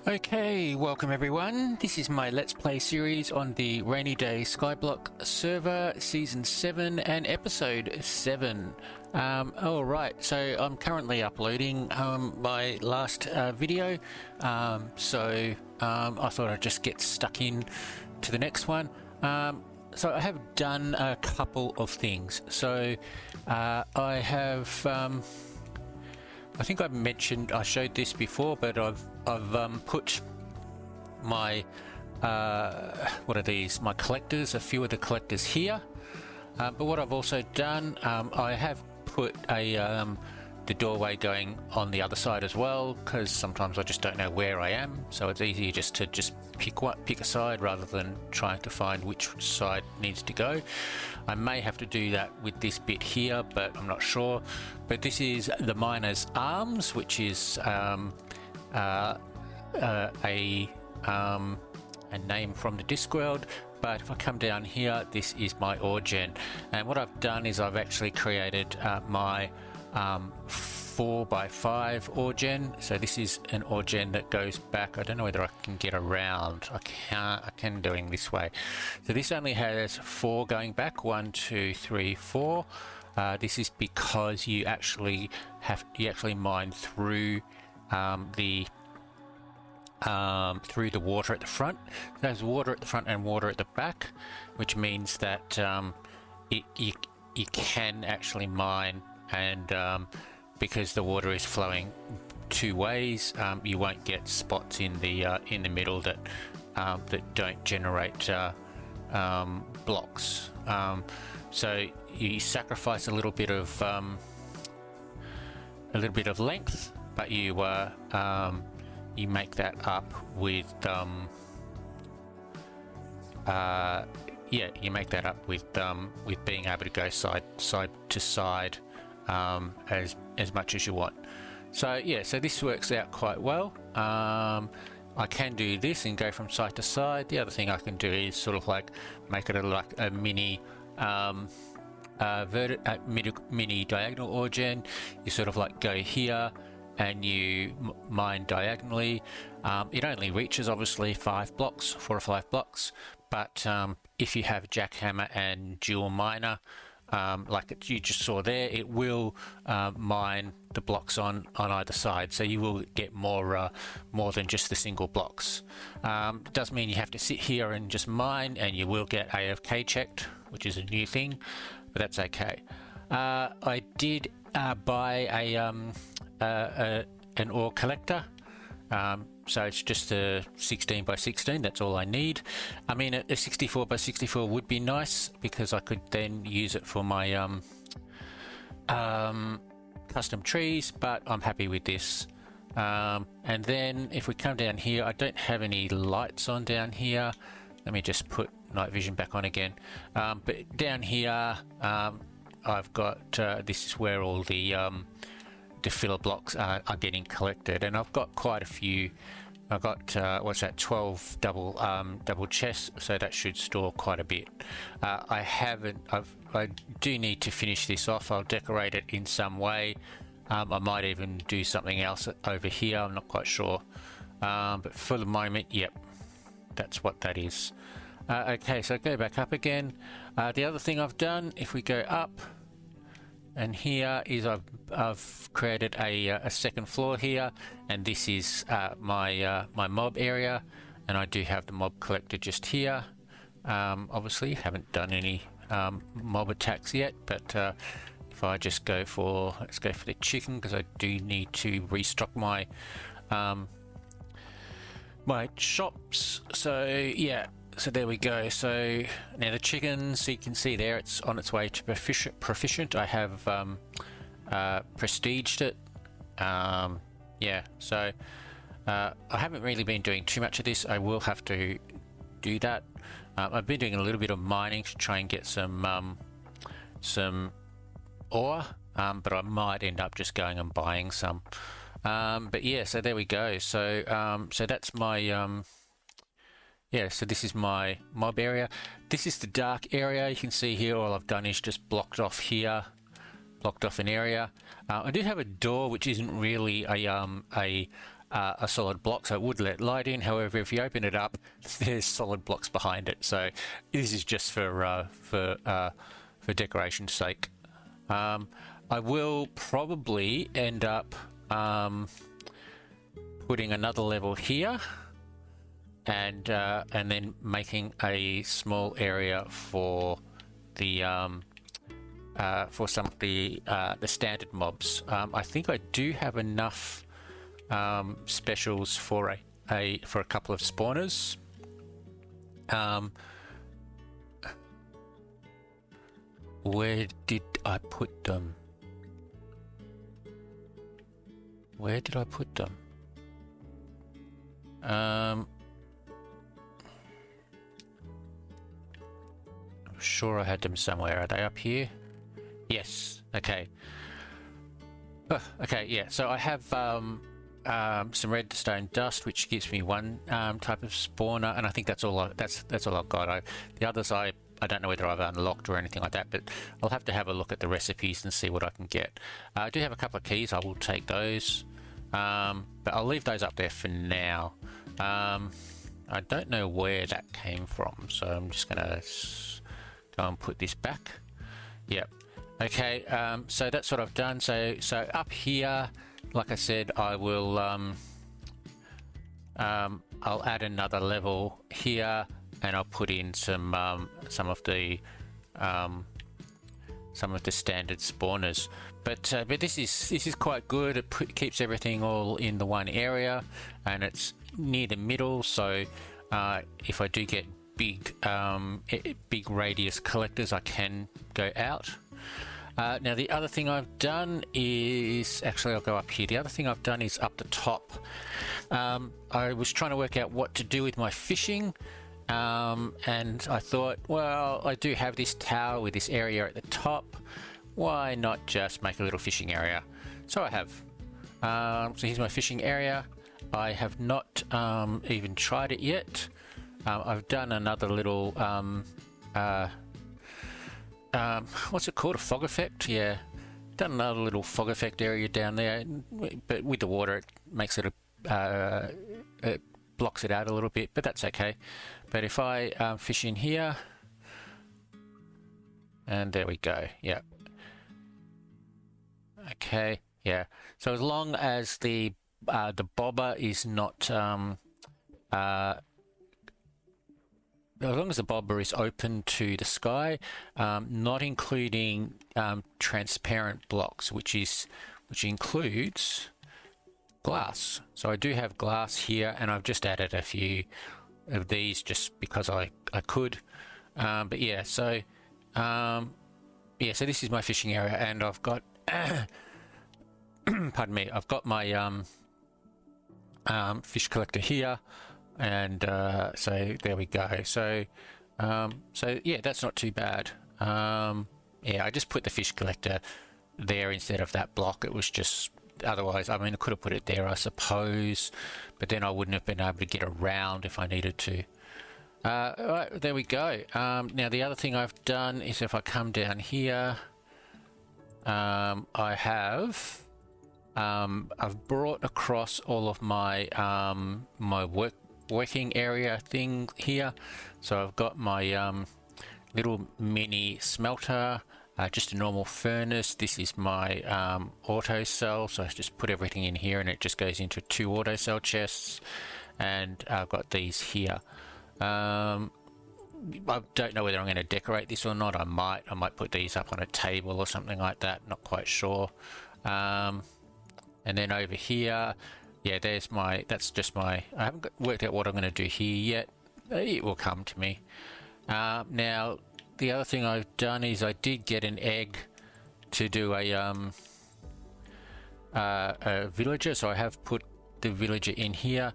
Okay, welcome everyone. This is my Let's Play series on the Rainy Day Skyblock server, Season 7 and Episode 7. Alright, so I'm currently uploading my last video, so I thought I'd just get stuck in to the next one. So I have done a couple of things. So I have... I think I showed this before, but I've put my what are these? My collectors, a few of the collectors here. But what I've also done, I have put the doorway going on the other side as well, because sometimes I just don't know where I am. So it's easier just to pick a side rather than trying to find which side needs to go. I may have to do that with this bit here, but I'm not sure. But this is the Miner's Arms, which is a name from the Discworld. But if I come down here, this is my ore gen. And what I've done is I've actually created my 4x5 ore gen. So this is an ore gen that goes back. I don't know whether I can get around. I can doing this way. So this only has 4 going back. 1, 2, 3, 4. This is because you actually mine through the water at the front. There's water at the front and water at the back, which means that you can actually mine, and because the water is flowing 2 ways, you won't get spots in the middle that don't generate blocks. So you sacrifice a little bit of length, but you make that up with you make that up with being able to go side to side as much as you want. So yeah, so this works out quite well. I can do this and go from side to side. The other thing I can do is sort of like make it like a mini mini diagonal ore gen. You sort of like go here and you mine diagonally. It only reaches obviously 4 or 5 blocks, but if you have jackhammer and dual miner, like you just saw there, it will mine the blocks on either side, so you will get more than just the single blocks. It does mean you have to sit here and just mine, and you will get AFK checked, which is a new thing, but that's okay. I did buy an ore collector. So it's just a 16x16, that's all I need. I mean, a 64x64 would be nice, because I could then use it for my custom trees, but I'm happy with this. And then if we come down here, I don't have any lights on down here. Let me just put night vision back on again. But down here, I've got, this is where all the filler blocks are getting collected, and I've got quite a few. I've got 12 double chests, so that should store quite a bit. I do need to finish this off. I'll decorate it in some way. I might even do something else over here, I'm not quite sure, but for the moment, yep, that's what that is. Okay, so go back up again. The other thing I've done, if we go up, and here is I've created a second floor here, and this is my mob area, and I do have the mob collector just here. Obviously haven't done any mob attacks yet, but if I just let's go for the chicken, because I do need to restock my my shops. So yeah. So there we go. So now the chicken, so you can see there, it's on its way to proficient. I have prestiged it. Yeah, so I haven't really been doing too much of this. I will have to do that. I've been doing a little bit of mining to try and get some ore, but I might end up just going and buying some. But yeah, so there we go. So so that's my yeah, so this is my mob area. This is the dark area. You can see here all I've done is just blocked off here, blocked off an area. I do have a door which isn't really a a solid block, so it would let light in. However, if you open it up, there's solid blocks behind it. So this is just for decoration's sake. I will probably end up putting another level here, and then making a small area for the for some of the standard mobs. I think I do have enough specials for a couple of spawners. Where did I put them? Where did I put them? I'm sure I had them somewhere. Are they up here? Yes. Okay. Oh, okay. Yeah. So I have some redstone dust, which gives me one type of spawner, and I think that's all. That's all I've got. The others I don't know whether I've unlocked or anything like that, but I'll have to have a look at the recipes and see what I can get. I do have a couple of keys. I will take those, but I'll leave those up there for now. I don't know where that came from, so I'm just gonna go and put this back. Yep. Okay. So that's what I've done. So up here, like I said, I will I'll add another level here, and I'll put in some of the standard spawners. But this is quite good. It keeps everything all in the one area, and it's near the middle. So if I do get big radius collectors, I can go out. Now the other thing I've done is, actually I'll go up here. The other thing I've done is up the top. I was trying to work out what to do with my fishing, and I thought, well, I do have this tower with this area at the top. Why not just make a little fishing area? So I have. So here's my fishing area. I have not even tried it yet. I've done another little what's it called? A fog effect? Yeah, done another little fog effect area down there, but with the water it makes it it blocks it out a little bit, but that's okay. But if I fish in here, and there we go. Yeah. Okay. Yeah. So as long as the bobber is not as long as the bobber is open to the sky, not including transparent blocks, which includes glass. So I do have glass here, and I've just added a few of these just because I could. But yeah, so so this is my fishing area, and I've got pardon me, I've got my fish collector here. And so there we go. So yeah, that's not too bad. Yeah, I just put the fish collector there instead of that block. It was just, otherwise, I mean, I could have put it there, I suppose, but then I wouldn't have been able to get around if I needed to. All right, there we go. Now the other thing I've done is, if I come down here, I have I've brought across all of my my working area thing here. So I've got my little mini smelter, just a normal furnace. This is my auto cell, so I just put everything in here and it just goes into 2 auto cell chests, and I've got these here. I don't know whether I'm going to decorate this or not. I might put these up on a table or something like that, not quite sure. And then over here, yeah, there's my, that's just my, I haven't worked out what I'm going to do here yet. It will come to me. Now, the other thing I've done is I did get an egg to do a villager, so I have put the villager in here,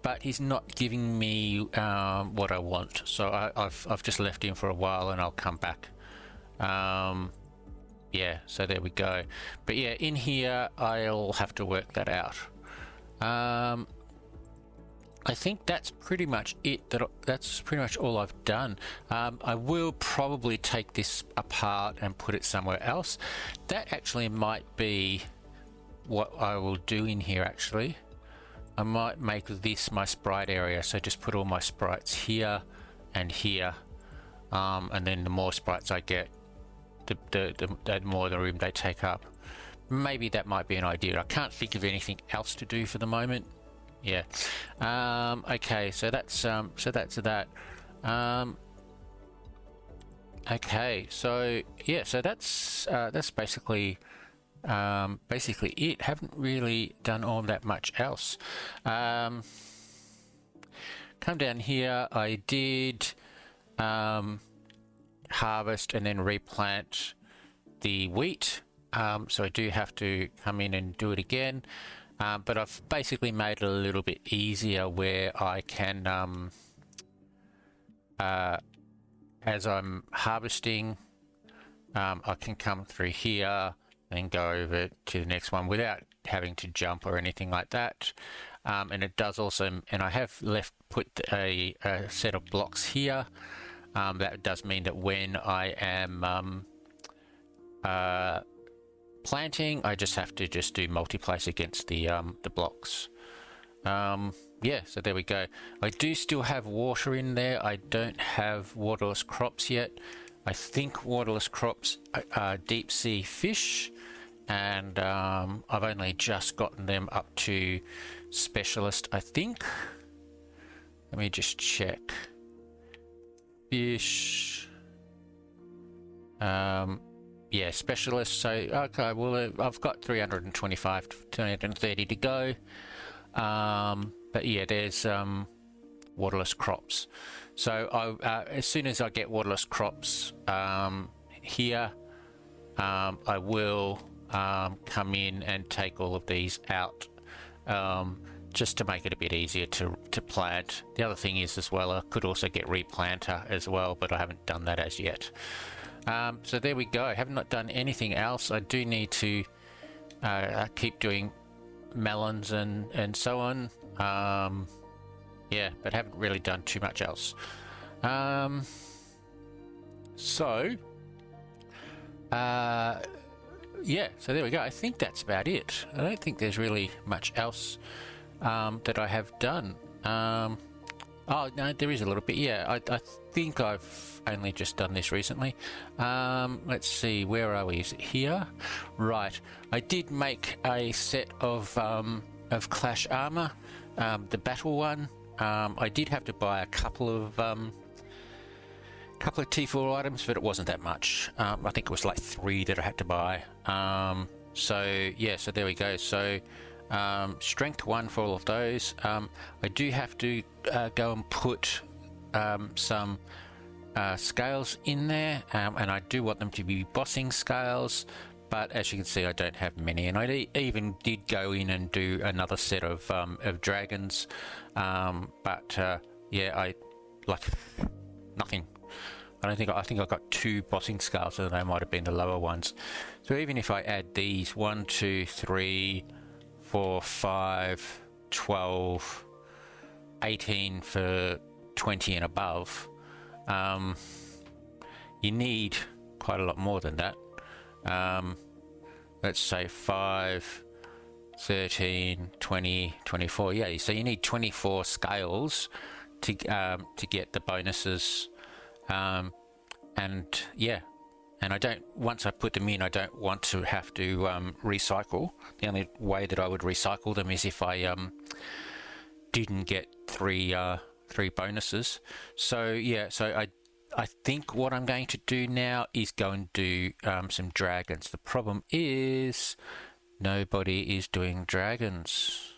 but he's not giving me what I want. So I've just left him for a while, and I'll come back. Yeah, so there we go. But yeah, in here, I'll have to work that out. I think that's pretty much it. That's pretty much all I've done. I will probably take this apart and put it somewhere else. That actually might be what I will do in here, actually. I might make this my sprite area, so just put all my sprites here and here, and then the more sprites I get, the more the room they take up. Maybe that might be an idea. I can't think of anything else to do for the moment. Yeah. Okay, so that's that. Okay, so yeah, so that's basically it. Haven't really done all that much else. Come down here, I did harvest and then replant the wheat, so I do have to come in and do it again, but I've basically made it a little bit easier where I can as I'm harvesting, I can come through here and go over to the next one without having to jump or anything like that. And it does also, and I have put a set of blocks here. That does mean that when I am planting, I just have to do multiplies against the blocks. Yeah, so there we go. I do still have water in there. I don't have waterless crops yet. I think waterless crops are deep sea fish, and I've only just gotten them up to specialist, I think. Let me just check. Fish. Yeah, specialist. So, okay, well, I've got 325 to 230 to go. But yeah, there's waterless crops. So as soon as I get waterless crops here, I will come in and take all of these out, just to make it a bit easier to plant. The other thing is as well, I could also get replanter as well, but I haven't done that as yet. So there we go. I have not done anything else. I do need to keep doing melons and so on. Yeah, but haven't really done too much else. Yeah, so there we go. I think that's about it. I don't think there's really much else that I have done. Oh, no, there is a little bit. Yeah, I think I've only just done this recently. Let's see, where are we? Is it here? Right. I did make a set of Clash armor, the battle one. I did have to buy a couple of T4 items, but it wasn't that much. I think it was like 3 that I had to buy. So yeah, so there we go. So strength 1 for all of those. I do have to go and put some scales in there, and I do want them to be bossing scales, but as you can see, I don't have many. And I even did go in and do another set of dragons, but yeah, I like nothing. I think I got 2 bossing scales, so they might have been the lower ones. So even if I add these 1, 2, 3, 4, 5, 12, 18 for 20 and above, you need quite a lot more than that. Let's say 5, 13, 20, 24. Yeah, so you need 24 scales to get the bonuses. And yeah, and I don't, once I put them in, I don't want to have to recycle. The only way that I would recycle them is if I didn't get three bonuses. So yeah, so I think what I'm going to do now is go and do some dragons. The problem is nobody is doing dragons.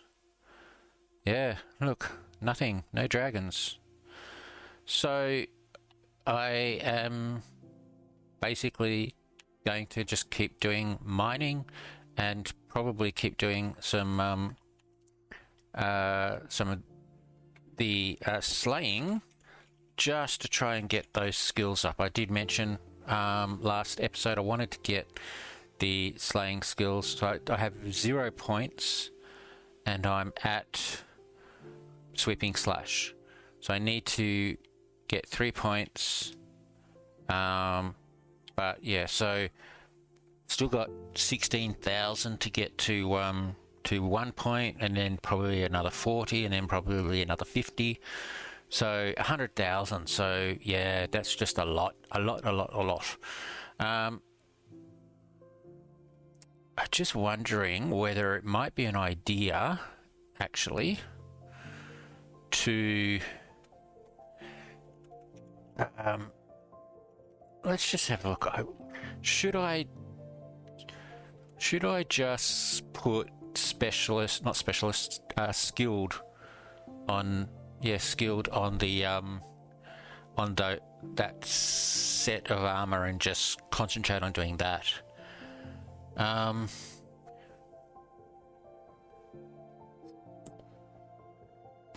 Yeah, look, nothing, no dragons. So I am basically going to just keep doing mining and probably keep doing some of the slaying, just to try and get those skills up. I did mention last episode I wanted to get the slaying skills. So I have 0 points and I'm at sweeping slash. So I need to get 3 points. But yeah, so still got 16,000 to get to to 1 point, and then probably another 40, and then probably another 50. So 100,000. So yeah, that's just a lot. I'm just wondering whether it might be an idea, actually, to let's just have a look. Should I just put specialist, not specialist, skilled on, yeah, skilled on the that set of armor and just concentrate on doing that?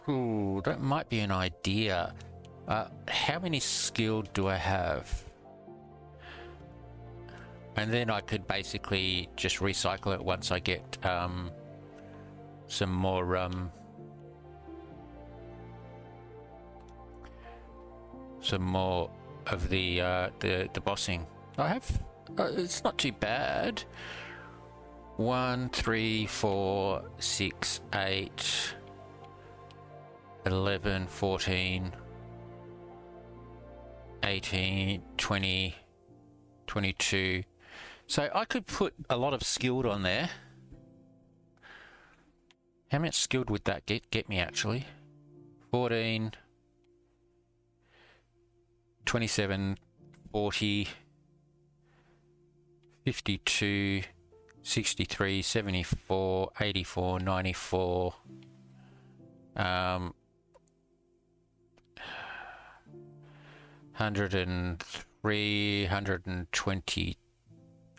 Ooh, that might be an idea. How many skilled do I have? And then I could basically just recycle it once I get some more of the bossing. I have it's not too bad. 1, 3, 4, 6, 8, 11, 14, 18, 20, 22. So I could put a lot of skilled on there. How much skilled would that get me actually? 14, 27, 40, 52, 63, 74, 84, 94, 103, 120,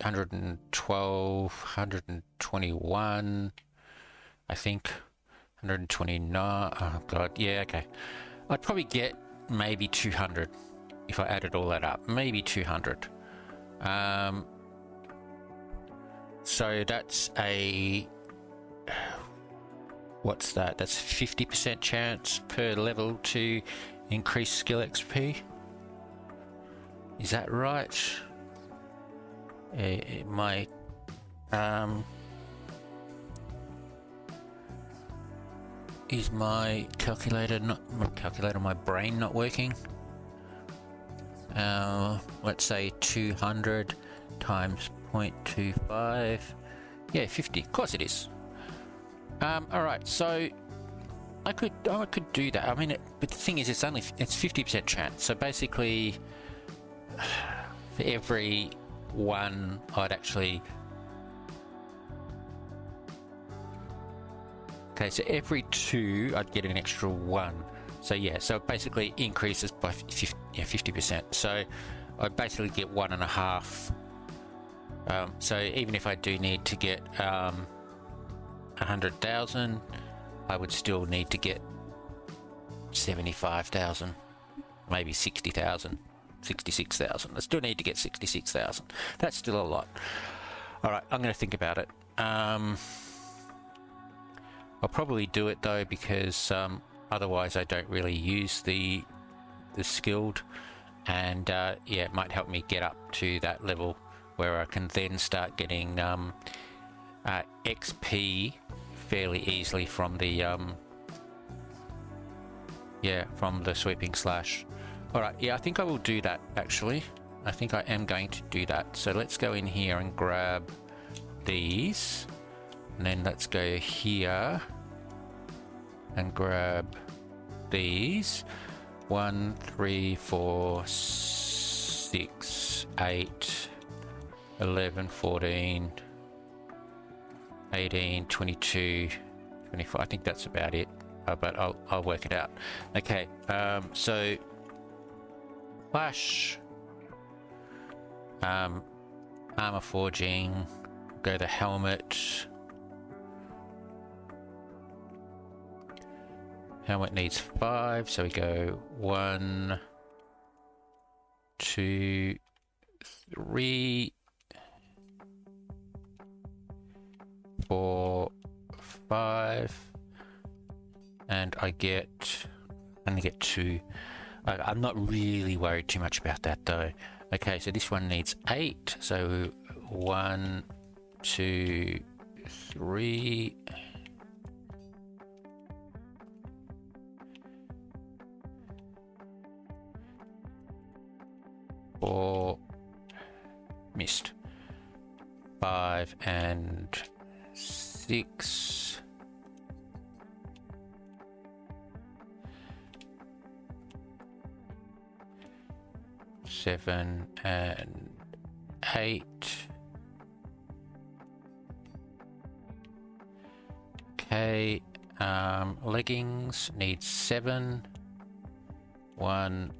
112, 121, I think, 129. Oh god, yeah, okay. I'd probably get maybe 200 if I added all that up, maybe 200. So that's a, what's that? That's 50% chance per level to increase skill XP. Is that right? My is my calculator my brain not working? Let's say 200 times 0.25. Yeah, 50. Of course it is. All right, so I could do that. I mean, but the thing is, it's 50% chance. So basically, for every one, I'd actually. Okay, so every 2, I'd get an extra 1. So yeah, so it basically increases by 50%. So I basically get 1.5. So even if I do need to get 100,000, I would still need to get 75,000, maybe 60,000, 66,000. I still need to get 66,000. That's still a lot. All right, I'm going to think about it. I'll probably do it though, because otherwise I don't really use the skilled, and yeah, it might help me get up to that level where I can then start getting XP fairly easily from the from the sweeping slash. All right, yeah, I think I will do that actually. I think I am going to do that. So let's go in here and grab these, and then let's go here and grab these. 1, 3, 4, 6, 8, 11, 14, 18, 22, 24. I think that's about it, but I'll work it out. Okay, so Flash, armor forging, go the helmet. Helmet needs 5, so we go 1, 2, 3, 4, 5, and I only get 2. I'm not really worried too much about that though. Okay, so this one needs 8, so 1, 2, 3. Four. Missed. 5 and 6. 7 and 8. Okay, leggings need 7. 1,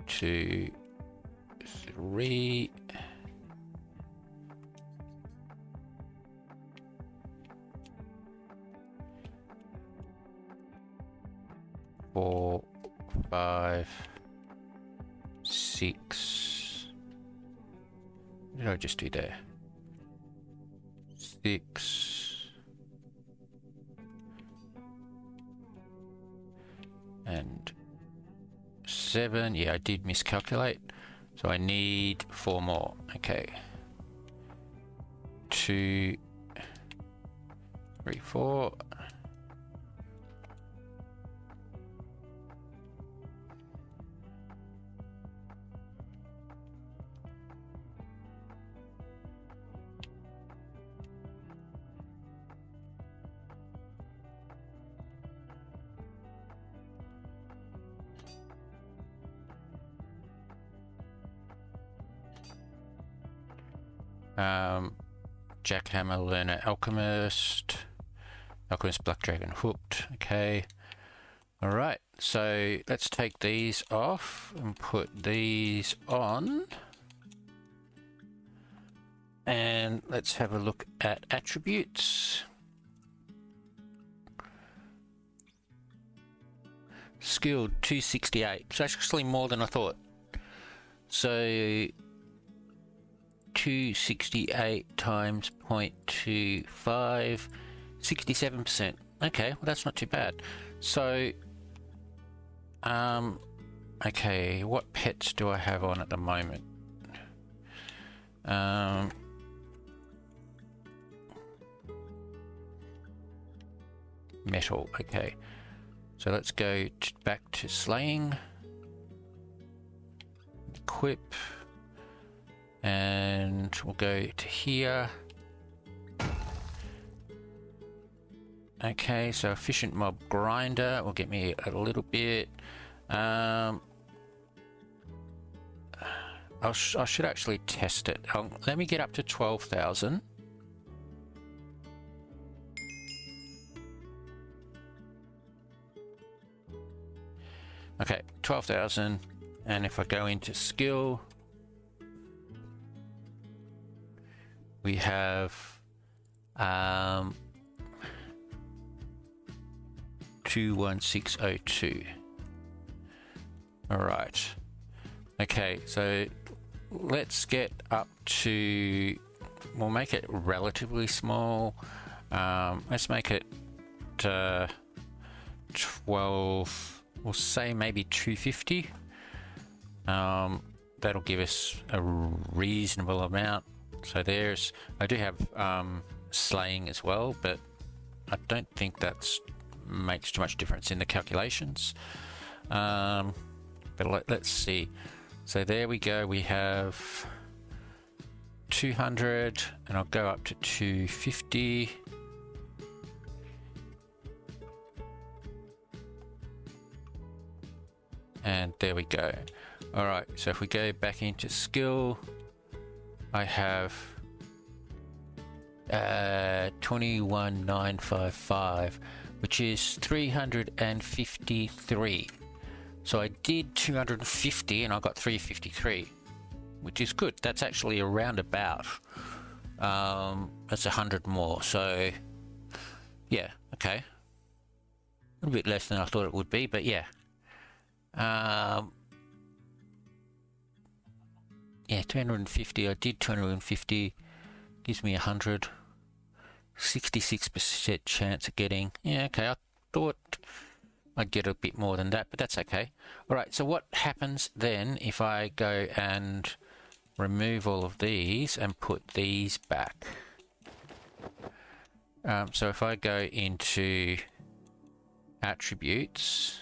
2, 3. 4, 5, 6. What did I just do there? 6 and 7. Yeah, I did miscalculate. So I need 4 more. Okay. 2, 3, 4. Jackhammer, Learner, Alchemist, Black Dragon, Hooked. Okay. Alright, so let's take these off and put these on. And let's have a look at attributes. Skilled 268. So actually more than I thought. So 268 times 0.25, 67%. Okay, well that's not too bad. So, okay, what pets do I have on at the moment? Metal, okay. So let's go back to slaying. Equip. And we'll go to here. Okay, so efficient mob grinder will get me a little bit. I should actually test it. Let me get up to 12,000. Okay, 12,000. And if I go into skill, we have 21602. All right. Okay, so let's get up to, we'll make it relatively small. Let's make it 12, we'll say maybe 250. That'll give us a reasonable amount. So there's, I do have slaying as well, but I don't think that's makes too much difference in the calculations. But let's see. So there we go. We have 200, and I'll go up to 250. And there we go. All right. So if we go back into skill, I have 21,955, which is 353. So I did 250 and I got 353, which is good. That's actually around about. That's 100 more. So yeah, okay. A little bit less than I thought it would be, but yeah. Yeah, 250. I did 250. Gives me 100. 66% chance of getting. Yeah, okay. I thought I'd get a bit more than that, but that's okay. All right. So what happens then if I go and remove all of these and put these back? So if I go into attributes,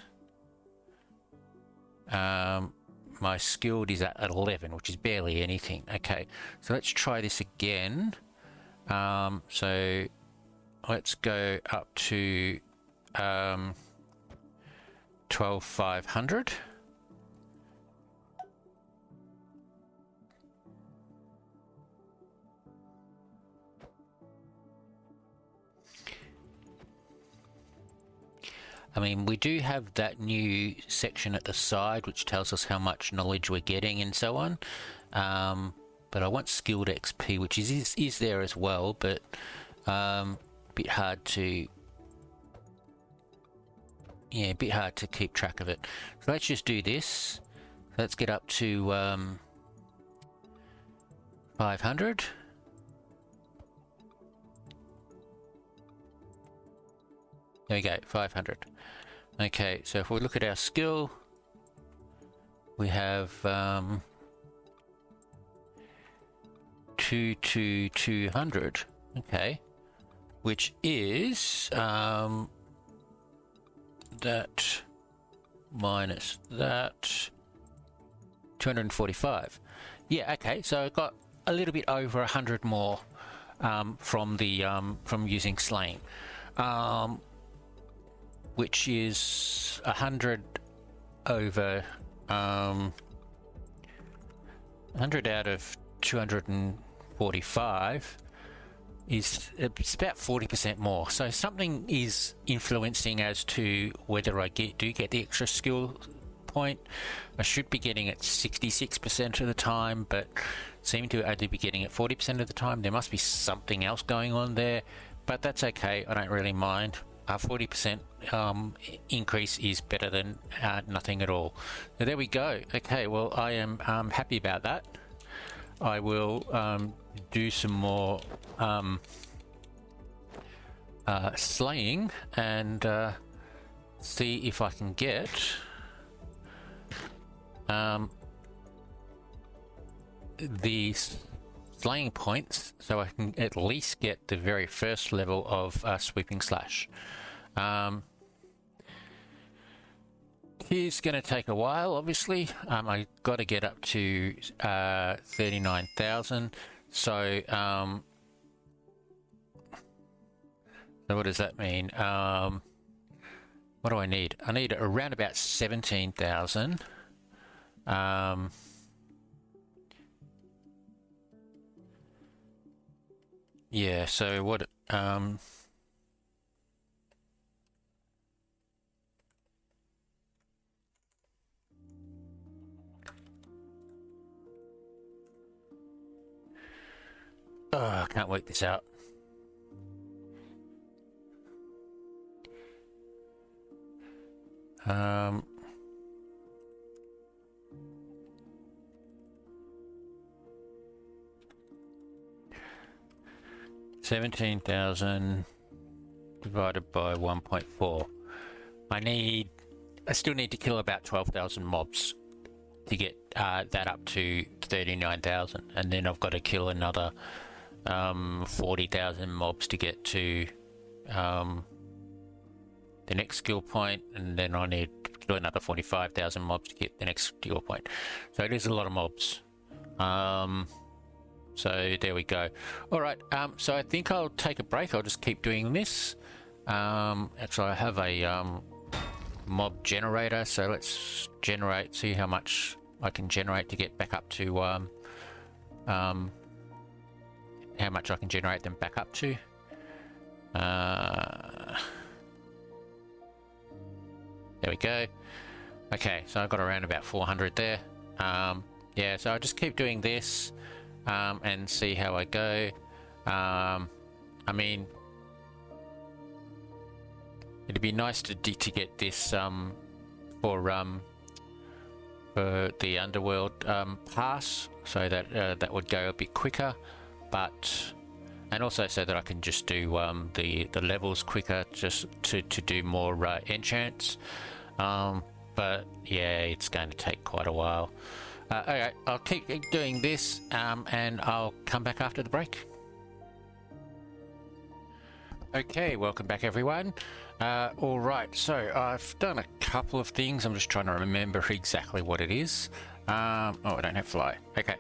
my skilled is at 11, which is barely anything. Okay, so let's try this again. So let's go up to 12,500. I mean, we do have that new section at the side which tells us how much knowledge we're getting and so on. But I want skilled XP, which is there as well, but a bit hard to keep track of it. So let's just do this. Let's get up to 500. There we go, 500. Okay, so if we look at our skill, we have 200. Okay, which is that minus that 245. Yeah, okay, so I got a little bit over 100 more from using slaying. Which is 100 over 100 out of 245 it's about 40% more. So something is influencing as to whether I do get the extra skill point. I should be getting it 66% of the time, but seem to only be getting it 40% of the time. There must be something else going on there, but that's okay. I don't really mind. 40% increase is better than nothing at all. So there we go. Okay, well, I am happy about that. I will do some more slaying and see if I can get the slaying points, so I can at least get the very first level of sweeping slash. He's going to take a while, obviously. I got to get up to 39,000. So, so what does that mean? What do I need? I need around about 17,000. Yeah, so what, I can't work this out. $17,000 divided by 1.4. I still need to kill about 12,000 mobs to get that up to 39,000, and then I've got to kill another 40,000 mobs to get to the next skill point, and then I need to kill another 45,000 mobs to get the next skill point. So it is a lot of mobs. So there we go. All right, so I think I'll take a break. I'll just keep doing this. Actually, I have a mob generator, so let's see how much I can generate to get back up to how much I can generate them back up to. There we go. Okay, so I've got around about 400 there. Yeah, so I'll just keep doing this and see how I go. I mean, it'd be nice to get this for the Underworld pass, so that that would go a bit quicker, but and also so that I can just do the levels quicker, just to do more enchants. But yeah, it's going to take quite a while. Alright, I'll keep doing this and I'll come back after the break. Okay, welcome back everyone. All right, so I've done a couple of things. I'm just trying to remember exactly what it is. Oh, I don't have fly. Okay.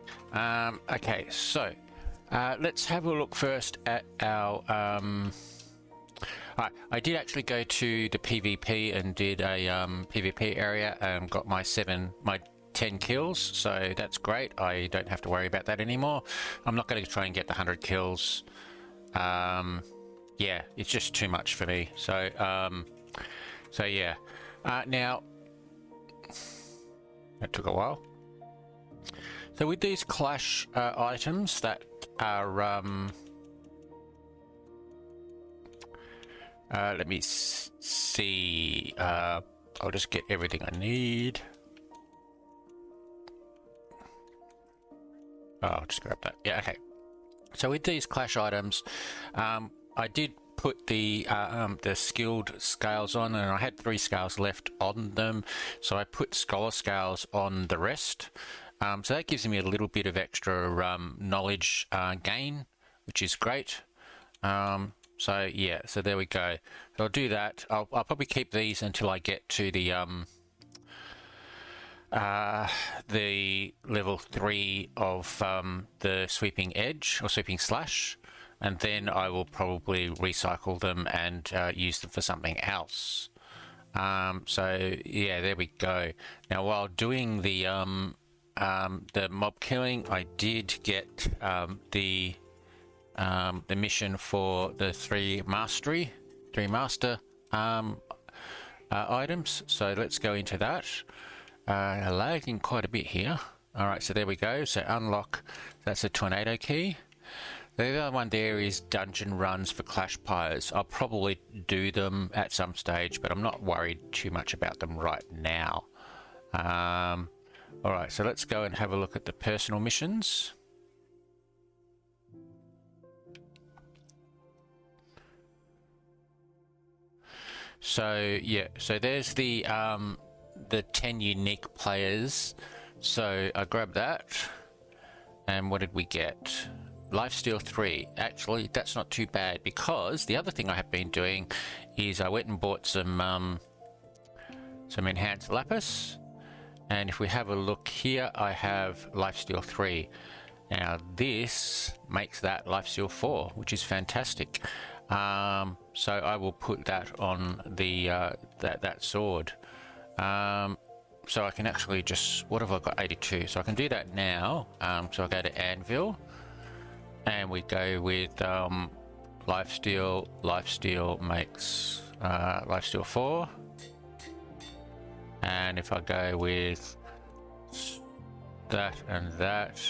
Okay, so let's have a look first at our... I did actually go to the PvP and did a PvP area and got my 10 kills, so that's great. I don't have to worry about that anymore. I'm not going to try and get the 100 kills. Yeah, it's just too much for me. So yeah. Now, that took a while. So with these clash items that are, let me see. I'll just get everything I need. Oh, I'll just grab that. Yeah, okay. So with these clash items, I did put the skilled scales on, and I had 3 scales left on them, so I put scholar scales on the rest. So that gives me a little bit of extra knowledge gain, which is great. So yeah, so there we go. So I'll do that. I'll probably keep these until I get to the level 3 of the sweeping edge or sweeping slash, and then I will probably recycle them and use them for something else. So yeah, there we go. Now, while doing the mob killing, I did get the mission for the 3 master items. So let's go into that. Lagging quite a bit here. All right, so there we go. So unlock, that's a tornado key. The other one there is dungeon runs for clash pyres. I'll probably do them at some stage, but I'm not worried too much about them right now. All right, so let's go and have a look at the personal missions. So yeah, so there's the 10 unique players. So I grabbed that, and what did we get? Lifesteal 3. Actually, that's not too bad, because the other thing I have been doing is I went and bought some enhanced lapis, and if we have a look here, I have Lifesteal 3. Now this makes that Lifesteal 4, which is fantastic. So I will put that on the that sword. So I can actually just, what have I got? 82. So I can do that now. So I go to Anvil, and we go with Lifesteal. Lifesteal makes Lifesteal 4. And if I go with that, and that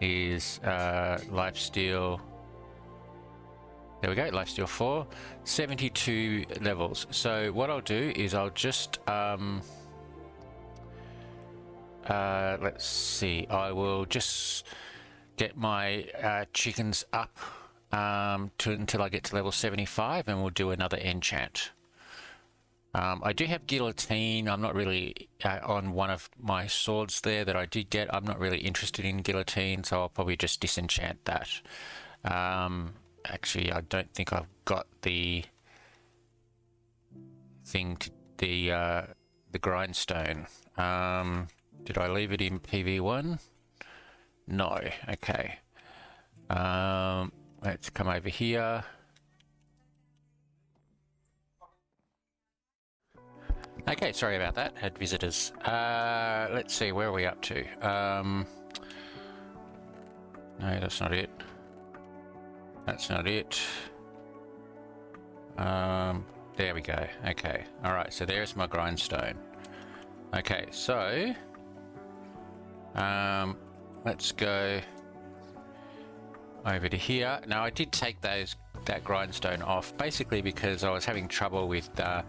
is Lifesteal. There we go, Lifesteal 4, 72 levels. So what I'll do is I'll just, let's see, I will just get my chickens up until I get to level 75, and we'll do another enchant. I do have guillotine. I'm not really on one of my swords there that I did get. I'm not really interested in guillotine, so I'll probably just disenchant that. Actually, I don't think I've got the thing to the grindstone. Did I leave it in PV1? No. Okay. Let's come over here. Okay, sorry about that. Had visitors. Let's see, where are we up to? No, that's not it. That's not it. There we go. Okay. All right. So there's my grindstone. Okay. So let's go over to here. Now I did take that grindstone off basically because I was having trouble with the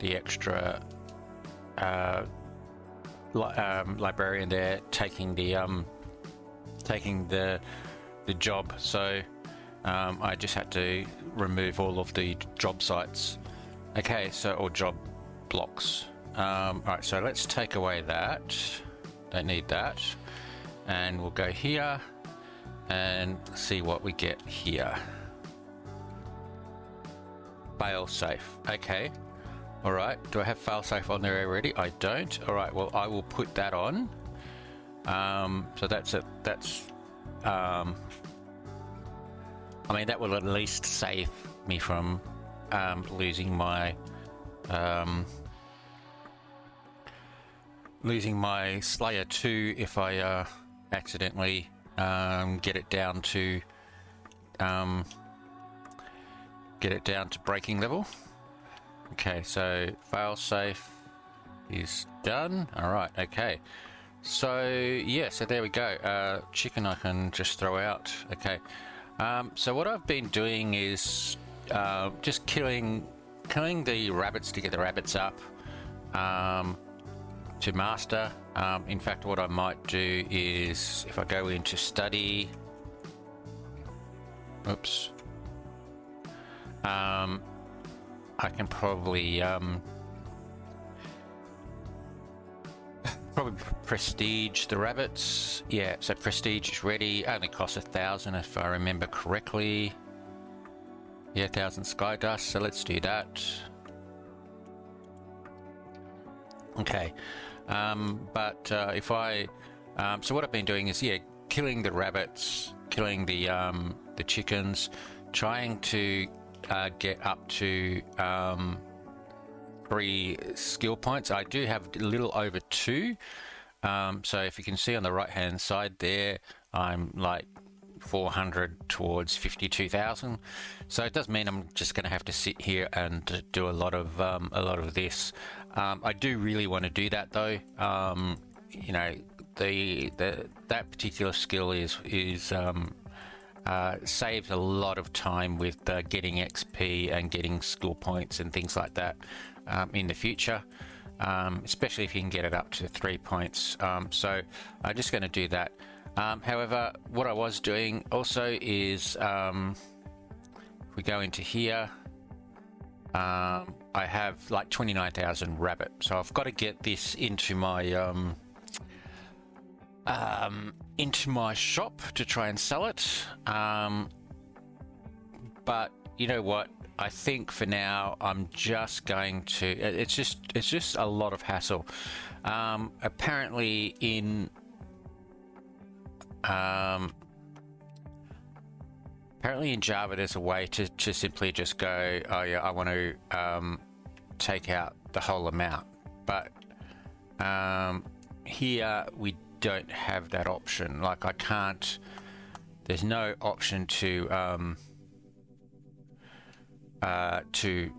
extra librarian there taking the job, so I just had to remove all of the job sites. Okay, so, or job blocks. Alright, so let's take away that. Don't need that. And we'll go here and see what we get here. Fail safe. Okay. All right. Do I have fail safe on there already? I don't. All right. Well, I will put that on. So that's it. That's. I mean, that will at least save me from losing my Slayer 2 if I accidentally get it down to breaking level. Okay, so fail safe is done. All right. Okay. So yeah, so there we go. Chicken I can just throw out. Okay. So what I've been doing is just killing the rabbits to get the rabbits up to master. In fact, what I might do is if I go into study, oops, I can probably prestige the rabbits. Yeah, so prestige is ready. Only costs 1,000 if I remember correctly. Yeah, 1,000 sky dust. So let's do that. Okay, but if I so what I've been doing is killing the rabbits, killing the chickens, trying to get up to 3 skill points. I do have a little over 2. So if you can see on the right hand side there, I'm like 400 towards 52,000. So it does mean I'm just going to have to sit here and do a lot of this. I do really want to do that though. You know, that particular skill is saves a lot of time with getting XP and getting skill points and things like that in the future, especially if you can get it up to 3 points. So I'm just going to do that. However, what I was doing also is if we go into here, I have like 29,000 rabbit, so I've got to get this into my shop to try and sell it. But you know what? I think for now I'm just going to. It's just a lot of hassle. Apparently in Java there's a way to simply just go, oh yeah, I want to take out the whole amount, but here we don't have that option. Like I can't, there's no option to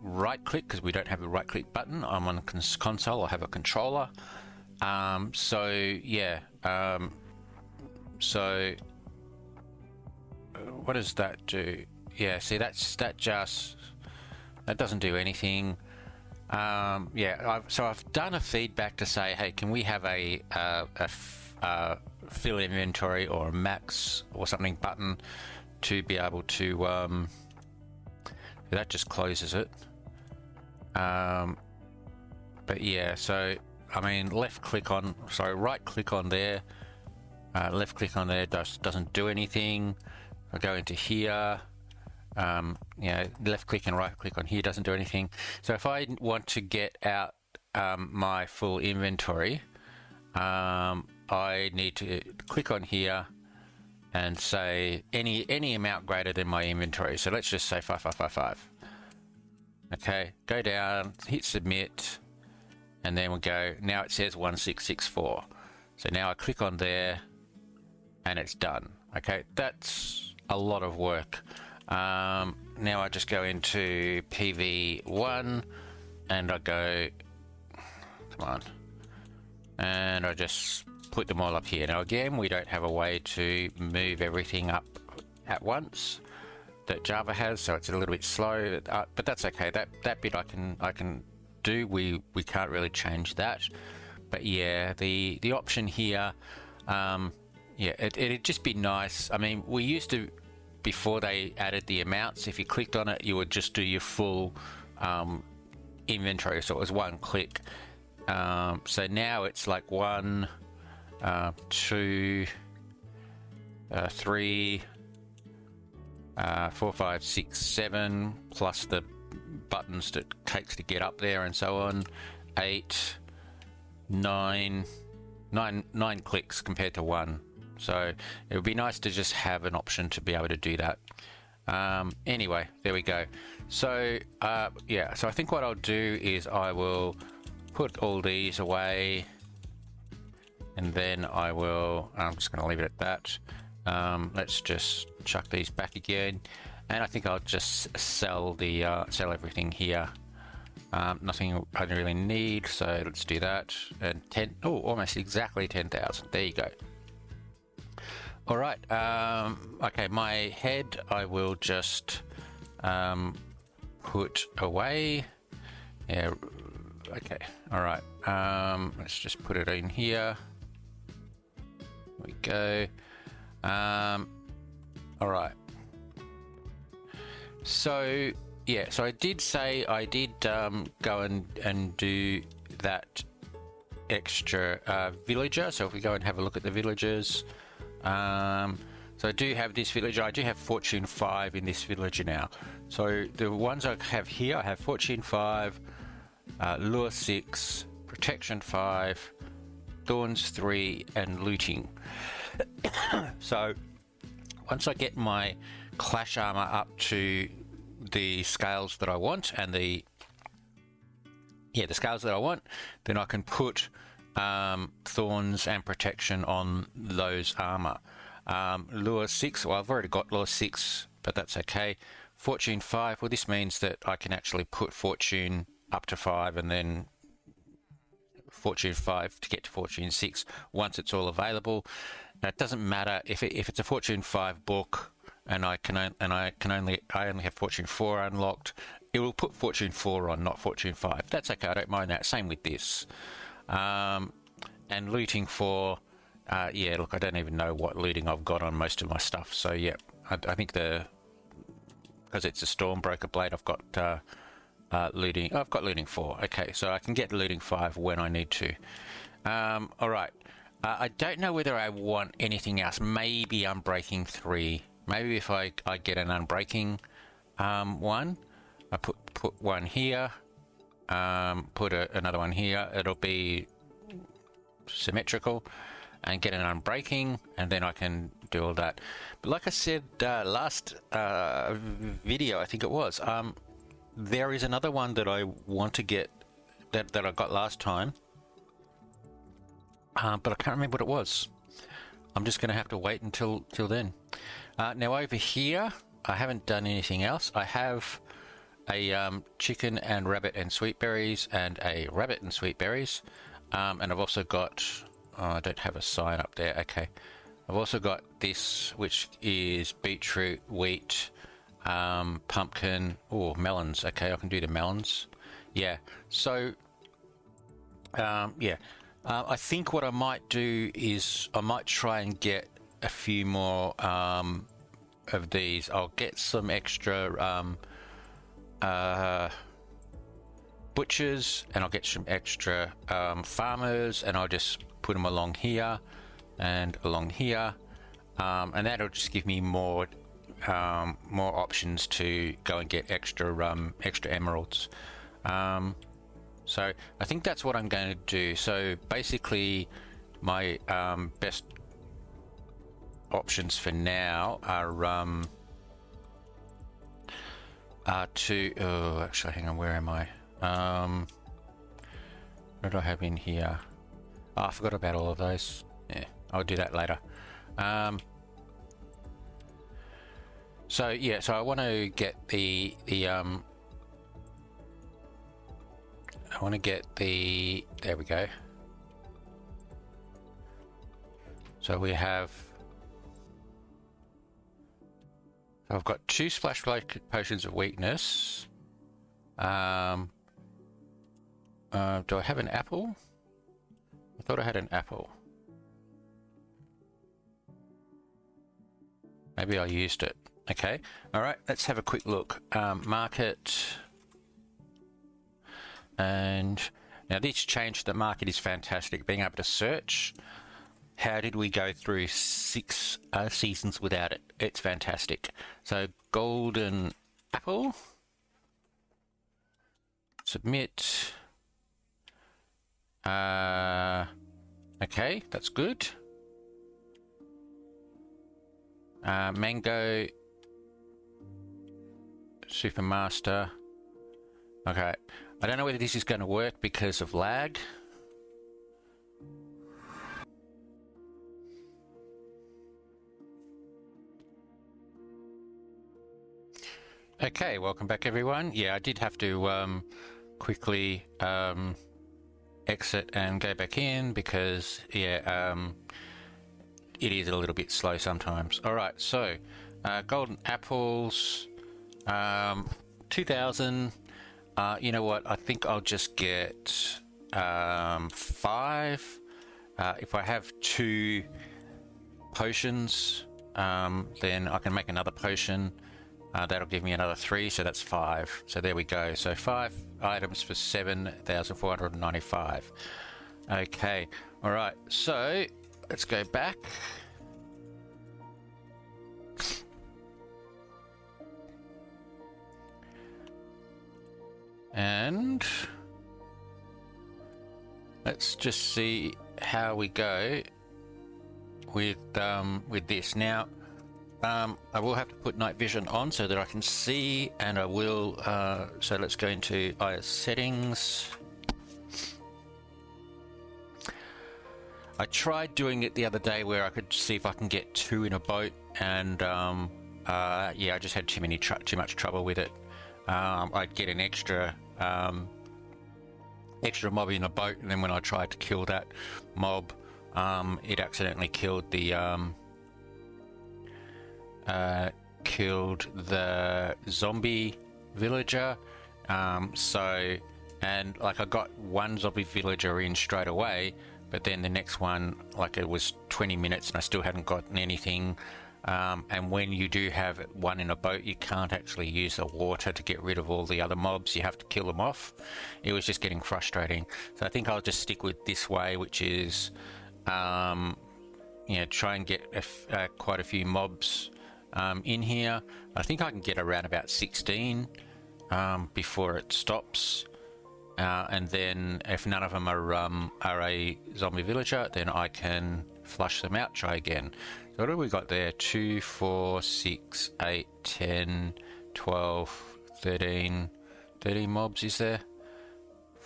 right click because we don't have a right click button. I'm on a console, I have a controller. So yeah, so what does that do? Yeah, see that doesn't do anything. Yeah, so I've done a feedback to say, hey, can we have a fill inventory or a max or something button to be able to that just closes it. But yeah, so I mean right click on there, left click on there doesn't do anything. I go into here, you know, left click and right click on here doesn't do anything. So if I want to get out my full inventory, I need to click on here and say any amount greater than my inventory. So let's just say 5555. Okay, go down, hit submit, and then we'll go, now it says 1664. So now I click on there and it's done. Okay, that's a lot of work. Now I just go into PV1 and I go, come on, and I just put them all up here. Now again, we don't have a way to move everything up at once that Java has, so it's a little bit slow, but that's okay. That bit I can do. We can't really change that, but yeah, the option here, yeah, it'd just be nice. I mean, we used to, before they added the amounts, if you clicked on it, you would just do your full inventory, so it was one click. So now it's like 1, 2, 3, 4, 5, 6, 7, plus the buttons that it takes to get up there and so on. 8, 9 clicks compared to 1. So it would be nice to just have an option to be able to do that. Anyway, there we go. So yeah, so I think what I'll do is I will put all these away, and then I'm just going to leave it at that. Let's just chuck these back again, and I think I'll just sell sell everything here. Nothing I really need, so let's do that. And almost exactly 10,000. There you go. All right. Okay, my head I will just put away. Yeah. Okay. All right. Let's just put it in here. There we go. All right. So yeah, so I did say I did go and do that extra villager. So if we go and have a look at the villagers, so I do have this villager. I do have Fortune 5 in this villager now. So the ones I have here, I have Fortune 5, Lure 6, Protection 5, Thorns 3, and Looting. So once I get my Clash armor up to the scales that I want, and the scales that I want, then I can put Thorns and Protection on those armor. Lure 6, well, I've already got Lure 6, but that's okay. Fortune 5, well, this means that I can actually put Fortune up to 5 and then Fortune 5 to get to Fortune 6 once it's all available. Now, it doesn't matter if it's a Fortune 5 book and I only have Fortune 4 unlocked. It will put Fortune 4 on, not Fortune 5. That's okay, I don't mind that. Same with this. And Looting 4, yeah, look, I don't even know what looting I've got on most of my stuff. So yeah, I think because it's a Stormbreaker blade, I've got looting. I've got Looting 4. Okay, so I can get Looting 5 when I need to. All right. I don't know whether I want anything else. Maybe Unbreaking 3. Maybe if I get an Unbreaking one, I put one here, put another one here. It'll be symmetrical, and get an Unbreaking, and then I can do all that. But like I said last video, I think it was, there is another one that I want to get that I got last time, but I can't remember what it was. I'm just going to have to wait until then. Now over here, I haven't done anything else. I have a chicken and rabbit and sweet berries, and a rabbit and sweet berries, and I've also got, I don't have a sign up there. Okay, I've also got this, which is beetroot, wheat, pumpkin, melons. Okay, I can do the melons. Yeah, so yeah, I think what I might do is I might try and get a few more of these. I'll get some extra butchers, and I'll get some extra farmers, and I'll just put them along here and along here, and that'll just give me more options to go and get extra emeralds. So I think that's what I'm going to do. So basically my best options for now are actually, hang on, where am I? What do I have in here? Oh, I forgot about all of those. Yeah, I'll do that later. So yeah, so I want to get there we go. So we have, I've got 2 splash potions of weakness. Do I have an apple? I thought I had an apple. Maybe I used it. Okay, all right, let's have a quick look. Market. And now this change to the market is fantastic. Being able to search. How did we go through 6 seasons without it? It's fantastic. So golden apple. submit. Okay, that's good. Mango, Supermaster. Okay, I don't know whether this is going to work because of lag. Okay, welcome back everyone. Yeah, I did have to quickly exit and go back in because yeah, it is a little bit slow sometimes. All right, so golden apples, 2,000. You know what? I think I'll just get 5. If I have 2 potions, then I can make another potion. That'll give me another 3, so that's 5. So there we go. So 5 items for 7,495. Okay. All right. So let's go back. And let's just see how we go with this now. I will have to put night vision on so that I can see, and I will so let's go into IS settings. I tried doing it the other day where I could see if I can get 2 in a boat, and yeah, I just had too much trouble with it. I'd get an extra mob in a boat, and then when I tried to kill that mob, it accidentally killed the zombie villager. So, and like I got one zombie villager in straight away, but then the next one, like it was 20 minutes and I still hadn't gotten anything. And when you do have one in a boat, you can't actually use the water to get rid of all the other mobs. You have to kill them off. It was just getting frustrating. So I think I'll just stick with this way, which is, you know, try and get quite a few mobs in here. I think I can get around about 16 before it stops. And then if none of them are a zombie villager, then I can flush them out, try again. So what have we got there? 2, 4, 6, 8, 10, 12, 13 mobs, is there?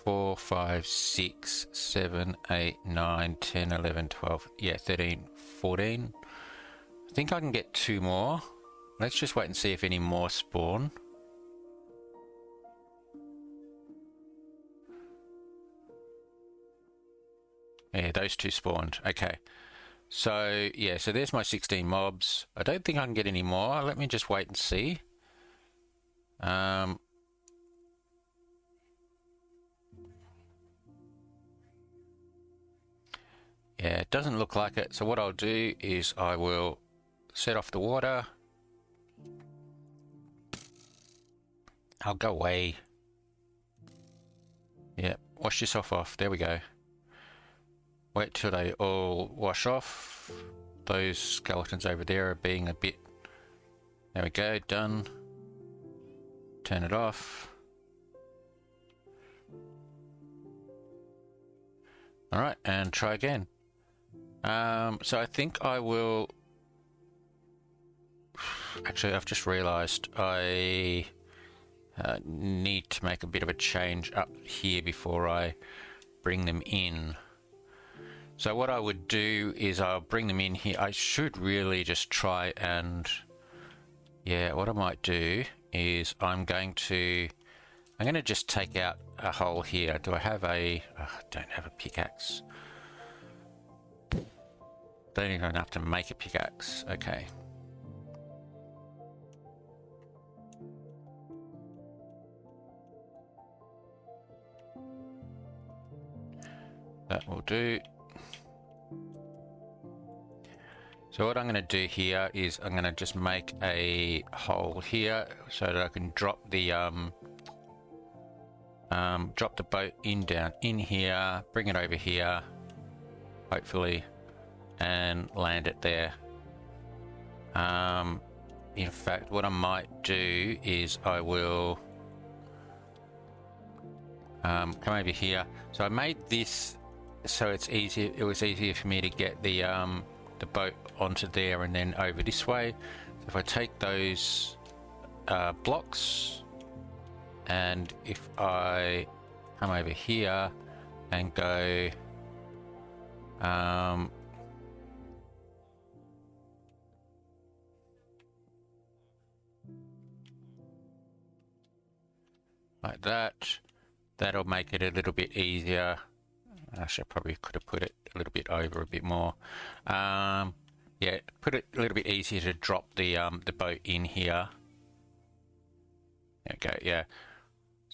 4, 5, 6, 7, 8, 9, 10, 11, 12, yeah, 13, 14. I think I can get 2 more. Let's just wait and see if any more spawn. Yeah, those 2 spawned. Okay. So, yeah, so there's my 16 mobs. I don't think I can get any more. Let me just wait and see. Yeah, it doesn't look like it. So what I'll do is I will set off the water. I'll go away. Yeah, wash yourself off. There we go. Wait till they all wash off. Those skeletons over there are being a bit... There we go, done. Turn it off. Alright, and try again. So I think I will... Actually, I've just realised I need to make a bit of a change up here before I bring them in. So what I would do is I'll bring them in here. I should really just try and... Yeah, what I might do is I'm going to just take out a hole here. Do I have a... Oh, I don't have a pickaxe. Don't even have to make a pickaxe. Okay. That will do. So what I'm going to do here is I'm going to just make a hole here so that I can drop the boat down in here, bring it over here, hopefully, and land it there. In fact, what I might do is I will come over here. So I made this so it's easier. It was easier for me to get the boat onto there and then over this way. So if I take those blocks, and if I come over here and go like that, that'll make it a little bit easier. Actually, I probably could have put it a little bit over a bit more. Yeah, put it a little bit easier to drop the boat in here. Okay, yeah.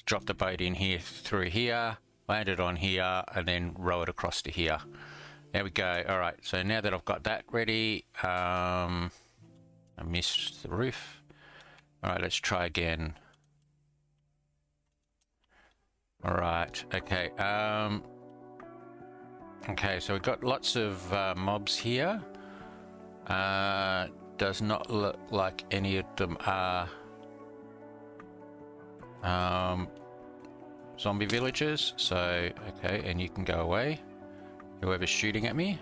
Drop the boat in here through here, land it on here, and then row it across to here. There we go. All right, so now that I've got that ready, I missed the roof. All right, let's try again. All right, okay. Okay, so we've got lots of mobs here. Does not look like any of them are zombie villagers. So, okay, and you can go away. Whoever's shooting at me.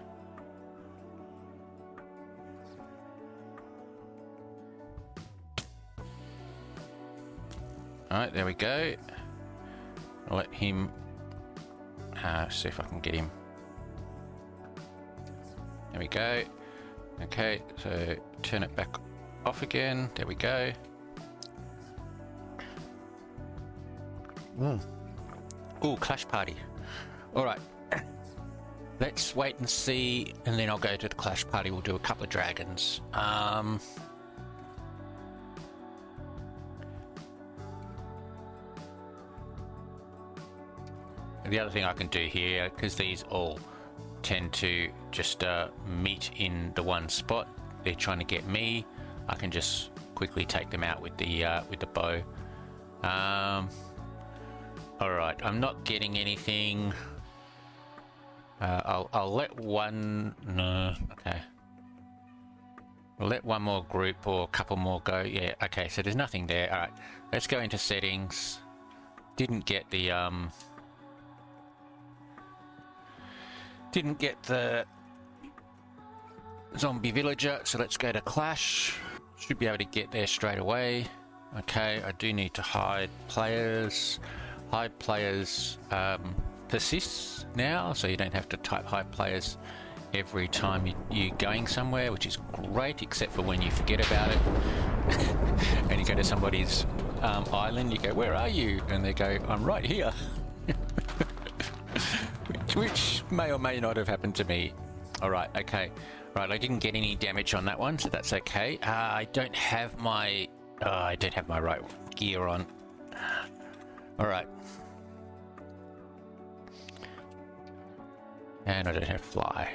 Alright, there we go. I'll let him see if I can get him. There we go. Okay, so turn it back off again. There we go. Ooh, clash party. All right. Let's wait and see, and then I'll go to the clash party. We'll do a couple of dragons. The other thing I can do here, because these all tend to just meet in the one spot, they're trying to get me, I can just quickly take them out with the bow. All right, I'm not getting anything. I'll let one. No, okay. We'll let one more group or a couple more go. Yeah, okay. So there's nothing there. All right, let's go into settings. Didn't get the zombie villager, so let's go to clash. Should be able to get there straight away. Okay, I do need to hide players. Hide players persists now, so you don't have to type hide players every time you're going somewhere, which is great, except for when you forget about it and you go to somebody's island. You go, where are you? And they go, I'm right here. which may or may not have happened to me. All right, okay. Right, I didn't get any damage on that one, so that's okay. I don't have my right gear on. All right. And I don't have fly.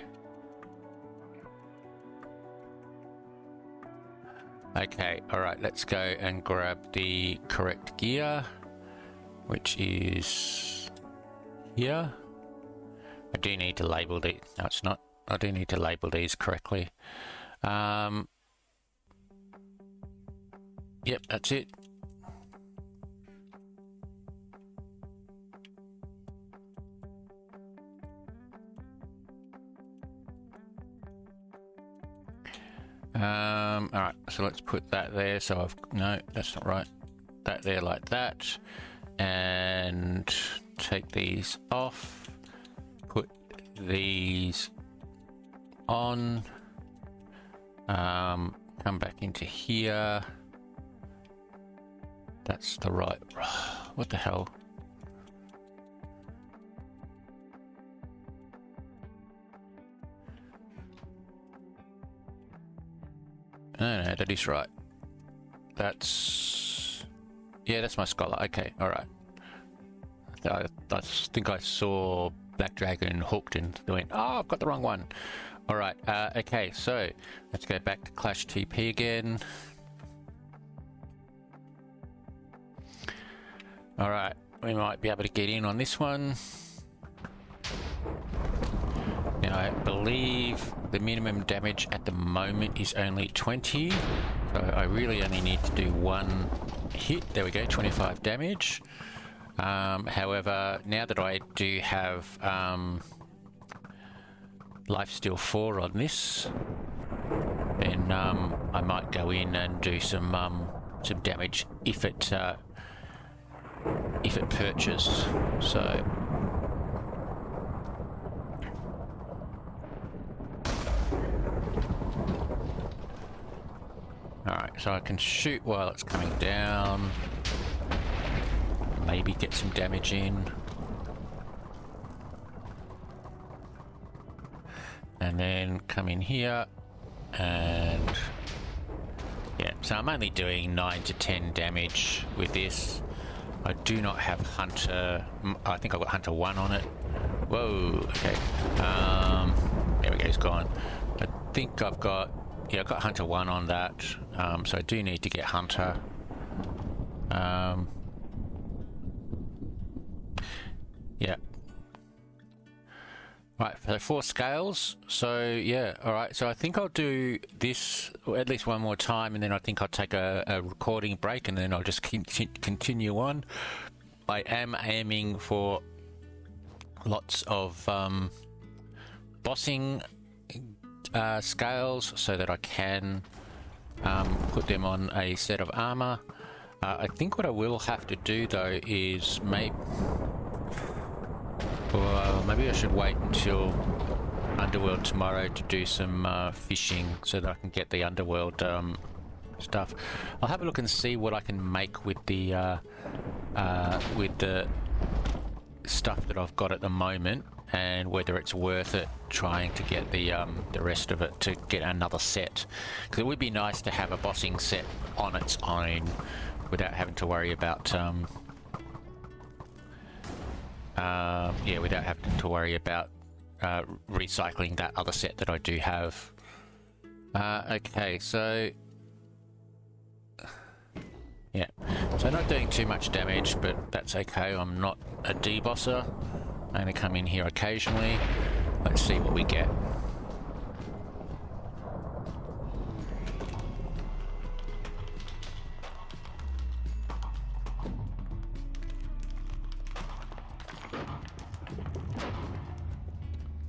Okay, all right, let's go and grab the correct gear, which is here. I do need to label these. No, it's not. I do need to label these correctly. Yep, that's it. All right, so let's put that there. So no, that's not right. That there like that, and take these off. Put these on. Come back into here. That's the right. What the hell? No, that is right. That's... yeah, that's my scholar. Okay, alright. I think I saw Black Dragon hooked and went, oh, I've got the wrong one. Alright, okay, so let's go back to Clash TP again. Alright, we might be able to get in on this one. Now, I believe the minimum damage at the moment is only 20, so I really only need to do one hit. There we go, 25 damage. However, now that I do have Lifesteal 4 on this, then I might go in and do some damage if it perches. So alright, so I can shoot while it's coming down, maybe get some damage in, and then come in here and yeah, so I'm only doing 9 to 10 damage with this. I do not have Hunter. I think I've got Hunter 1 on it. Whoa, okay. There we go, it's gone. I think I've got, yeah, I've got Hunter 1 on that. So I do need to get Hunter. Yeah. Right, so 4 scales. So yeah, all right. So I think I'll do this at least one more time, and then I think I'll take a recording break, and then I'll just continue on. I am aiming for lots of bossing scales so that I can put them on a set of armor. I think what I will have to do though is maybe I should wait until Underworld tomorrow to do some fishing so that I can get the Underworld stuff. I'll have a look and see what I can make with the stuff that I've got at the moment, and whether it's worth it trying to get the rest of it to get another set, because it would be nice to have a bossing set on its own without having to worry about without having to worry about recycling that other set that I do have. Okay, so yeah, so not doing too much damage, but that's okay. I'm not a debosser. I'm going to come in here occasionally. Let's see what we get.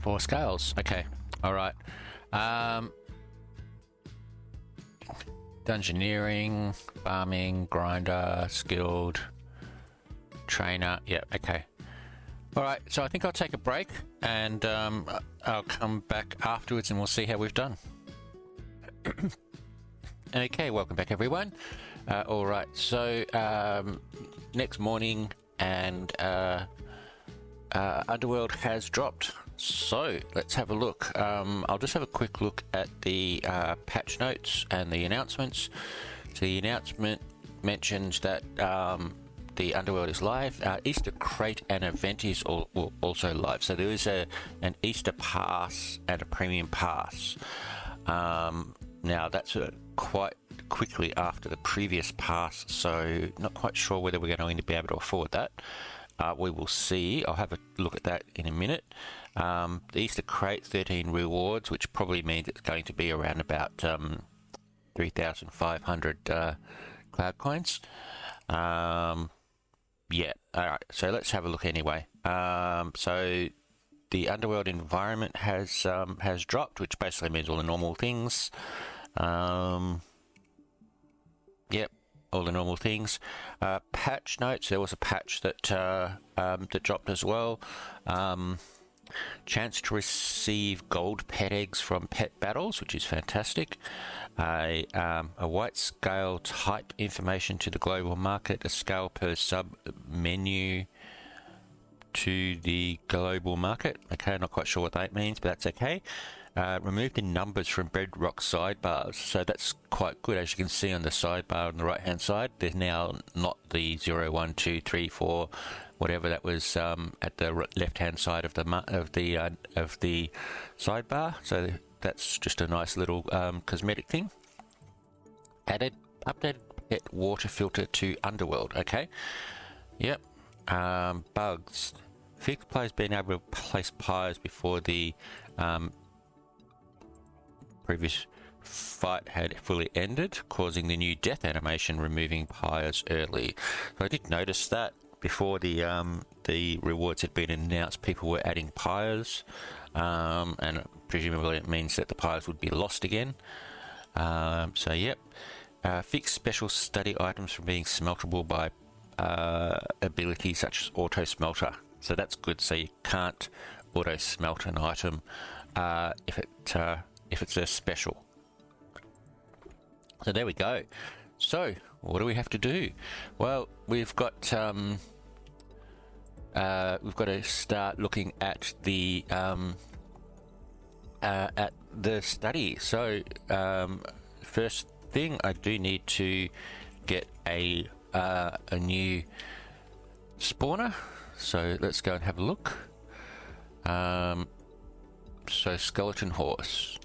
Four scales. Okay. All right. Dungeoneering, farming, grinder, skilled, trainer. Yeah. Okay. All right. So I think I'll take a break, and I'll come back afterwards, and we'll see how we've done. Okay. Welcome back, everyone. All right. So next morning, and Underworld has dropped. So let's have a look. I'll just have a quick look at the patch notes and the announcements. So the announcement mentions that the Underworld is live. Easter Crate and event is also live. So there is an Easter Pass and a Premium Pass. Now that's quite quickly after the previous pass, so not quite sure whether we're going to be able to afford that. We will see. I'll have a look at that in a minute. The Easter Crate, 13 rewards, which probably means it's going to be around about 3,500 cloud coins. Yeah, alright, so let's have a look anyway. So the Underworld environment has dropped, which basically means all the normal things. Yep. All the normal things. Patch notes. There was a patch that that dropped as well. Chance to receive gold pet eggs from pet battles, which is fantastic. A white scale type information to the global market. A scale per sub menu to the global market. Okay, I'm not quite sure what that means, but that's okay. Remove the numbers from Bedrock sidebars, so that's quite good. As you can see on the sidebar on the right hand side, there's now not the 0, 1, 2, 3, 4, whatever that was at the left hand side of the sidebar. So that's just a nice little cosmetic thing. Updated pet water filter to Underworld. Okay, yep. Bugs. Fixed players being able to place pyres before the previous fight had fully ended, causing the new death animation removing pyres early. So I did notice that. before the rewards had been announced, people were adding pyres, and presumably it means that the pyres would be lost again. So yep, fix special study items from being smeltable by abilities such as auto smelter. So that's good. So you can't auto smelt an item if it's a special. So there we go. So what do we have to do? Well, we've got to start looking at the study. So first thing, I do need to get a new spawner. So let's go and have a look. So skeleton horse.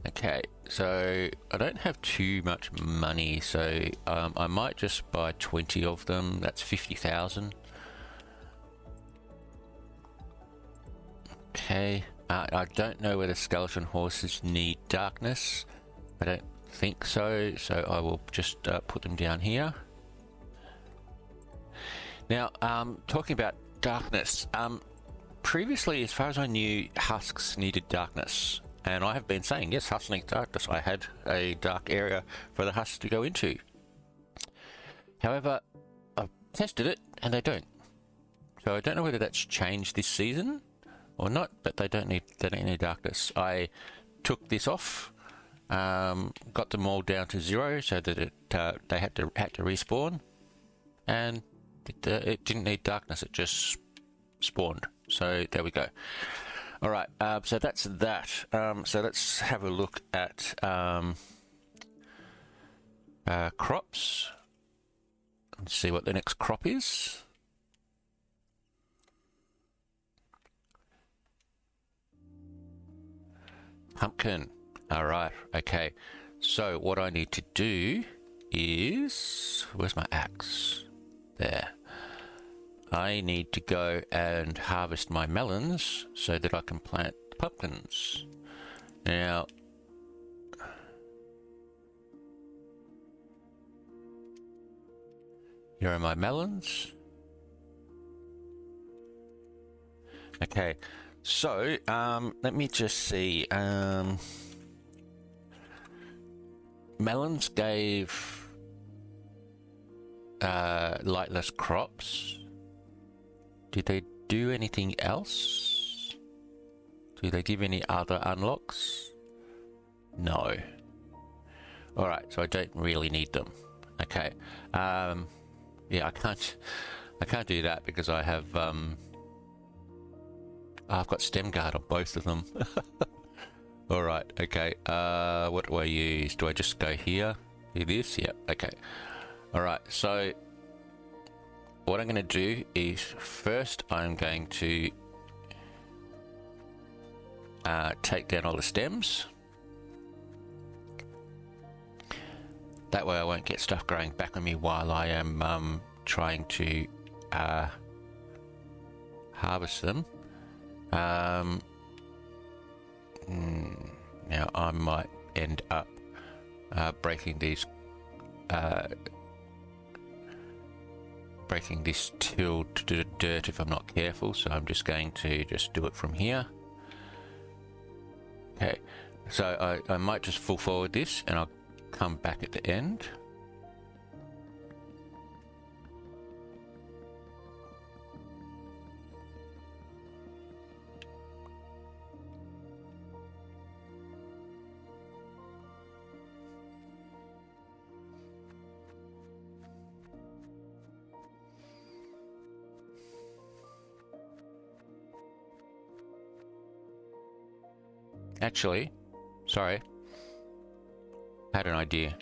Okay, so I don't have too much money, so I might just buy 20 of them. That's 50,000. Okay, I don't know whether skeleton horses need darkness. I don't think so, so I will just put them down here. Now, talking about darkness, previously, as far as I knew, husks needed darkness. And I have been saying, yes, husks need darkness. I had a dark area for the husks to go into. However, I've tested it, and they don't. So I don't know whether that's changed this season or not, but they don't need darkness. I took this off, got them all down to 0 so that they had to respawn, and it didn't need darkness. It just spawned. So there we go. All right, so that's that. So let's have a look at crops and see what the next crop is. Pumpkin. All right, okay. So what I need to do is... Where's my axe? There. I need to go and harvest my melons so that I can plant pumpkins. Now, here are my melons. Okay, so let me just see. Melons gave lightless crops. Did they do anything else? Do they give any other unlocks? No. Alright, so I don't really need them. Okay. Yeah, I can't do that because I have I've got stem guard on both of them. Alright, okay. What do I use? Do I just go here? Do this? Yep, okay. Alright, so what I'm going to do is first I'm going to take down all the stems. That way I won't get stuff growing back on me while I am trying to harvest them. Now I might end up breaking these breaking this till to the dirt if I'm not careful, so I'm just going to just do it from here. Okay, so I might just full forward this and I'll come back at the end. Actually, sorry, I had an idea.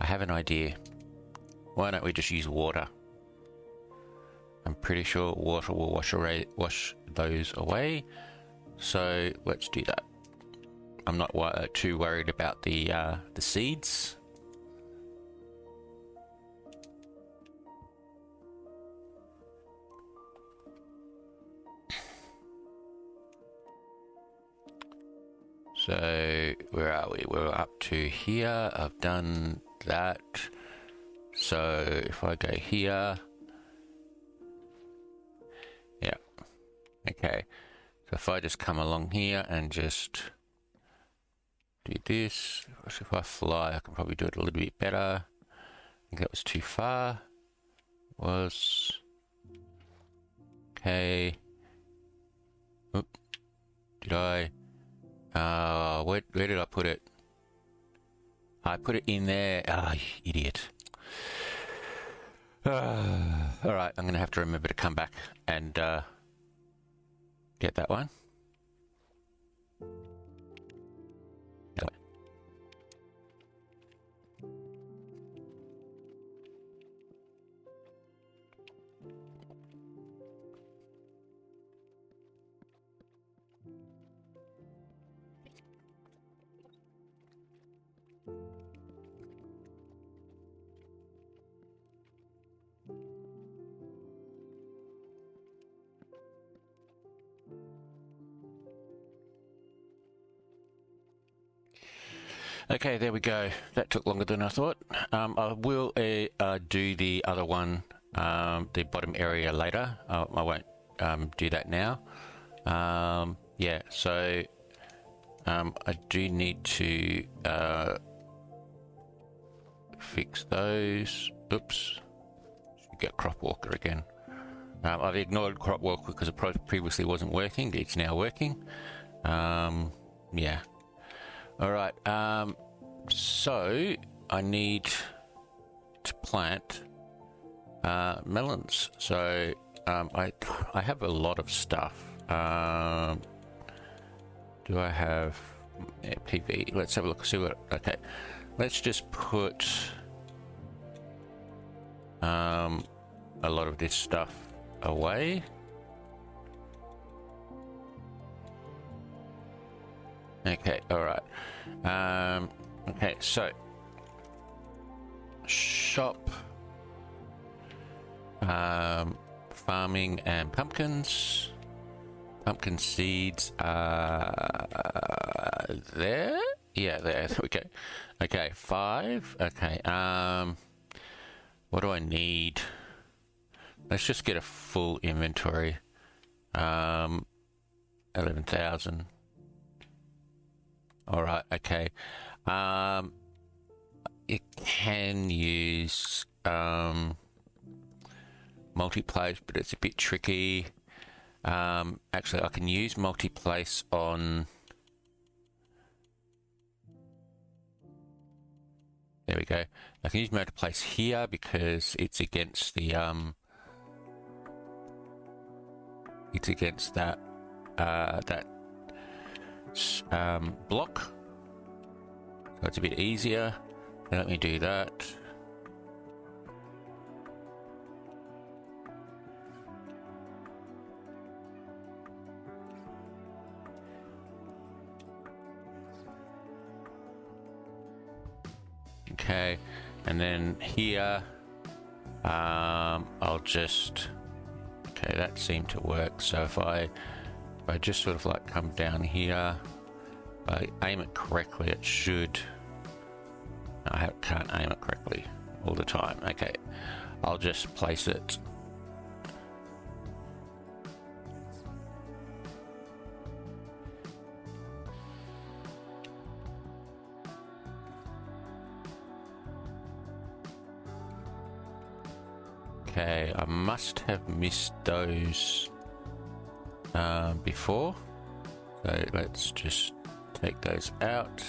I have an idea. Why don't we just use water? I'm pretty sure water will wash those away. So let's do that. I'm not too worried about the seeds. So where are we? We're up to here. I've done that. So if I go here, yeah, okay. So if I just come along here and just do this, if I fly, I can probably do it a little bit better. I think that was too far. Was okay. Oop. Did I? Where did I put it? I put it in there. Ah, you idiot. All right, I'm gonna have to remember to come back and get that one. Okay, there we go. That took longer than I thought. I will do the other one, the bottom area later. I won't do that now. Yeah, so I do need to fix those. Oops, get crop walker again. I've ignored crop walker because it previously wasn't working. It's now working. Yeah. All right, so I need to plant melons. So I have a lot of stuff. Do I have PV? Let's have a look. See what? Okay, let's just put a lot of this stuff away. Okay, all right. Okay, so shop, farming and pumpkins. Pumpkin seeds are there. Yeah, there we go. Okay, 5. Okay, what do I need? Let's just get a full inventory. 11,000. All right, okay. It can use multiplace, but it's a bit tricky. Actually, I can use multiplace on. There we go. I can use multiplace here because it's against the it's against that block, so it's a bit easier. Let me do that. Okay, and then here I'll just, okay, that seemed to work. So if I just sort of like come down here, if I aim it correctly, it should. I can't aim it correctly all the time. Okay, I'll just place it. Okay, I must have missed those before, so let's just take those out.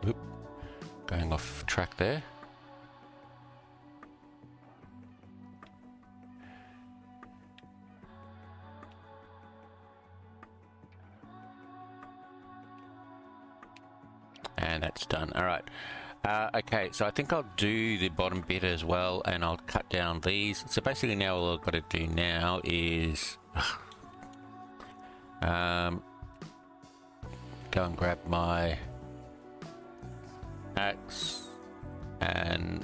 Oop, going off track there. And that's done. All right. Okay, so I think I'll do the bottom bit as well, and I'll cut down these. So basically now all I've got to do now is go and grab my axe and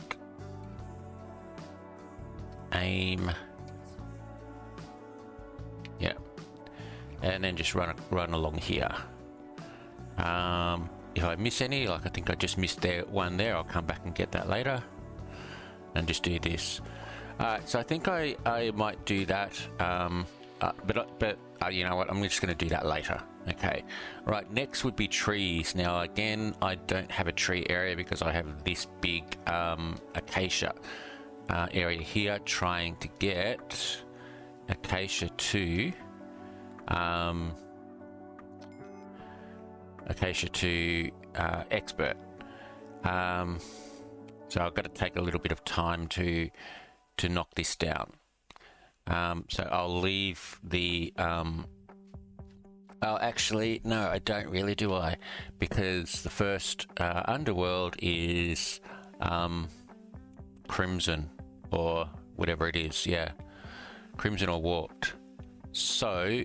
aim. Yeah. And then just run along here. If I miss any, like I think I just missed one there, I'll come back and get that later and just do this. So I think I might do that, but you know what, I'm just going to do that later. Okay, right, next would be trees. Now again, I don't have a tree area because I have this big acacia area here, trying to get acacia to expert. So I've got to take a little bit of time to knock this down. So I'll leave the oh, actually no, I don't really, do I? Because the first Underworld is Crimson or whatever it is. Yeah, Crimson or Warped. So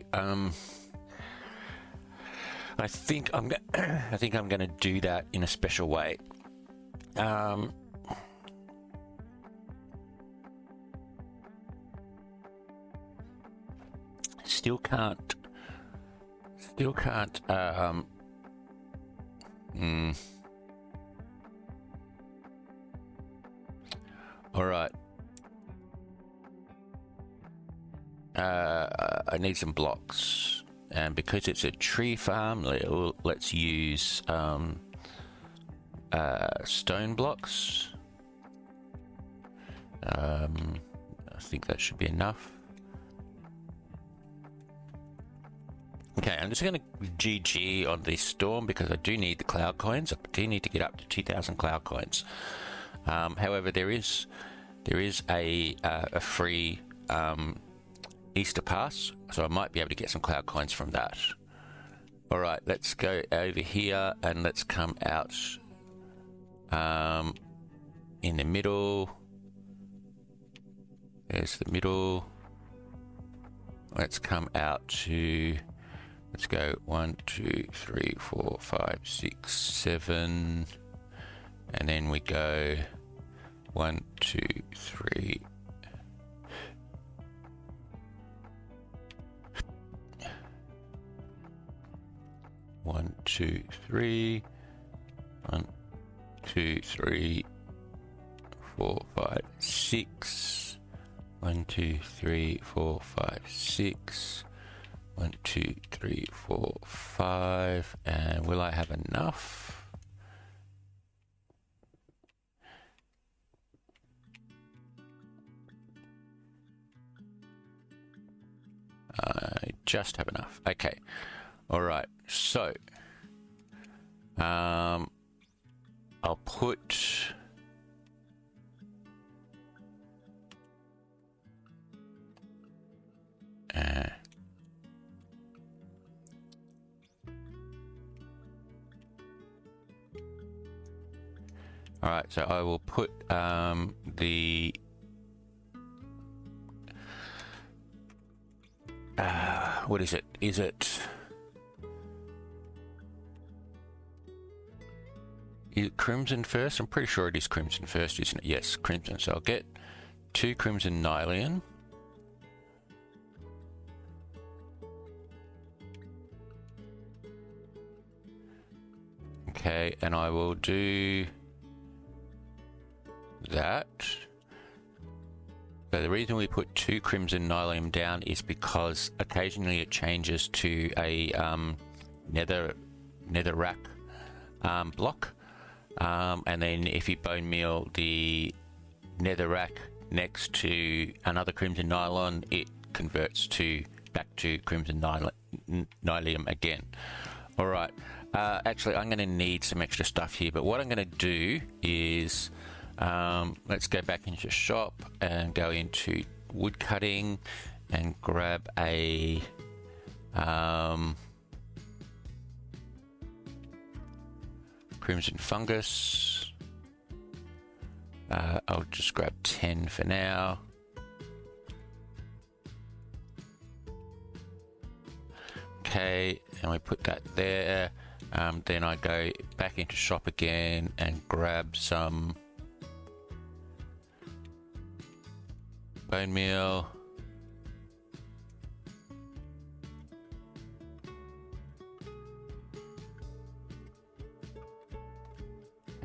I think I'm going to do that in a special way. Still can't. All right. I need some blocks, and because it's a tree farm, let's use stone blocks. I think that should be enough. Okay, I'm just going to GG on this storm because I do need the cloud coins. I do need to get up to 2,000 cloud coins. However, there is a free Easter pass, so I might be able to get some cloud coins from that. All right, let's go over here and let's come out in the middle. There's the middle. Let's come out to, let's go 1, 2, 3, 4, 5, 6, 7, and then we go 1, 2, 3. One, two, three. 1, 2, 3, 4, 5, 6. 1, 2, 3, 4, 5, 6. 1, 2, 3, 4, 5. And will I have enough? I just have enough. Okay. All right. So, I'll put all right, so I will put the what is it? Is it Crimson first? I'm pretty sure it is Crimson first, isn't it? Yes, Crimson. So I'll get 2 Crimson Nylian. Okay, and I will do that. So the reason we put 2 Crimson Nylium down is because occasionally it changes to a netherrack block, and then if you bone meal the netherrack next to another Crimson Nylon, it converts back to Crimson Nylium again. All right. Actually, I'm going to need some extra stuff here, but what I'm going to do is let's go back into shop and go into wood cutting and grab a crimson fungus. I'll just grab 10 for now. Okay, and we put that there. Then I go back into shop again and grab some bone meal.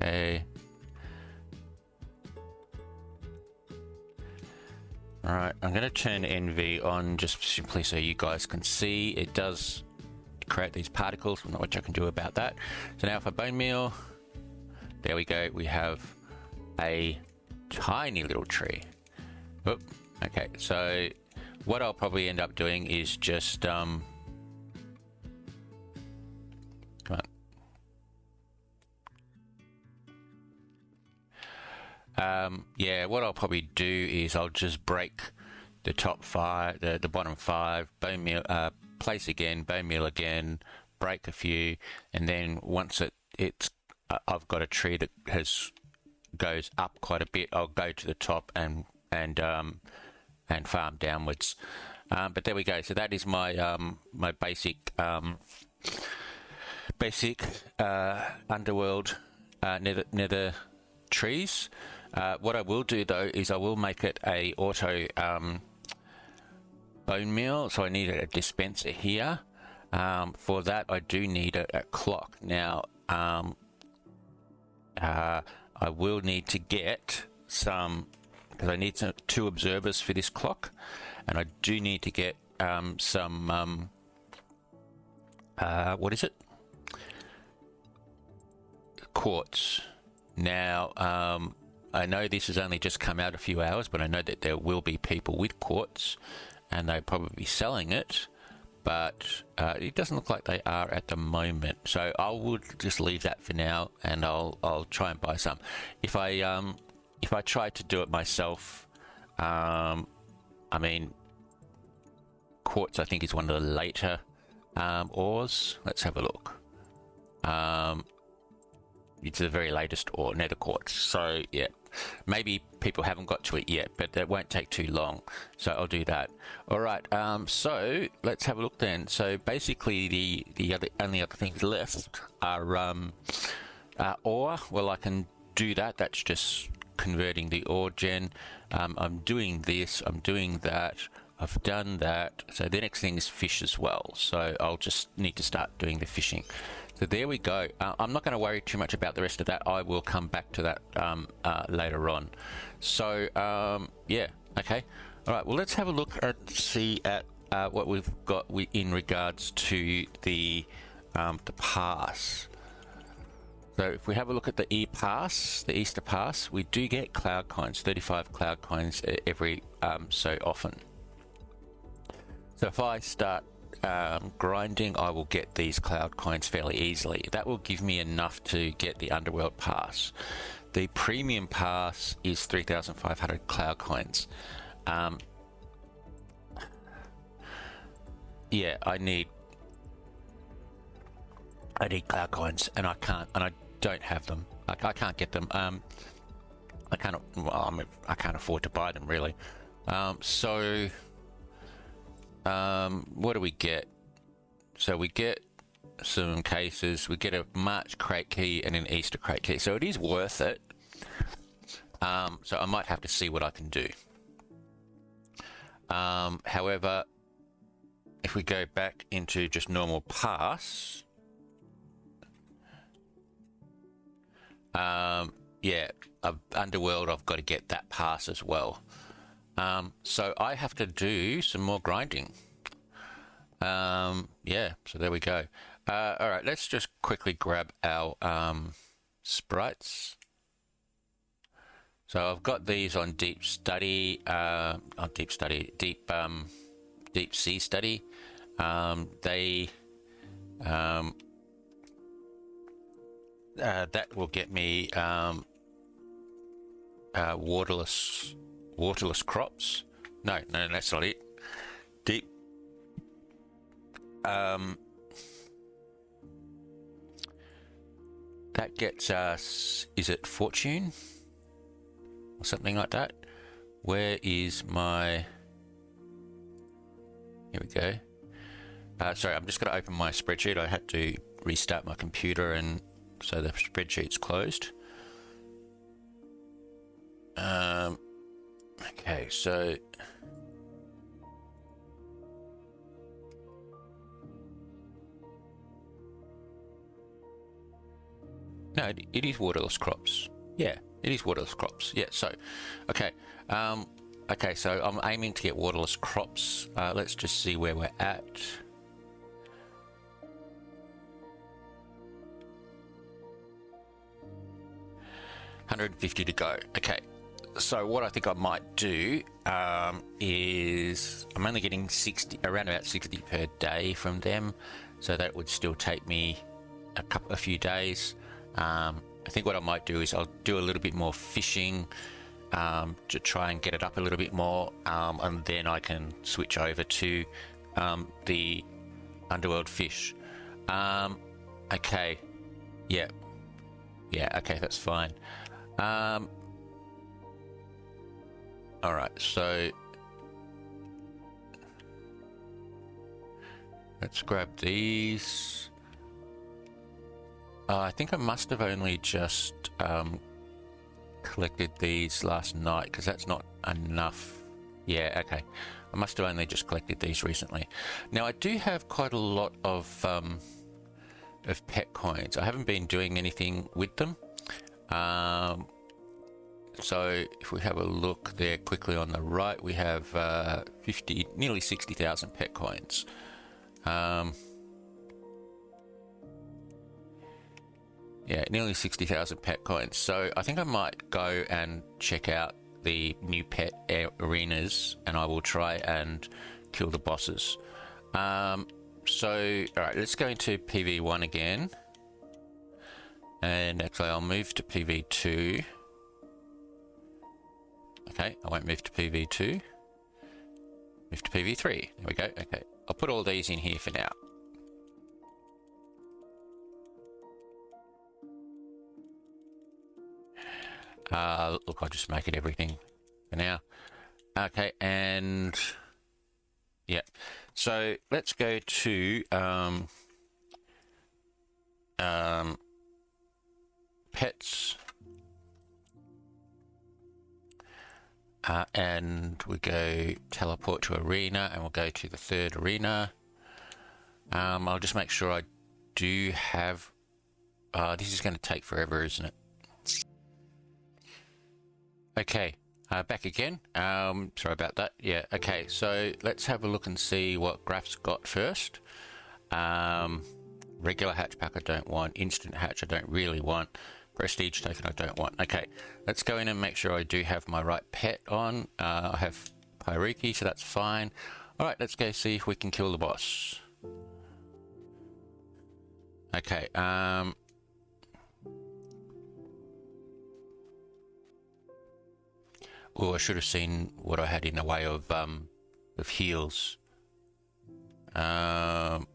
Okay. Alright, I'm going to turn NV on just simply so you guys can see. It does create these particles, not much I can do about that. So now if I bone meal, there we go, we have a tiny little tree. Oop, okay, so what I'll probably end up doing is just, come on. Yeah, what I'll probably do is I'll just break the top 5, the bottom 5, bone meal, place again, bone meal again, break a few, and then once it's I've got a tree that goes up quite a bit, I'll go to the top and farm downwards. But there we go. So that is my my basic Underworld nether trees. What I will do though is I will make it a auto bone meal, so I need a dispenser here. For that I do need a clock. Now I will need to get some, because I need 2 observers for this clock, and I do need to get some what is it? Quartz. Now I know this has only just come out a few hours, but I know that there will be people with quartz and they'll probably be selling it, but it doesn't look like they are at the moment. So I would just leave that for now, and I'll try and buy some. If I try to do it myself, I mean, quartz I think is one of the later ores. Let's have a look. It's the very latest ore, nether quartz. So yeah, maybe people haven't got to it yet, but that won't take too long. So I'll do that. All right. So let's have a look then. So basically, the only other things left are ore. Well, I can do that. That's just converting the ore gen. I'm doing this. I'm doing that. I've done that. So the next thing is fish as well. So I'll just need to start doing the fishing. So there we go. I'm not going to worry too much about the rest of that. I will come back to that later on. So yeah, okay. All right. Well, let's have a look and see at what we've got in regards to the pass. So if we have a look at the E-Pass, the Easter Pass, we do get cloud coins, 35 cloud coins every so often. So if I start grinding, I will get these cloud coins fairly easily. That will give me enough to get the Underworld Pass. The Premium Pass is 3,500 cloud coins. Yeah, I need cloud coins, and I don't have them. I can't get them. I can't afford to buy them really. So what do we get? So we get some cases, we get a March crate key and an Easter crate key, so it is worth it. So I might have to see what I can do. However, if we go back into just normal pass, yeah, Underworld, I've got to get that pass as well. So I have to do some more grinding. Yeah, so there we go. All right, let's just quickly grab our sprites. So I've got these on deep study, not deep study, deep sea study. That will get me waterless crops. No, that's not it. Deep. That gets us, is it fortune? Or something like that? Where is my... Here we go. Sorry, I'm just going to open my spreadsheet. I had to restart my computer, and so the spreadsheet's closed. Okay, so... No, it is waterless crops. Yeah, it is waterless crops. Yeah, so, okay. Okay, so I'm aiming to get waterless crops. Let's just see where we're at. $150 to go. Okay, so what I think I might do is I'm only getting around about 60 per day from them, so that would still take me a few days. I think what I might do is I'll do a little bit more fishing to try and get it up a little bit more, and then I can switch over to the Underworld fish. Okay, yeah, okay, that's fine. All right, so let's grab these. I think I must have only just collected these last night, because that's not enough. Yeah, okay. I must have only just collected these recently. Now, I do have quite a lot of pet coins. I haven't been doing anything with them. So if we have a look there quickly on the right, we have nearly 60,000 pet coins. Yeah, nearly 60,000 pet coins. So I think I might go and check out the new pet arenas, and I will try and kill the bosses. So, all right, let's go into PV1 again. And actually, I'll move to PV2. Okay, I won't move to PV2. Move to PV3. There we go. Okay, I'll put all these in here for now. Look, I'll just make it everything for now. Okay, and yeah, so let's go to pets, and we go teleport to arena, and we'll go to the third arena. I'll just make sure I do have. This is going to take forever, isn't it? Okay, back again. Sorry about that. Yeah, okay, so let's have a look and see what Graph's got first. Regular hatch pack I don't want. Instant hatch I don't really want. Prestige token I don't want. Okay, let's go in and make sure I do have my right pet on. I have Pyruki, so that's fine. Alright, let's go see if we can kill the boss. Okay, oh, I should have seen what I had in the way of heals. What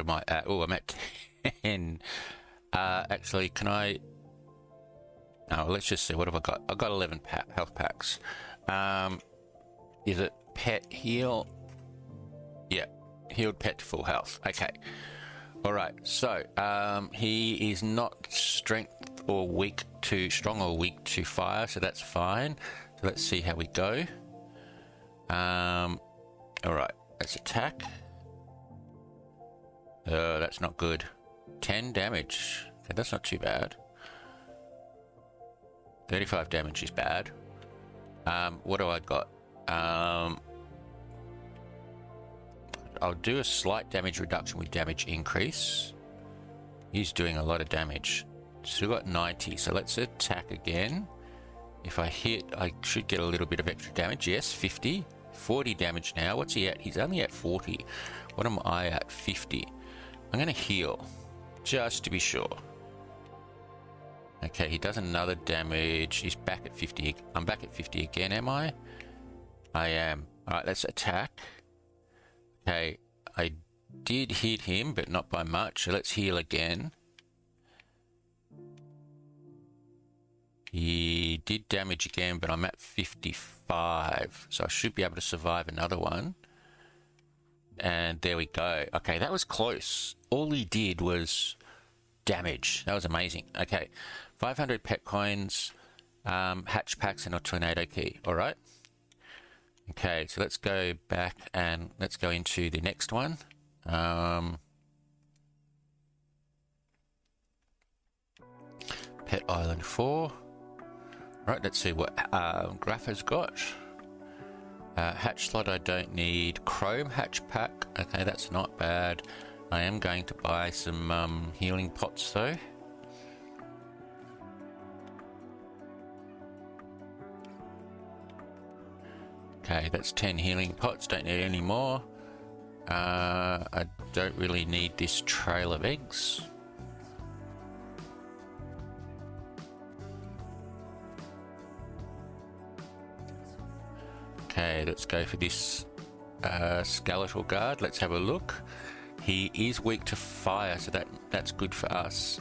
am I at? Oh, I'm at 10. Actually, can I? No, let's just see. What have I got? I've got 11 health packs. Is it pet heal? Yeah, healed pet to full health. Okay. All right. So he is not strength or weak to strong or weak to fire, so that's fine. So let's see how we go. All right. Let's attack. That's not good. 10 damage. Okay, that's not too bad. 35 damage is bad. What do I got? I'll do a slight damage reduction with damage increase. He's doing a lot of damage. Still got 90, so let's attack again. If I hit, I should get a little bit of extra damage. Yes, 50. 40 damage now. What's he at? He's only at 40. What am I at? 50. I'm going to heal, just to be sure. Okay, he does another damage. He's back at 50. I'm back at 50 again, am I? I am. Alright, let's attack. Okay, I did hit him, but not by much. So let's heal again. He did damage again, but I'm at 55. So I should be able to survive another one. And there we go. Okay, that was close. All he did was damage. That was amazing. Okay, 500 pet coins, hatch packs, and a tornado key. All right. Okay, so let's go back and let's go into the next one. Pet Island 4. Right, let's see what Graph has got. Hatch slot I don't need. Chrome hatch pack. Okay, that's not bad. I am going to buy some healing pots though. Okay, that's 10 healing pots. Don't need any more. I don't really need this trail of eggs. Okay, let's go for this skeletal guard. Let's have a look. He is weak to fire, so that's good for us.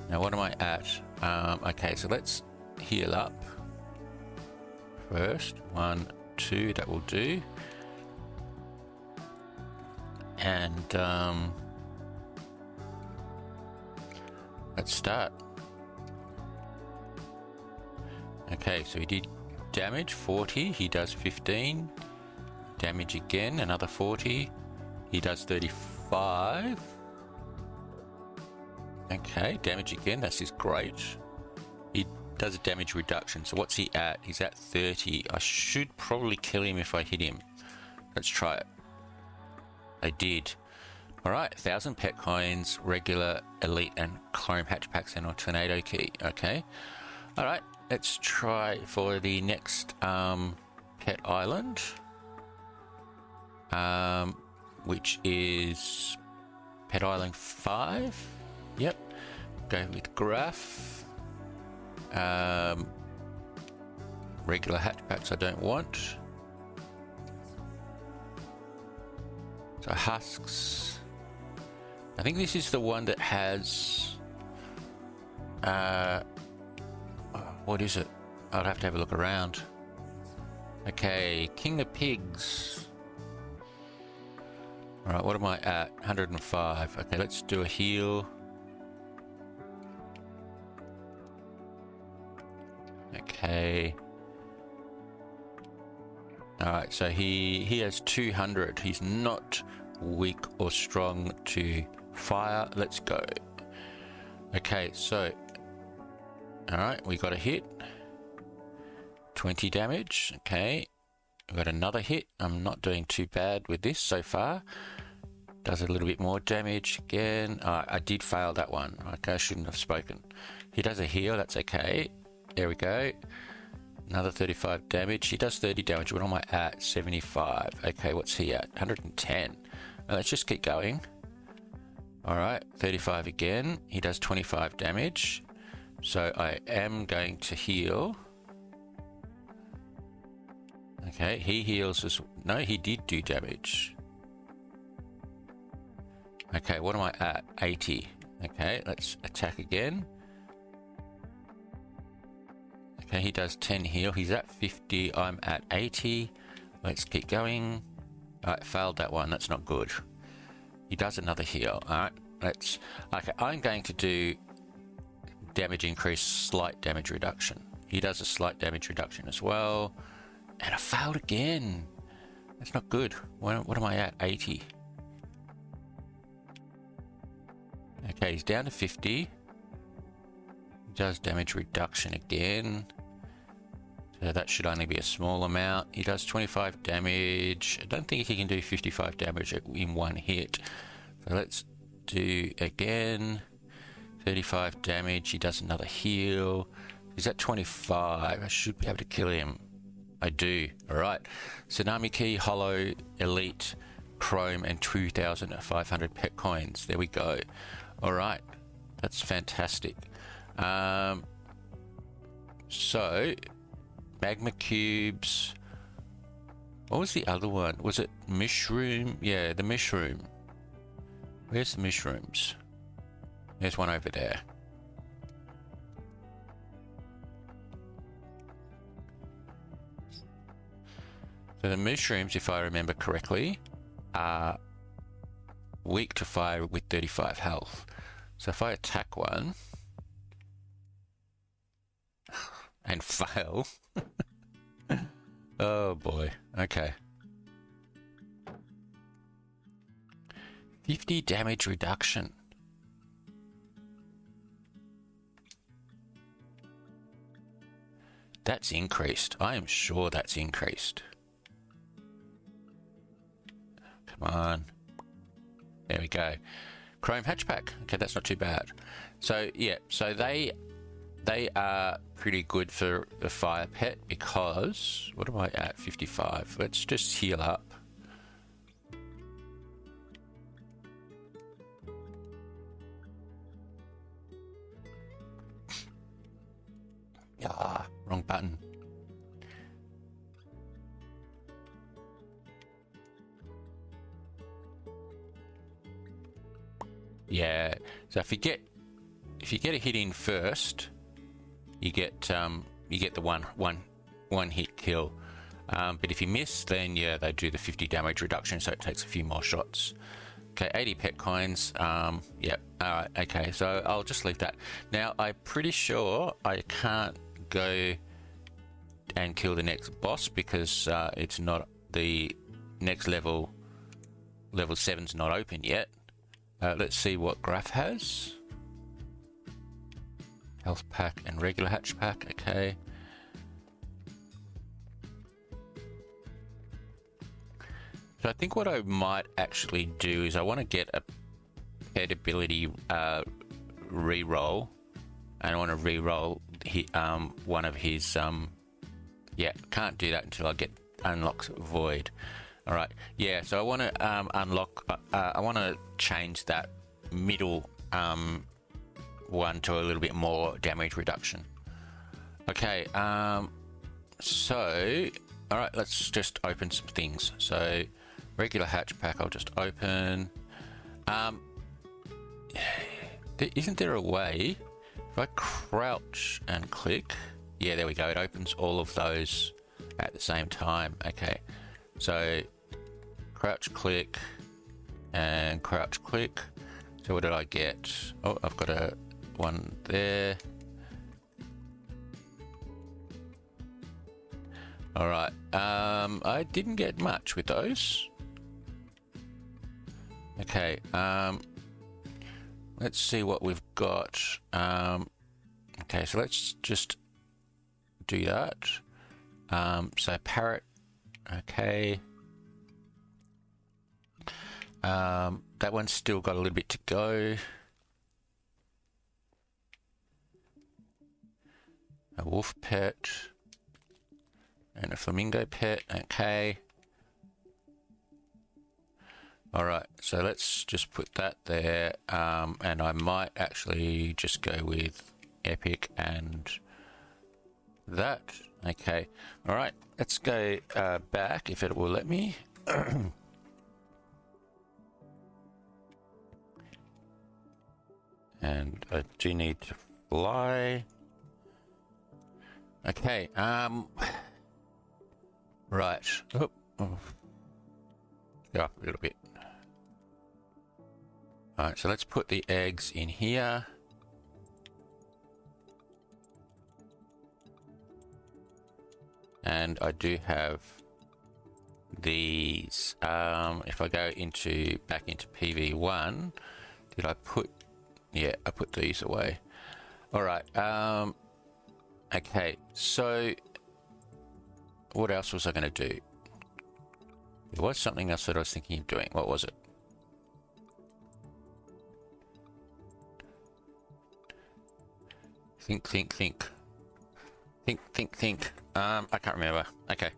Now, what am I at? Okay, so let's heal up first. 1, 2, that will do. And let's start. Okay, so he did damage 40, he does 15. Damage again, another 40. He does 35. Okay, damage again, this is great. He does a damage reduction, so what's he at? He's at 30. I should probably kill him if I hit him. Let's try it. I did. Alright, 1,000 pet coins, regular, elite, and chrome hatch packs, and a tornado key. Okay. Alright, let's try for the next pet island. Which is Pet Island 5. Yep. Go with Graph. Regular hatch packs I don't want. So husks. I think this is the one that has what is it? I'll have to have a look around. Okay, King of Pigs. Alright, what am I at? 105. Okay, let's do a heal. Okay. Alright, so he has 200. He's not weak or strong to fire. Let's go. Okay, so alright, we got a hit. 20 damage. Okay. We got another hit. I'm not doing too bad with this so far. Does a little bit more damage again. I did fail that one. Okay, I shouldn't have spoken. He does a heal. That's okay. There we go. Another 35 damage. He does 30 damage. What am I at? 75. Okay, what's he at? 110. Now, let's just keep going. Alright, 35 again. He does 25 damage. So I am going to heal. Okay, he heals as... No, he did do damage. Okay, what am I at? 80. Okay, let's attack again. Okay, he does 10 heal. He's at 50. I'm at 80. Let's keep going. Alright, failed that one. That's not good. He does another heal. Alright, let's... Okay, I'm going to do damage increase, slight damage reduction. He does a slight damage reduction as well. And I failed again. That's not good. What am I at? 80. Okay, he's down to 50. He does damage reduction again. So that should only be a small amount. He does 25 damage. I don't think he can do 55 damage in one hit. So let's do again. 35 damage. He does another heal. He's at 25. I should be able to kill him. I do. Alright. Tsunami Key, Hollow, Elite, Chrome, and 2,500 pet coins. There we go. Alright. That's fantastic. So, Magma Cubes. What was the other one? Was it Mushroom? Yeah, the Mushroom. Where's the Mushrooms? There's one over there. So the mushrooms, if I remember correctly, are weak to fire with 35 health. So if I attack one and fail, oh boy, okay. 50 damage reduction. That's increased. I am sure that's increased. Come on. There we go. Chrome hatchback. Okay, that's not too bad. So yeah, so they are pretty good for the fire pet because what am I at? 55. Let's just heal up. Ah, wrong button. Yeah. So if you get a hit in first, you get the one hit kill. But if you miss, then yeah, they do the 50 damage reduction, so it takes a few more shots. Okay, 80 pet coins. Yeah. All right. Okay. So I'll just leave that. Now I'm pretty sure I can't go and kill the next boss because it's not the next level. Level 7's not open yet. Let's see what Graph has. Health pack and regular hatch pack. Okay. So I think what I might actually do is I want to get a pet ability re-roll, and I want to re-roll one of his yeah, can't do that until I get unlocks void. All right, yeah, so I want to unlock I want to change that middle one to a little bit more damage reduction. Okay, so all right, let's just open some things. So regular hatch pack I'll just open. Isn't there a way if I crouch and click? Yeah, there we go, it opens all of those at the same time. Okay, so crouch click and crouch click. So what did I get? Oh, I've got a one there. All right, I didn't get much with those. Okay, let's see what we've got. Okay, so let's just do that. So parrot, okay. That one's still got a little bit to go. A wolf pet and a flamingo pet, okay. All right, so let's just put that there, and I might actually just go with epic and that. Okay, all right, let's go back if it will let me. And I do need to fly. Okay, right. Oh. Go up a little bit. Alright, so let's put the eggs in here. And I do have these. If I go back into PV1, did I put... Yeah, I put these away. Alright, okay, so what else was I going to do? There was something else that I was thinking of doing. What was it? Think. I can't remember. Okay.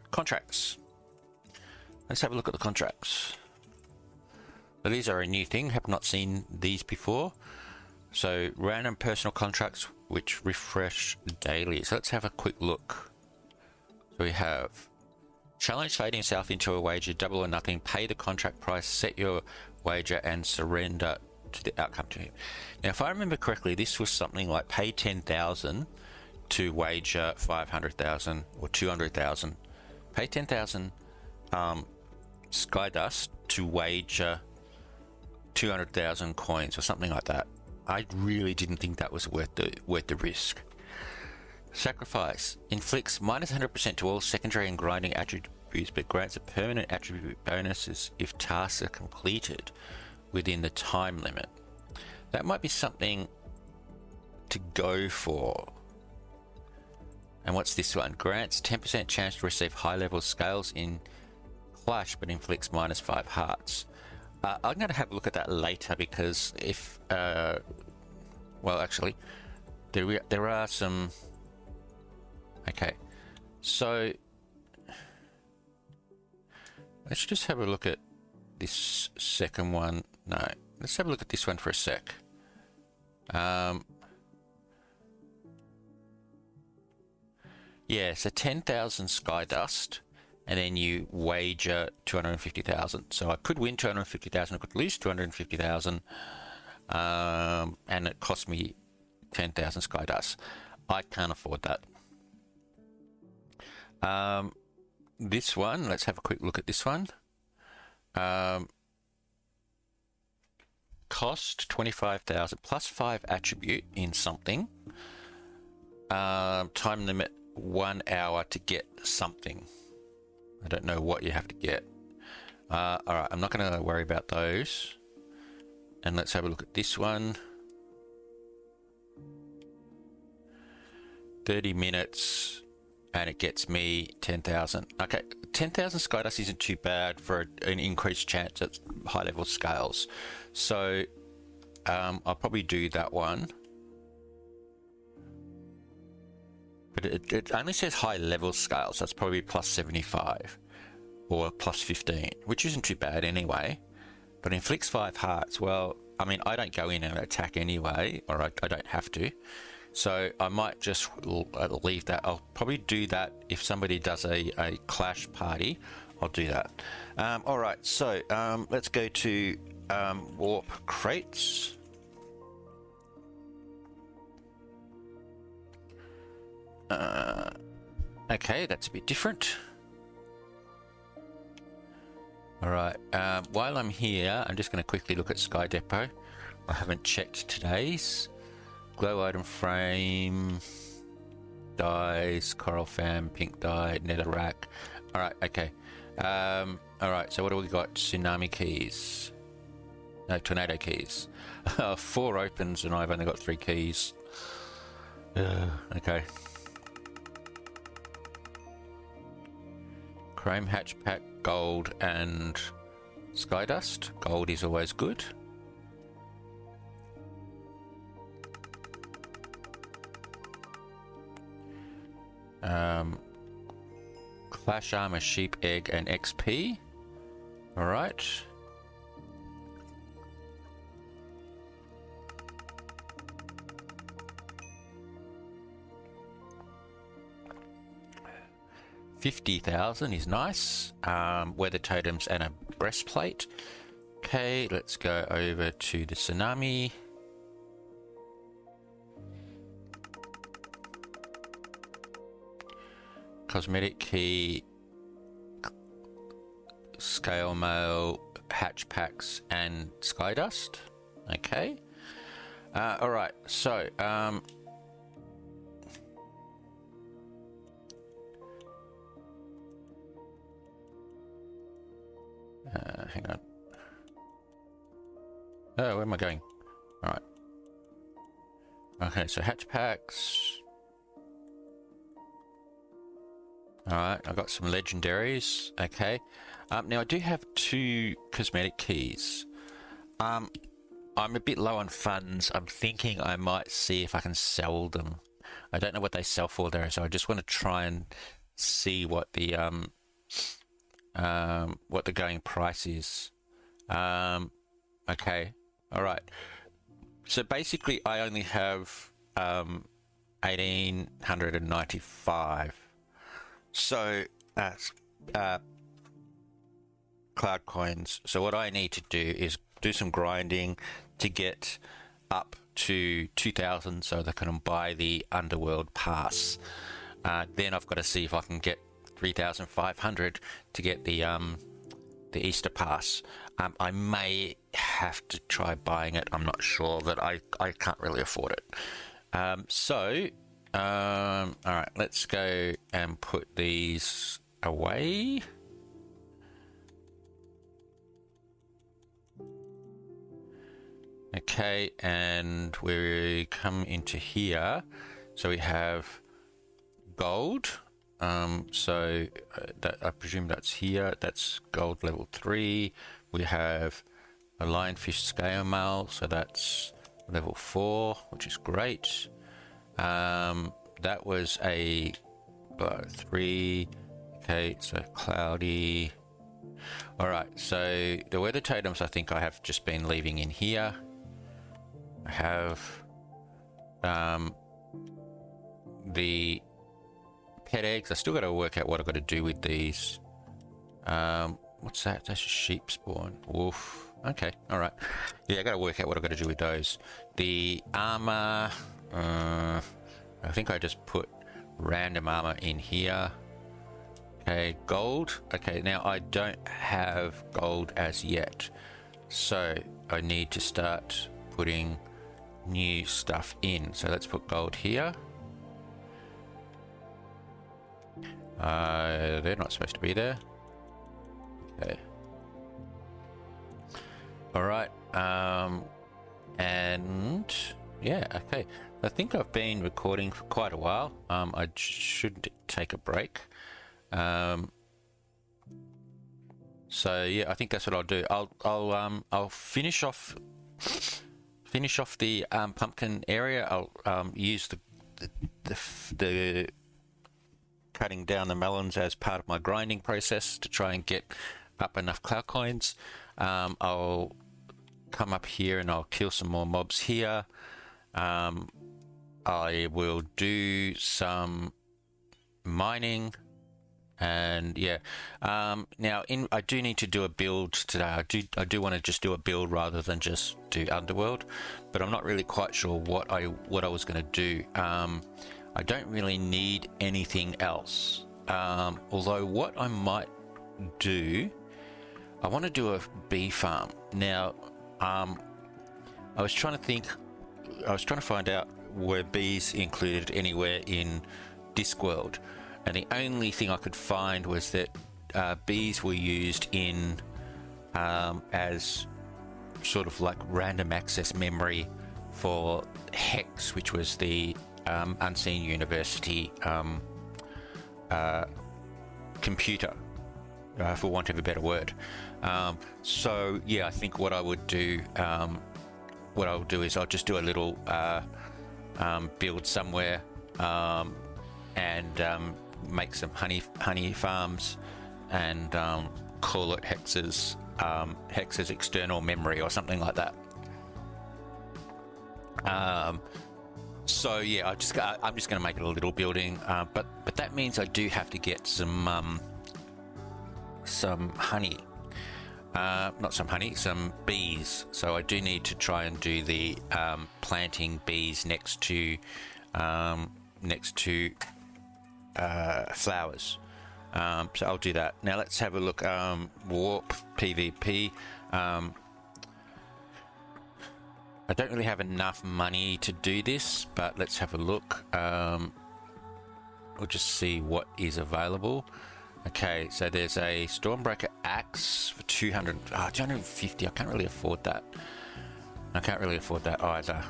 Contracts. Let's have a look at the contracts. So these are a new thing. Have not seen these before. So random personal contracts which refresh daily. So let's have a quick look. So we have challenge trading yourself into a wager, double or nothing, pay the contract price, set your wager and surrender to the outcome to him. Now if I remember correctly, this was something like pay 10,000 to wager 500,000 or 200,000. Pay 10,000 Skydust to wager 200,000 coins or something like that. I really didn't think that was worth the risk. Sacrifice inflicts minus 100% to all secondary and grinding attributes, but grants a permanent attribute bonuses if tasks are completed within the time limit. That might be something to go for. And what's this one? Grants 10% chance to receive high-level scales in Clash, but inflicts -5 hearts. I'm going to have a look at that later because if... well, actually, there are some... Okay, so... Let's just have a look at this second one. No, let's have a look at this one for a sec. Yeah, so 10,000 sky dust, and then you wager 250,000. So I could win 250,000, I could lose 250,000, and it cost me 10,000 sky dust. I can't afford that. This one, let's have a quick look at this one. Cost 25,000 plus 5 attribute in something. Time limit 1 hour to get something. I don't know what you have to get. Alright, I'm not going to worry about those. And let's have a look at this one. 30 minutes and it gets me 10,000. Okay, 10,000 Skydust isn't too bad for an increased chance at high level scales. So I'll probably do that one. But it only says high level scales, so that's probably plus 75 or plus 15, which isn't too bad anyway. But inflicts 5 hearts, well, I mean, I don't go in and attack anyway, or I don't have to. So I might just leave that. I'll probably do that if somebody does a clash party. I'll do that. All right, so let's go to warp crates. Okay, that's a bit different. All right, while I'm here, I'm just going to quickly look at Sky Depot. I haven't checked today's. Glow item frame, dyes, coral fan, pink dye, netherrack. All right, okay. All right, so what do we got? Tsunami keys. No, tornado keys. 4 opens and I've only got 3 keys. Okay. Chrome hatch pack, gold and skydust. Gold is always good. Clash armor, sheep egg and XP. All right. $50,000 is nice. Weather totems and a breastplate. Okay, let's go over to the tsunami. Cosmetic key, scale mail, hatch packs, and skydust. Okay. All right. So, hang on. Oh, where am I going? All right. Okay. So hatch packs. Alright, I've got some legendaries. Okay. Now I do have 2 cosmetic keys. I'm a bit low on funds. I'm thinking I might see if I can sell them. I don't know what they sell for there, so I just want to try and see what the going price is. Okay. Alright. So basically I only have 1,895. So that's cloud coins. So what I need to do is do some grinding to get up to 2,000 so that I can buy the Underworld pass. Then I've got to see if I can get 3,500 to get the Easter pass. I may have to try buying it. I'm not sure, but I can't really afford it. All right, let's go and put these away. Okay, and we come into here. So we have gold. That I presume that's here. That's gold level 3. We have a lionfish scale mail, so that's level 4, which is great. That was a 3. Okay, so cloudy. All right, so the weather totems I think I have just been leaving in here. I have the pet eggs. I still got to work out what I've got to do with these. What's that? That's a sheep spawn. Wolf. Okay, all right. Yeah, I got to work out what I've got to do with those. The armor. I think I just put random armor in here. Okay, gold. Okay, now I don't have gold as yet, so I need to start putting new stuff in. So let's put gold here. They're not supposed to be there. Okay. All right. And yeah, okay. I think I've been recording for quite a while. I should take a break. So yeah, I think that's what I'll do. I'll finish off the pumpkin area. I'll use the cutting down the melons as part of my grinding process to try and get up enough cloud coins. I'll come up here and I'll kill some more mobs here. I will do some mining, and yeah. Now I do need to do a build today. I do want to just do a build rather than just do Underworld, but I'm not really quite sure what I was going to do. I don't really need anything else. Although what I might do, I want to do a bee farm. Now, I was trying to find out were bees included anywhere in Discworld, and the only thing I could find was that bees were used in as sort of like random access memory for Hex, which was the Unseen University computer, for want of a better word. So yeah, I think what I would do, is I'll just do a little build somewhere, and make some honey farms, and call it Hex's external memory or something like that. So yeah, I'm just going to make it a little building, but that means I do have to get some honey, some bees. So I do need to try and do the planting bees next to flowers. So I'll do that. Now let's have a look. Warp PvP. I don't really have enough money to do this, but let's have a look. We'll just see what is available. Okay, so there's a Stormbreaker axe for 250. I can't really afford that. I can't really afford that either.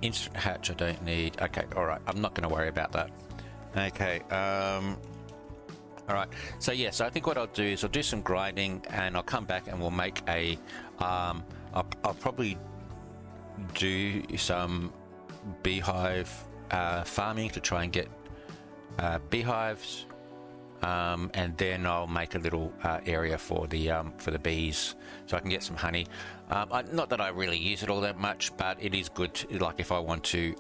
Instant hatch I don't need. Okay, all right. I'm not going to worry about that. Okay. All right. So yeah. So I think what I'll do is I'll do some grinding, and I'll come back and we'll make a. I'll probably do some beehive farming to try and get beehives, and then I'll make a little area for the bees, so I can get some honey. Not that I really use it all that much, but it is good to, like, if I want to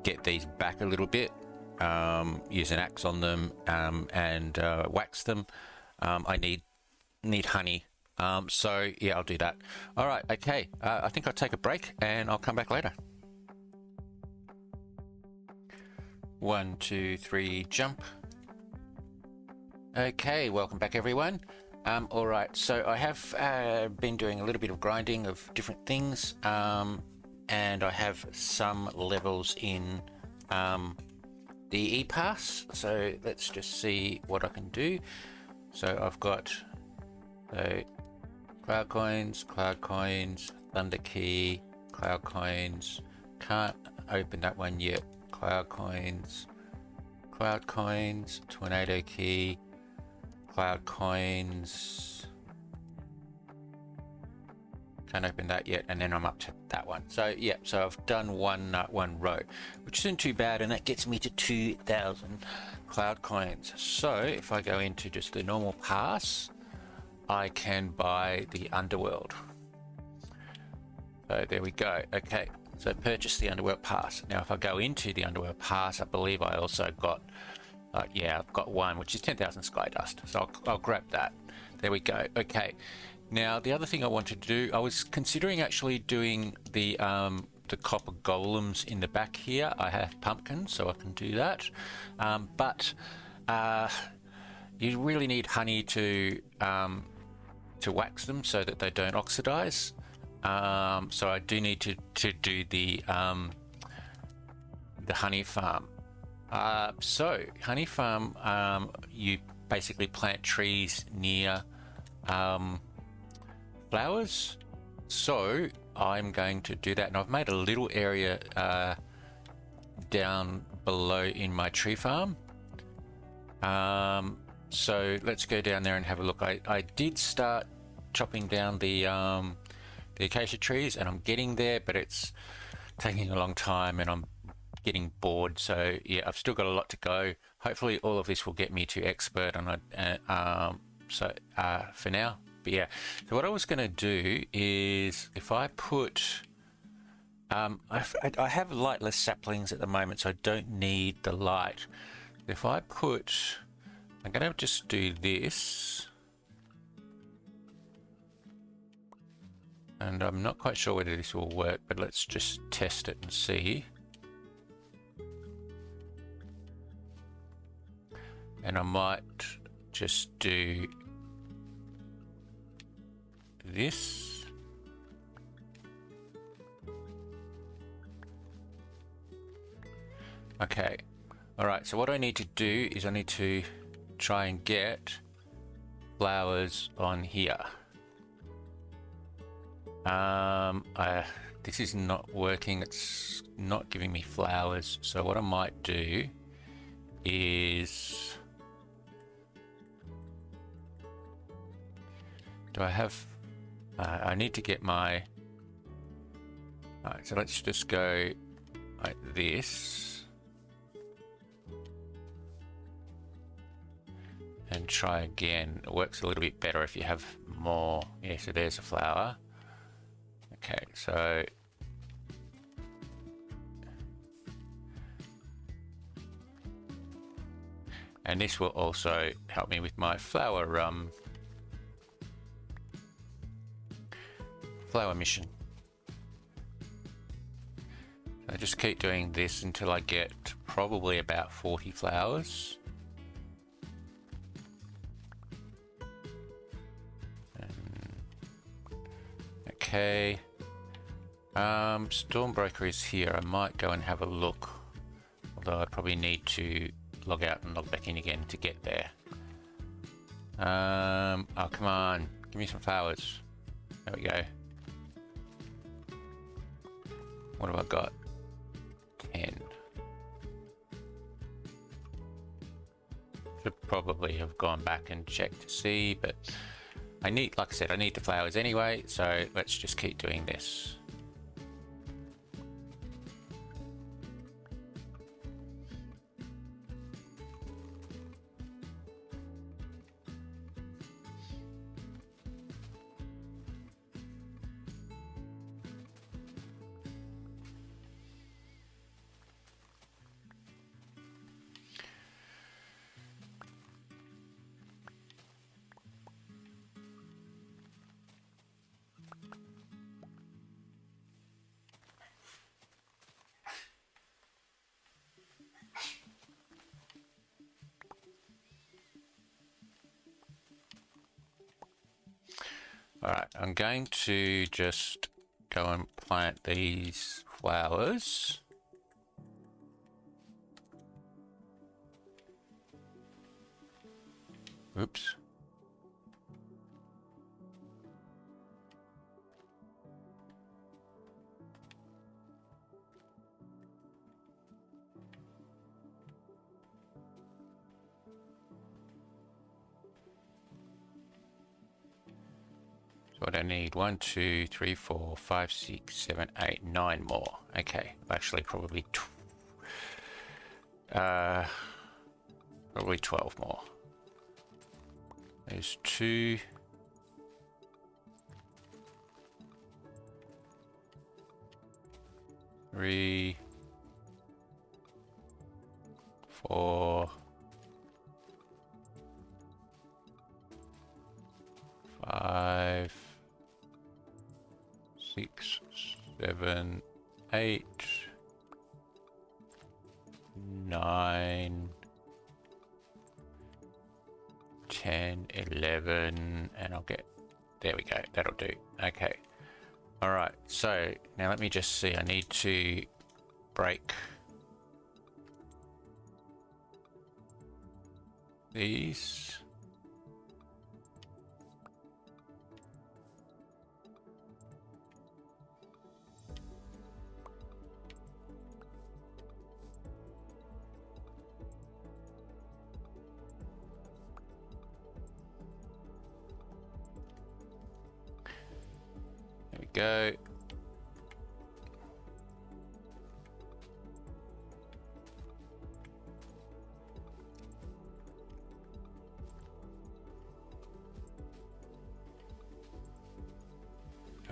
get these back a little bit, use an axe on them, and wax them. I need honey, so yeah, I'll do that. All right, okay. I think I'll take a break and I'll come back later. 1, 2, 3, jump. Okay, welcome back everyone. All right, so I have been doing a little bit of grinding of different things, and I have some levels in the e-pass. So let's just see what I can do. So I've got cloud coins, thunder key, cloud coins. Can't open that one yet. Cloud coins, tornado key, cloud coins. Can't open that yet, and then I'm up to that one. So yeah, so I've done one row, which isn't too bad, and that gets me to 2,000 cloud coins. So if I go into just the normal pass, I can buy the Underworld. So there we go. Okay, so purchase the Underworld pass. Now if I go into the Underworld pass, I believe I also got yeah, I've got one, which is 10,000 sky dust. So I'll grab that. There we go. Okay. Now the other thing I wanted to do, I was considering actually doing the copper golems in the back here. I have pumpkins, so I can do that. But you really need honey to wax them so that they don't oxidize. So I do need to do the honey farm. So honey farm, you basically plant trees near flowers. So I'm going to do that, and I've made a little area down below in my tree farm. So let's go down there and have a look. I did start chopping down the acacia trees, and I'm getting there, but it's taking a long time and I'm getting bored. So yeah, I've still got a lot to go. Hopefully all of this will get me to expert on it. So for now, but yeah, so what I was going to do is, if I put I have lightless saplings at the moment, so I don't need the light. If I put, I'm going to just do this, and I'm not quite sure whether this will work, but let's just test it and see. And I might just do this. Okay. All right. So what I need to do is I need to try and get flowers on here. This is not working. It's not giving me flowers. So what I might do is, do I have, I need to get my, alright, so let's just go like this and try again. It works a little bit better if you have more. Yeah, so there's a flower. Okay, so and this will also help me with my flower mission. I just keep doing this until I get probably about 40 flowers. Okay. Stormbreaker is here. I might go and have a look, although I probably need to log out and log back in again to get there. Oh, come on. Give me some flowers. There we go. What have I got? 10. Should probably have gone back and checked to see, but I need, like I said, I need the flowers anyway, so let's just keep doing this. Alright, I'm going to just go and plant these flowers. Oops. So what I need 1, 2, 3, 4, 5, 6, 7, 8, 9 more. Okay, actually probably 12 more. There's 2. 3, 4, 5, 6, 7, 8, 9, 10, 11, and I'll get, there we go, that'll do. Okay. All right, so now let me just see, I need to break these. There we go.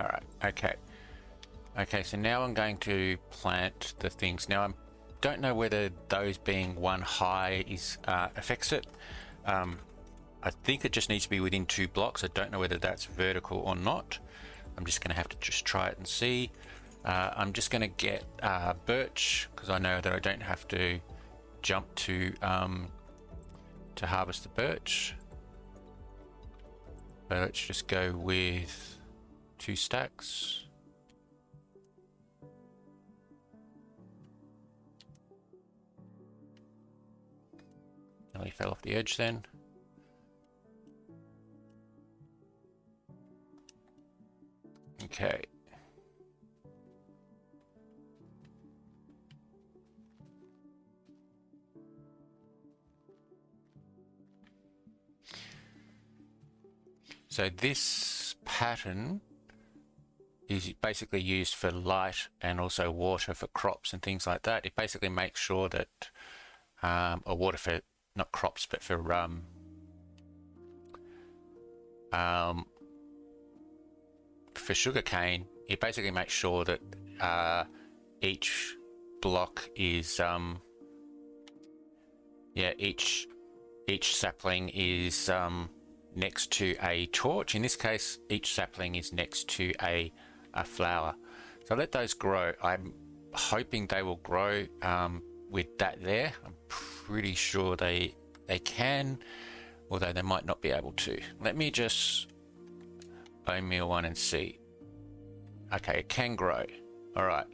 All right, okay. Okay, so now I'm going to plant the things. Now I don't know whether those being one high is affects it. I think it just needs to be within 2 blocks. I don't know whether that's vertical or not. I'm just going to have to just try it and see. I'm just going to get birch because I know that I don't have to jump to harvest the birch. So let's just go with 2 stacks. Nearly fell off the edge then. Okay. So this pattern is basically used for light and also water for crops and things like that. It basically makes sure that, or water for, not crops, but for sugarcane, it basically makes sure that each block is each sapling is next to a torch. In this case, each sapling is next to a flower. So let those grow. I'm hoping they will grow with that there. I'm pretty sure they can, although they might not be able to. Let me just bone meal one and see. Okay, it can grow. All right.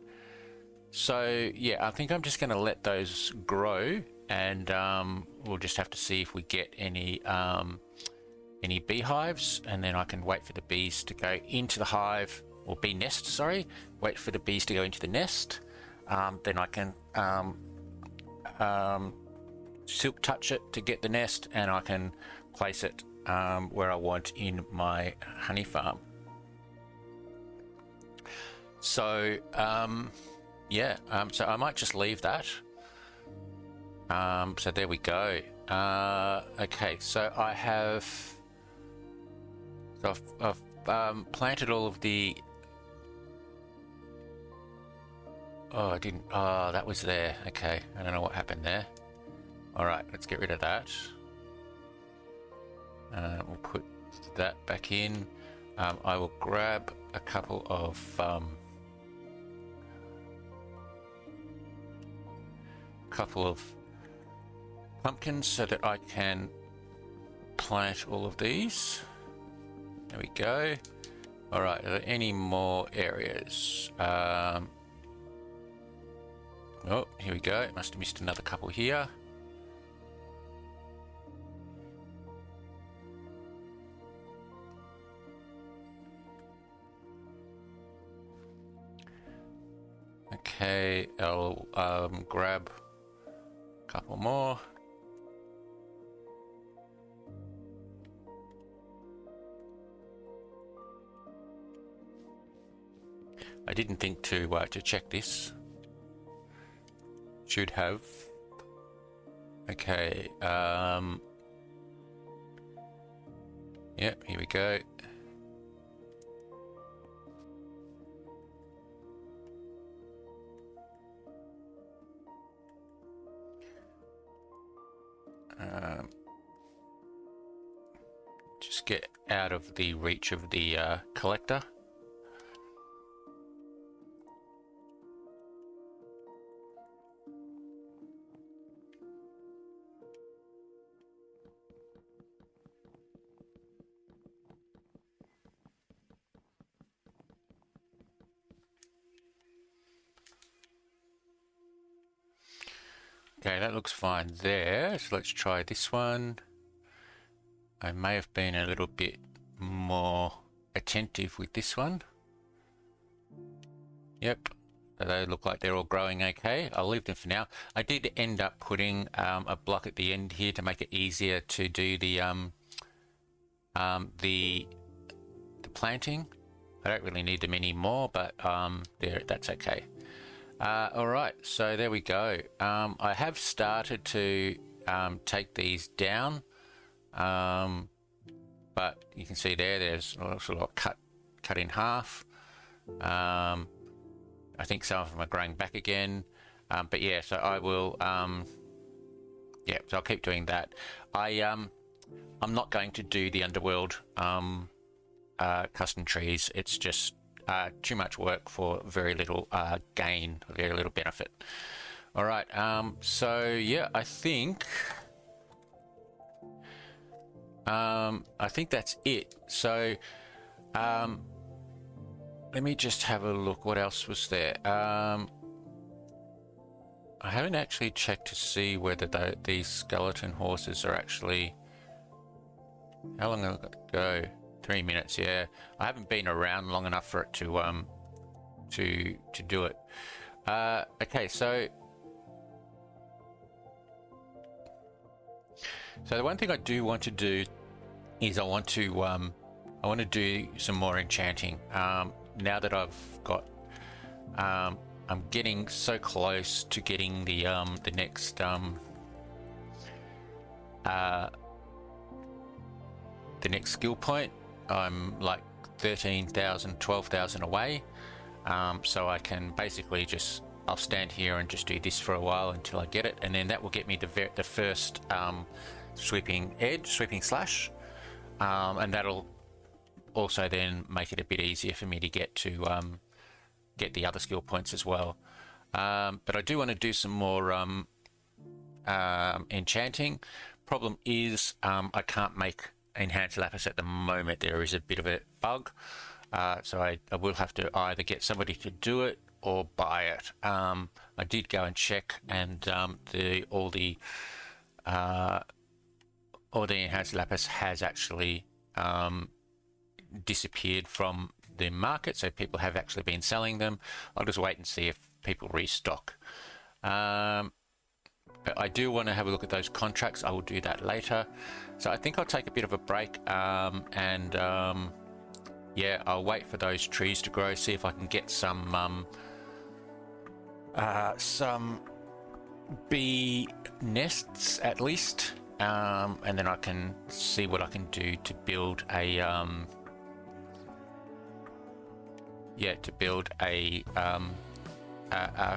So yeah, I think I'm just going to let those grow, and we'll just have to see if we get any beehives, and then I can wait for the bees to go into the hive, or bee nest, sorry. Wait for the bees to go into the nest. Then I can silk touch it to get the nest, and I can place it where I want in my honey farm. So yeah, so I might just leave that. So there we go. Okay, so I have, so I've planted all of the, oh I didn't, oh that was there, okay, I don't know what happened there. All right, let's get rid of that. We'll put that back in. I will grab a couple of pumpkins so that I can plant all of these. There we go. All right, are there any more areas? Oh, here we go. Must have missed another couple here. Okay, I'll grab a couple more. I didn't think to check this. Should have. Okay. Yep. Here we go. Just get out of the reach of the collector. Okay, that looks fine there. So let's try this one. I may have been a little bit more attentive with this one. Yep, they look like they're all growing okay. I'll leave them for now. I did end up putting a block at the end here to make it easier to do the planting. I don't really need them anymore, but that's okay. All right, so there we go. I have started to take these down, but you can see there's also a lot cut in half. I think some of them are growing back again, but yeah, so I will. Yeah, so I'll keep doing that. I'm not going to do the Underworld custom trees. It's just too much work for very little gain, very little benefit. All right, so yeah, I think that's it. So let me just have a look. What else was there? I haven't actually checked to see whether these skeleton horses are actually. How long have I got to go? 3 minutes. Yeah, I haven't been around long enough for it to do it. Okay, so the one thing I do want to do is I want to do some more enchanting. Now that I've got, I'm getting so close to getting the next skill point. I'm like 13,000, 12,000 away, so I can basically I'll stand here and just do this for a while until I get it, and then that will get me the first sweeping slash, and that'll also then make it a bit easier for me to get the other skill points as well. But I do want to do some more enchanting. Problem is I can't make enhanced lapis at the moment. There is a bit of a bug, so I will have to either get somebody to do it or buy it. I did go and check, and all the enhanced lapis has actually disappeared from the market, so people have actually been selling them. I'll just wait and see if people restock. But I do want to have a look at those contracts. I will do that later. So I think I'll take a bit of a break, and yeah, I'll wait for those trees to grow, see if I can get some bee nests at least, and then I can see what I can do to build a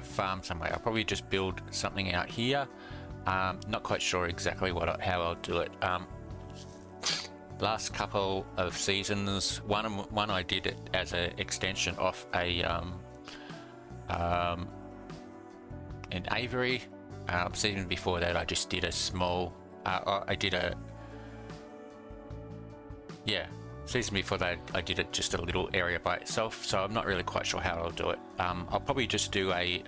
farm somewhere. I'll probably just build something out here. Not quite sure exactly how I'll do it. Last couple of seasons, one I did it as an extension off an aviary. Season before that, I just did a small. Season before that, I did it just a little area by itself, so I'm not really quite sure how I'll do it. I'll probably just do a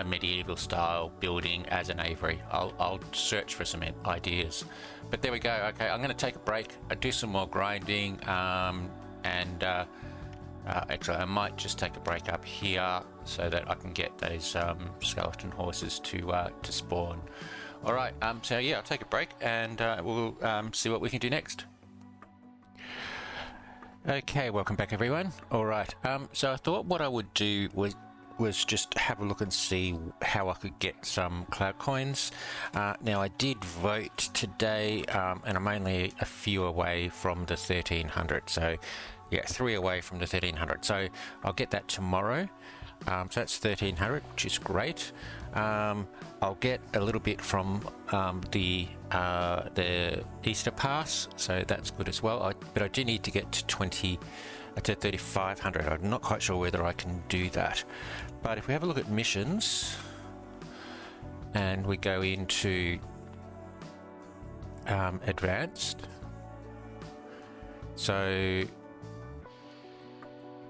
medieval style building as an aviary. I'll search for some ideas. But there we go. Okay, I'm going to take a break. I do some more grinding, and Actually, I might just take a break up here so that I can get those skeleton horses to spawn. All right, so yeah, I'll take a break and we'll see what we can do next. Okay, welcome back everyone. All right, so I thought what I would do was just have a look and see how I could get some cloud coins. Now I did vote today, and I'm only a few away from the 1300. So yeah, 3 away from the 1300. So I'll get that tomorrow. So that's 1300, which is great. I'll get a little bit from the Easter Pass, so that's good as well. But I do need to get to 3500. I'm not quite sure whether I can do that. But if we have a look at missions and we go into advanced, so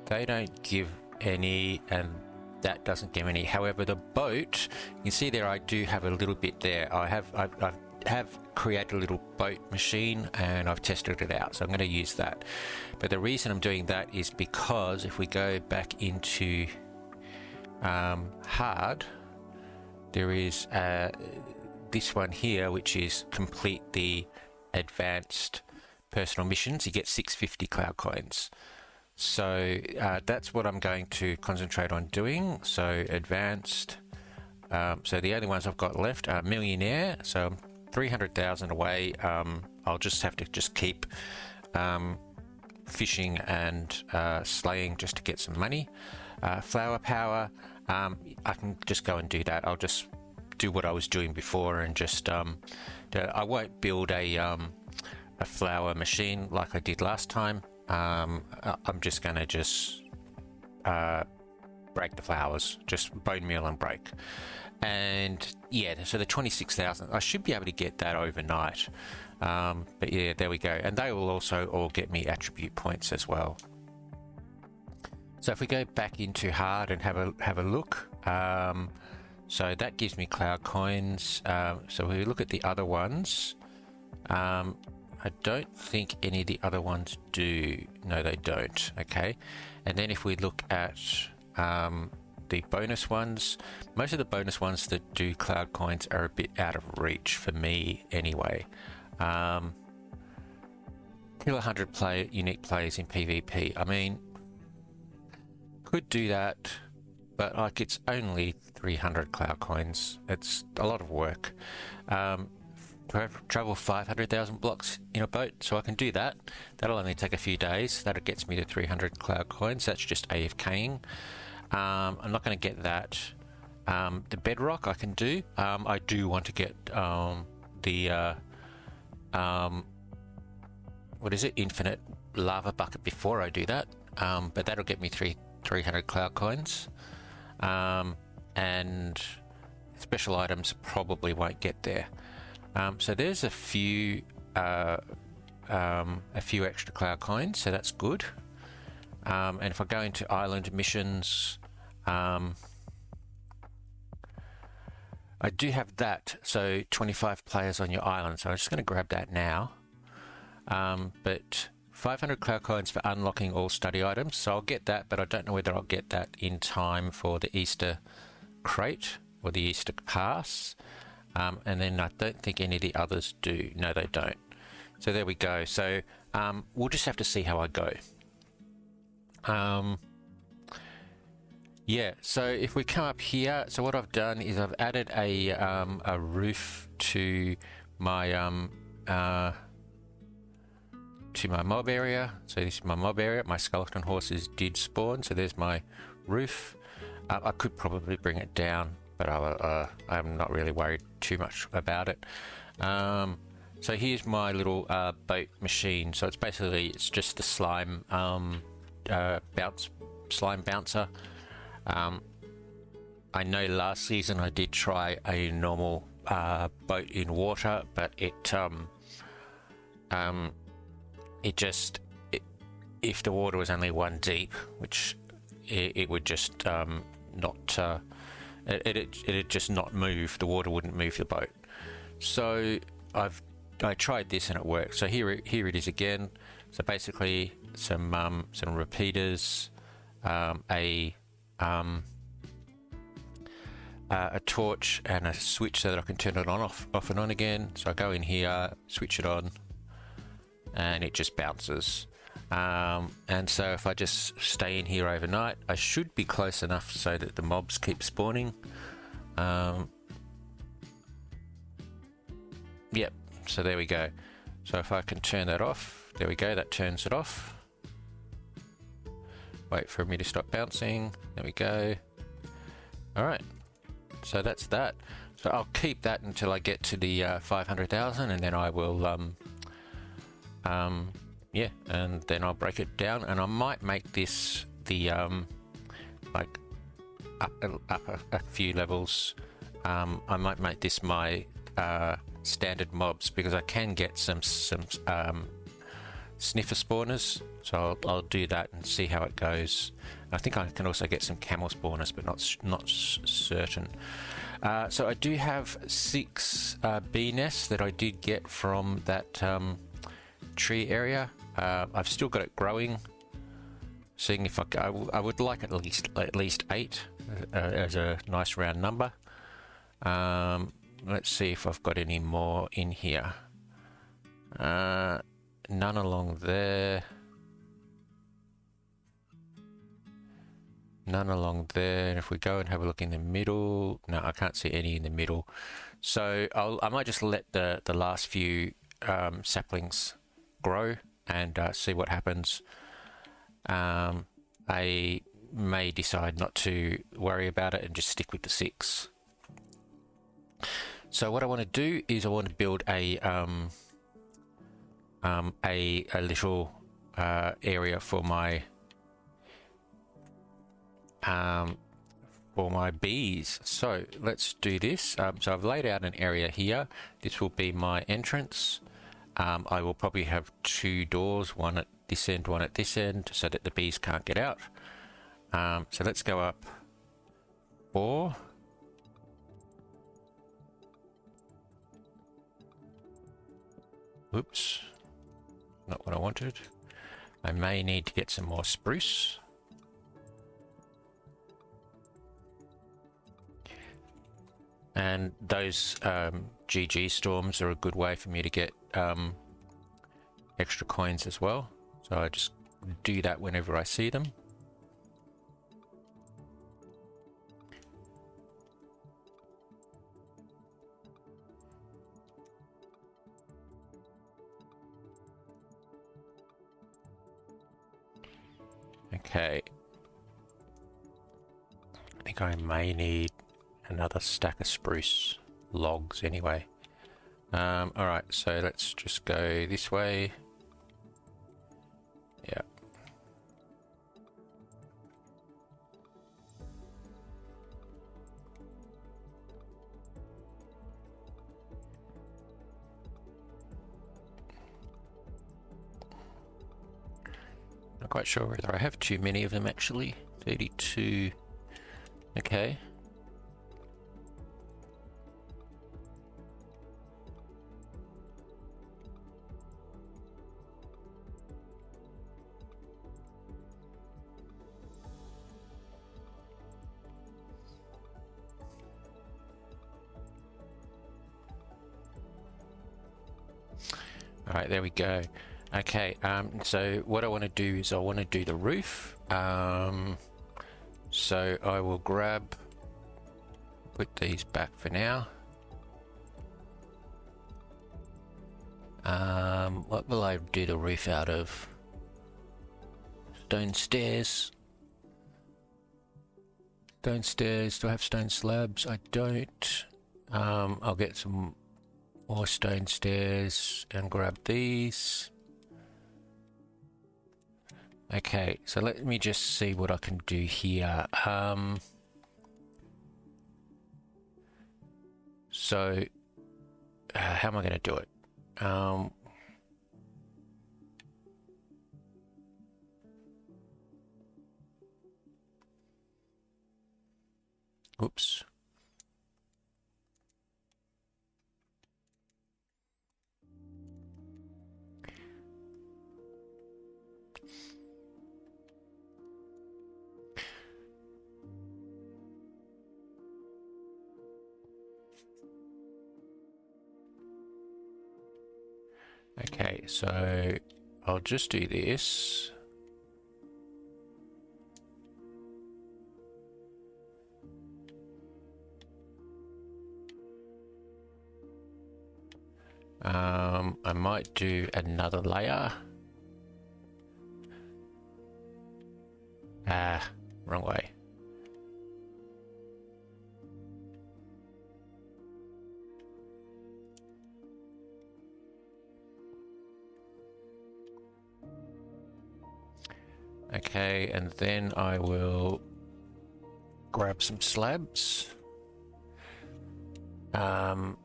they don't give any, and that doesn't give any. However, the boat, you can see there I do have a little bit there. I have created a little boat machine and I've tested it out, so I'm going to use that. But the reason I'm doing that is because if we go back into hard, there is this one here, which is complete the advanced personal missions. You get 650 cloud coins. So that's what I'm going to concentrate on doing. So advanced. So the only ones I've got left are millionaire. So I'm 300,000 away. I'll just have to keep fishing and slaying just to get some money. Flower power. I can just go and do that. I'll just do what I was doing before and just I won't build a flower machine like I did last time. I'm just going to break the flowers, just bone meal and break. And yeah, so the 26,000, I should be able to get that overnight. But yeah, there we go. And they will also all get me attribute points as well. So if we go back into hard and have a look, so that gives me cloud coins. So we look at the other ones. I don't think any of the other ones do. No, they don't. Okay. And then if we look at the bonus ones, most of the bonus ones that do cloud coins are a bit out of reach for me anyway. Kill 100 unique players in PvP. I mean, could do that, but like it's only 300 cloud coins. It's a lot of work. Travel 500,000 blocks in a boat, so I can do that. That'll only take a few days. That gets me to 300 cloud coins. That's just AFKing. I'm not going to get that. The bedrock I can do. I do want to get the what is it? Infinite lava bucket before I do that. But that'll get me 300 cloud coins. And special items probably won't get there. So there's a few extra cloud coins, so that's good. And if I go into island missions, I do have that. So 25 players on your island. So I'm just going to grab that now. But 500 cloud coins for unlocking all study items. So I'll get that, but I don't know whether I'll get that in time for the Easter crate or the Easter pass. And then I don't think any of the others do. No, they don't. So there we go. So we'll just have to see how I go. Yeah, so if we come up here, so what I've done is I've added a roof to my mob area. So this is my mob area. My skeleton horses did spawn, so there's my roof. I could probably bring it down, but I'm not really worried too much about it. So here's my little boat machine. So it's just the slime slime bouncer. I know last season I did try a normal boat in water, but if the water was only 1 deep, which it would just not it'd just not move. The water wouldn't move the boat. So I tried this and it worked. So here it is again. So basically some repeaters, a torch and a switch so that I can turn it on, off and on again. So I go in here, switch it on, and it just bounces. And so if I just stay in here overnight, I should be close enough so that the mobs keep spawning. Yep, so there we go. So if I can turn that off, there we go, that turns it off. Wait for me to stop bouncing, there we go. Alright, so that's that. So I'll keep that until I get to the 500,000, and then I will yeah, and then I'll break it down, and I might make this the like up a few levels. I might make this my standard mobs, because I can get some sniffer spawners, so I'll do that and see how it goes. I think I can also get some camel spawners, but not certain. So I do have 6 bee nests that I did get from that tree area. I've still got it growing, seeing if I would like at least 8 as a nice round number. Let's see if I've got any more in here. None along there. None along there. And if we go and have a look in the middle, no, I can't see any in the middle. So I might just let the last few saplings grow and see what happens. I may decide not to worry about it and just stick with the 6. So what I want to do is I want to build a little area for my bees. So let's do this. So I've laid out an area here. This will be my entrance. I will probably have 2 doors, one at this end, one at this end, so that the bees can't get out. So let's go up 4. Oops, not what I wanted. I may need to get some more spruce. And those GG storms are a good way for me to get extra coins as well. So I just do that whenever I see them. Okay. I think I may need another stack of spruce logs anyway. Alright, so let's just go this way. Yeah. Not quite sure whether I have too many of them actually. 32. Okay. All right, there we go. Okay, so what I want to do is I want to do the roof. So I will put these back for now. What will I do the roof out of? Stone stairs. Stone stairs. Do I have stone slabs? I don't. I'll get some more stone stairs and grab these. Okay, so let me just see what I can do here. So how am I going to do it? Oops. Okay, so I'll just do this. I might do another layer. Wrong way. Okay, and then I will grab some slabs. Let's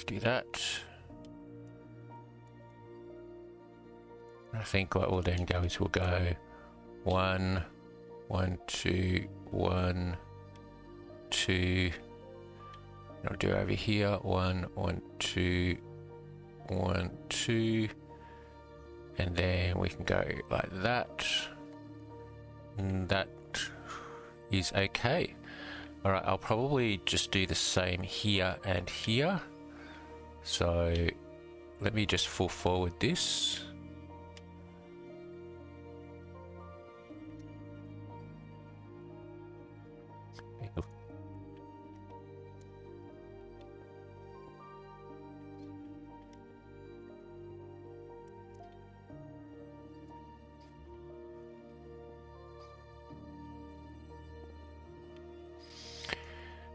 do that. I think what we'll then go is we'll go 1, 1, 2, 1, 2. And I'll do over here 1, 1, 2, 1, 2, and then we can go like that. And that is okay. All right, I'll probably just do the same here and here. So let me just full forward this.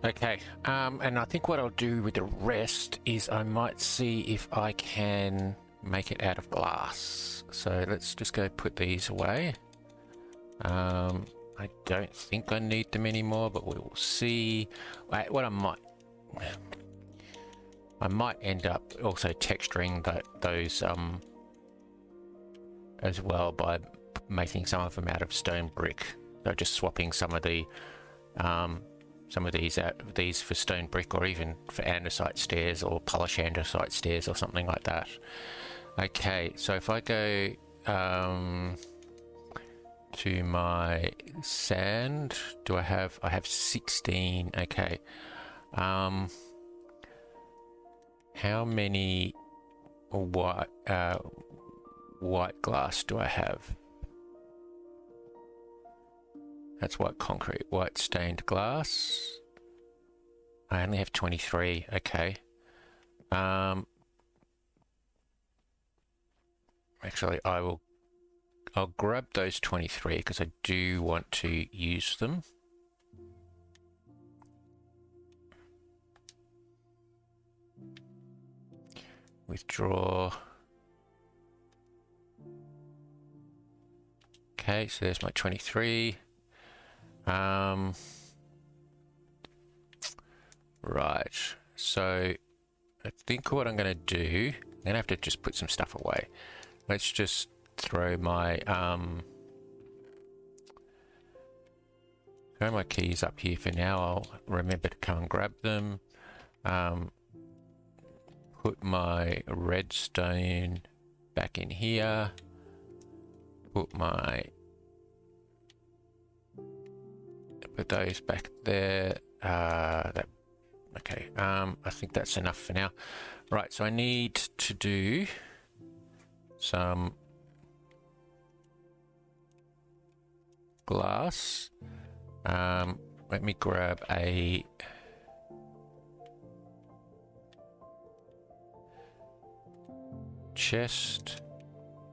Okay, and I think what I'll do with the rest is I might see if I can make it out of glass. So let's just go put these away. I don't think I need them anymore, but we will see. What I might end up also texturing those as well by making some of them out of stone brick. So just swapping some of these for stone brick, or even for andesite stairs or polished andesite stairs or something like that. Okay, so if I go to my sand, I have 16. Okay, how many white glass do I have? That's white concrete, white stained glass. I only have 23. Okay. Actually, I'll grab those 23 because I do want to use them. Withdraw. Okay, so there's my 23. Right, so I think what I'm going to do, I'm going to have to just put some stuff away. Let's just throw my keys up here for now. I'll remember to come and grab them. Put my redstone back in here. Put those back there. Okay, I think that's enough for now. Right, so I need to do some glass. Let me grab a chest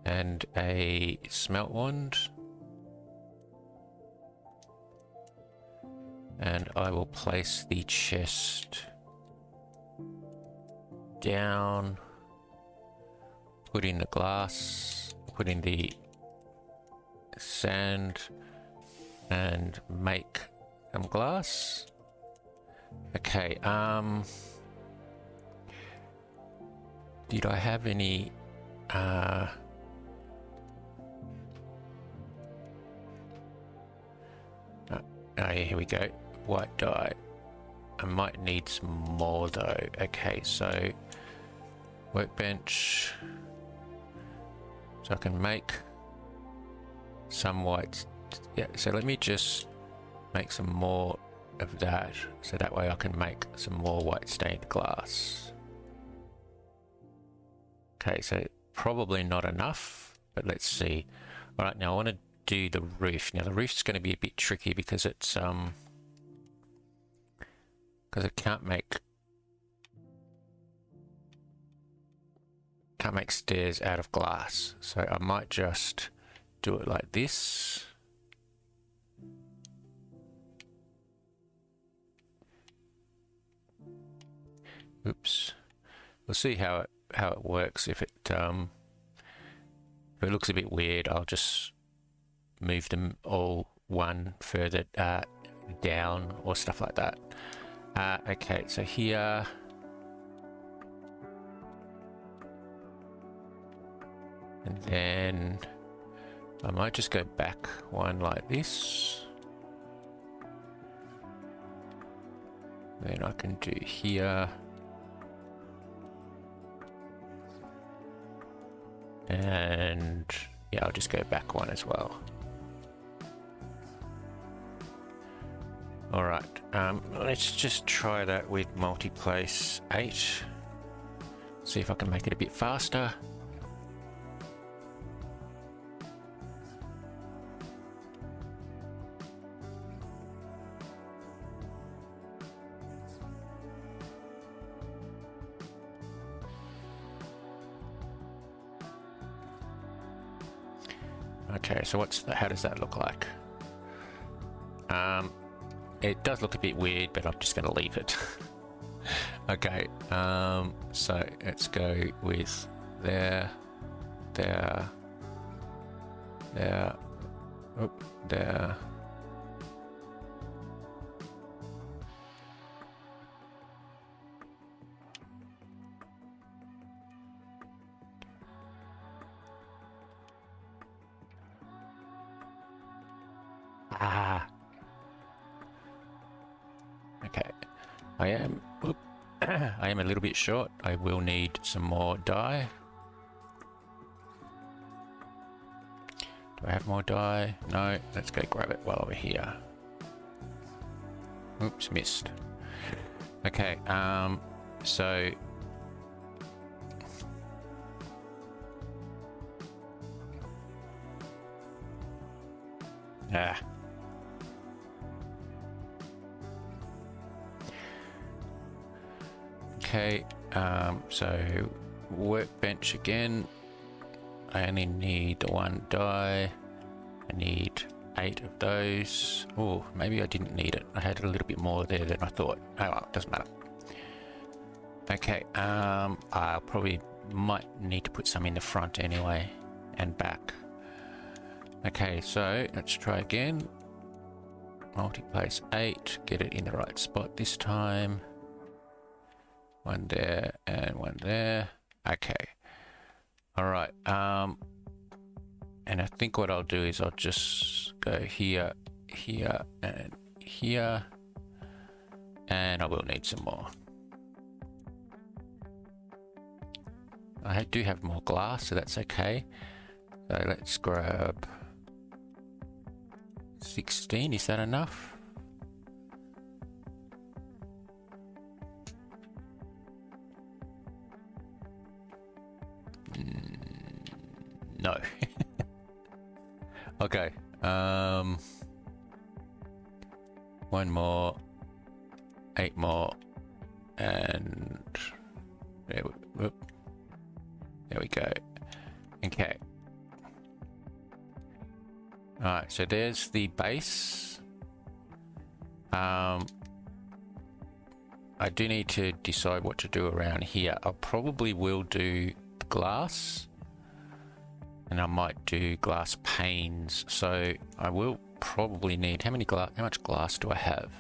and a smelt wand. And I will place the chest down, put in the glass, put in the sand, and make some glass. Okay, did I have any oh yeah, here we go. White dye. I might need some more though. Okay, so workbench. So I can make some white. Yeah, so let me just make some more of that, so that way I can make some more white stained glass. Okay, so probably not enough, but let's see. All right, now I want to do the roof. Now the roof's going to be a bit tricky because it's because it can't make stairs out of glass. So I might just do it like this. Oops. We'll see how it works. If it looks a bit weird, I'll just move them all one further down or stuff like that. Okay, so here. And then I might just go back one like this. Then I can do here. And yeah, I'll just go back one as well. All right, let's just try that with multiplace 8. See if I can make it a bit faster. Okay, so how does that look like? It does look a bit weird, but I'm just going to leave it. Okay, so let's go with there, there, there, oh, there. Okay, I am a little bit short. I will need some more dye. Do I have more dye? No, let's go grab it while we're here. Oops, missed. Okay, so okay, so workbench again. I only need the one dye. I need 8 of those. Oh, maybe I didn't need it. I had a little bit more there than I thought. Oh well, doesn't matter. Okay, I probably might need to put some in the front anyway, and back. Okay, so let's try again. Multiplace 8, get it in the right spot this time. One there and one there. Okay. All right. And I think what I'll do is I'll just go here, here, and here. And I will need some more. I do have more glass, so that's okay. So let's grab 16. Is that enough? No. Okay. One more, 8 more, and there we go. Okay. All right. So there's the base. I do need to decide what to do around here. I probably will do glass. And I might do glass panes, so I will probably need how much glass do I have?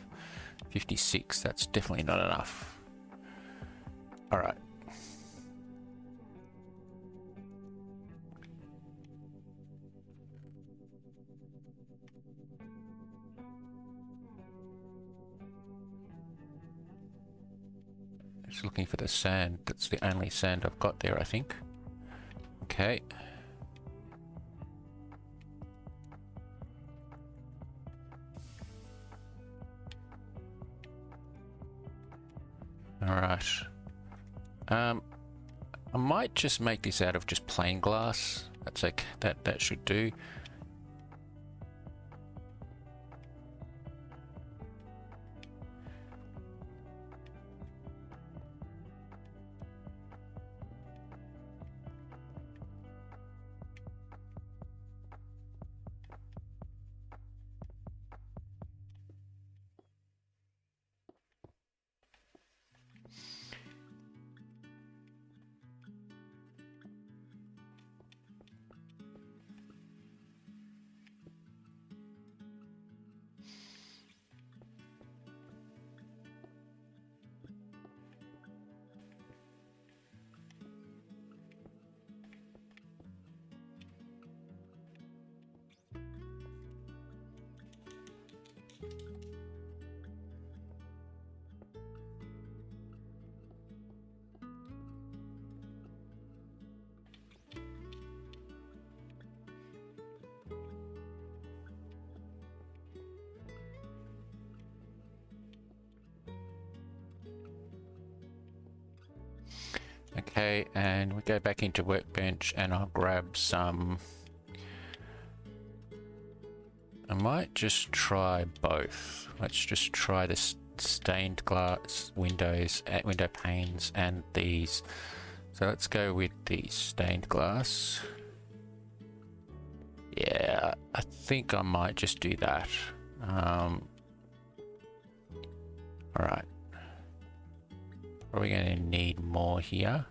56. That's definitely not enough. All right. Just looking for the sand. That's the only sand I've got there, I think. Okay. right. I might just make this out of just plain glass. That's okay. That should do. Okay, and we go back into Workbench and I'll grab some. I might just try both. Let's just try the stained glass windows, window panes, and these. So let's go with the stained glass. Yeah, I think I might just do that. All right. Probably going to need more here.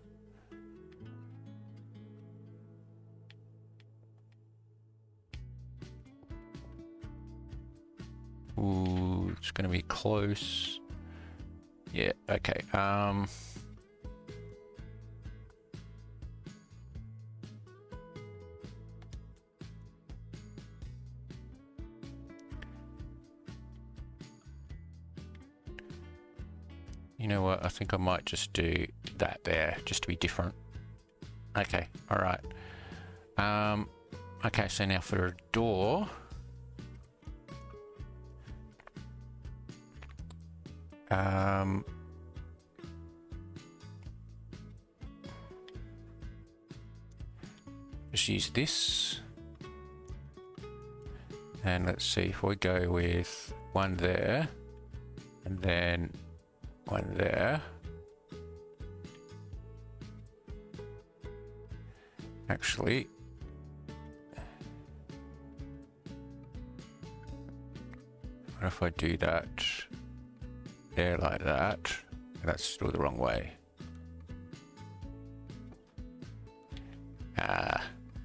Ooh, it's going to be close. Yeah, okay. You know what? I think I might just do that there, just to be different. Okay, all right. Okay, so now for a door. Just use this. And let's see if we go with one there and then one there. Actually, what if I do that there like that? That's still the wrong way.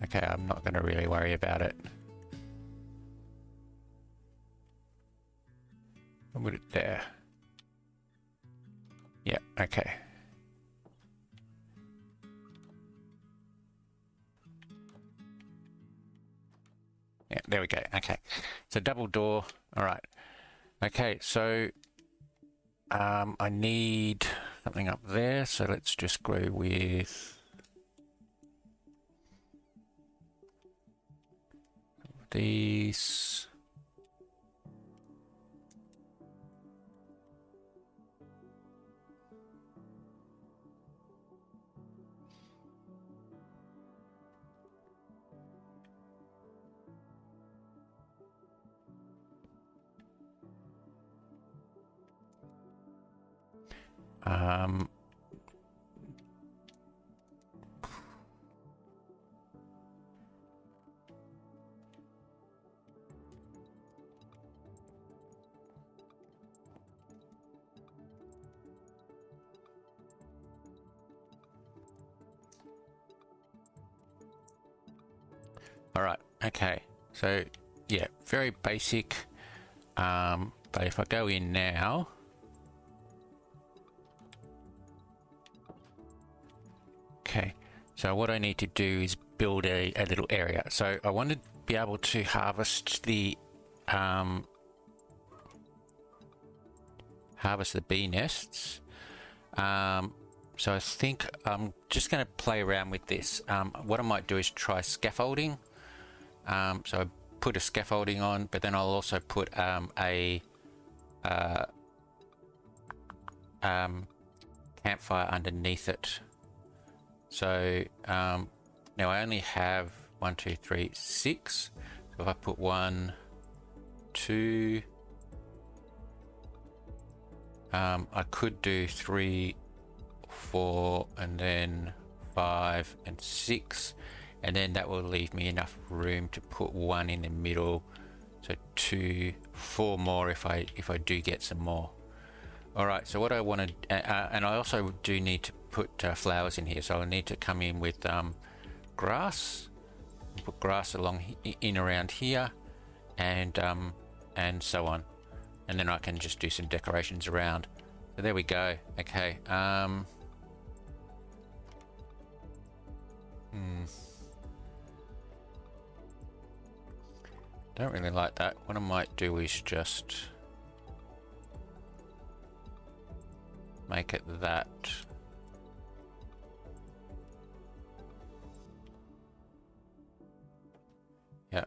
Okay, I'm not going to really worry about it. I'll put it there. Yeah, okay. Yeah, there we go. Okay, so double door. All right. Okay, so I need something up there. So let's just go with these. All right, okay, so yeah, very basic, but if I go in now, okay, so what I need to do is build a little area. So I want to be able to harvest the bee nests. So I think I'm just going to play around with this. What I might do is try scaffolding. So I put a scaffolding on, but then I'll also put campfire underneath it. So now I only have 1, 2, 3, 6. So if I put 1, 2, I could do 3, 4, and then 5 and 6, and then that will leave me enough room to put 1 in the middle. So 2, 4 more if I do get some more. All right. So what I want to, and I also do need to put flowers in here. So I need to come in with grass, put grass along in around here, and so on, and then I can just do some decorations around. So there we go. Okay. Don't really like that. What I might do is just make it that. Yeah.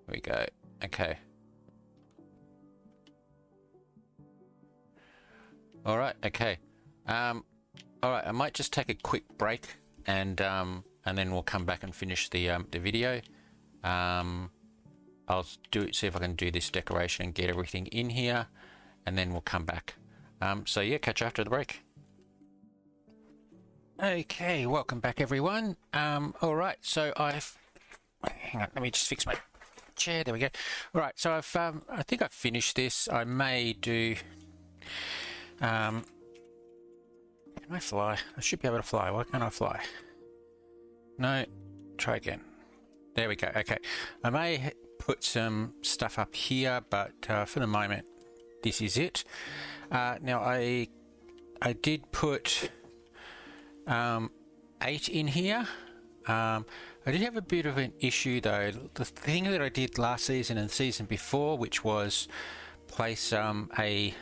There we go. Okay. All right. Okay. All right. I might just take a quick break and then we'll come back and finish the video. I'll see if I can do this decoration and get everything in here, and then we'll come back. So yeah, catch you after the break. Okay, welcome back everyone. All right, so hang on, let me just fix my chair. There we go. All right, so I think I've finished this. I may do. Can I fly? I should be able to fly. Why can't I fly? No, try again. There we go. Okay, I may put some stuff up here, but for the moment, this is it. Now I did put 8 in here. I did have a bit of an issue though. The thing that I did last season and the season before, which was place a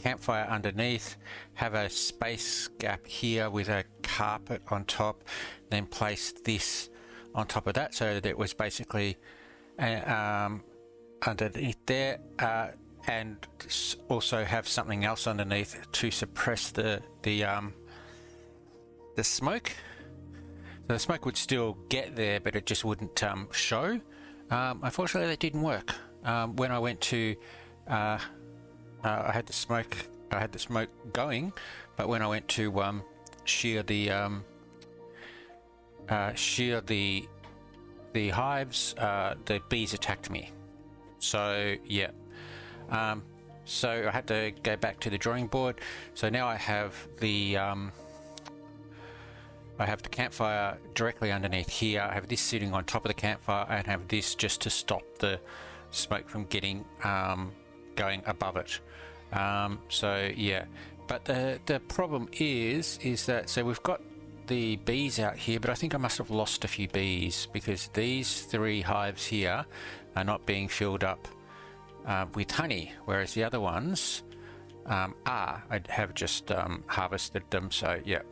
campfire underneath, have a space gap here with a carpet on top, then place this on top of that, so that it was basically underneath there, and also have something else underneath to suppress the smoke. So the smoke would still get there, but it just wouldn't show. Unfortunately, that didn't work. When I went to I had the smoke going, but when I went to shear the hives, the bees attacked me. So yeah, so I had to go back to the drawing board. So now I have the campfire directly underneath here. I have this sitting on top of the campfire, and have this just to stop the smoke from getting going above it. So yeah, but the problem is that, so we've got the bees out here, but I think I must have lost a few bees, because these 3 hives here are not being filled up with honey, whereas the other ones are. I have just harvested them. So yeah.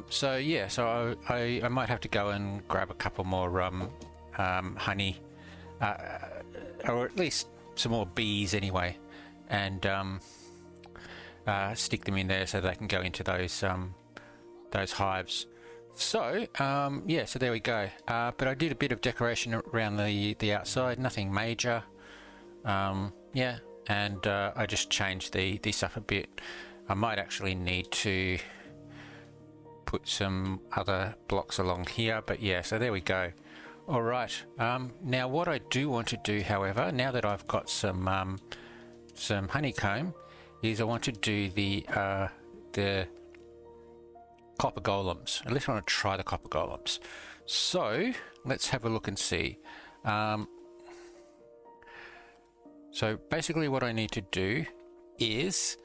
So yeah, so I might have to go and grab a couple more honey, or at least some more bees anyway, and stick them in there so they can go into those hives. So yeah, so there we go. But I did a bit of decoration around the outside, nothing major. Yeah, and I just changed this up a bit. I might actually need to put some other blocks along here, but yeah, so there we go. All right. Now what I do want to do, however, now that I've got some honeycomb, is I want to do the copper golems. At least I want to try the copper golems. So let's have a look and see. So basically what I need to do is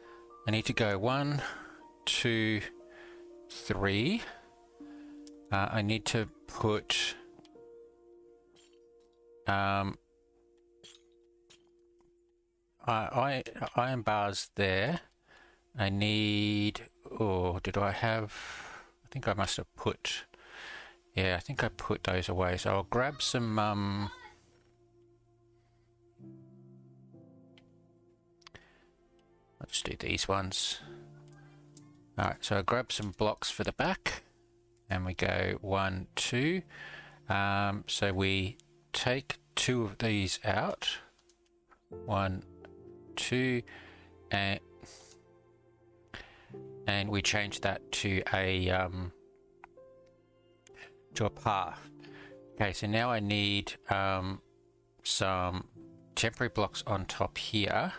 I need to go 1, 2, 3. I need to put iron bars there. I need, did I have, I think I must have put, yeah, I think I put those away. So I'll grab some I'll just do these ones. Alright, so I grab some blocks for the back and we go 1, 2. So we take 2 of these out. 1, 2, and we change that to a path. Okay, so now I need some temporary blocks on top here,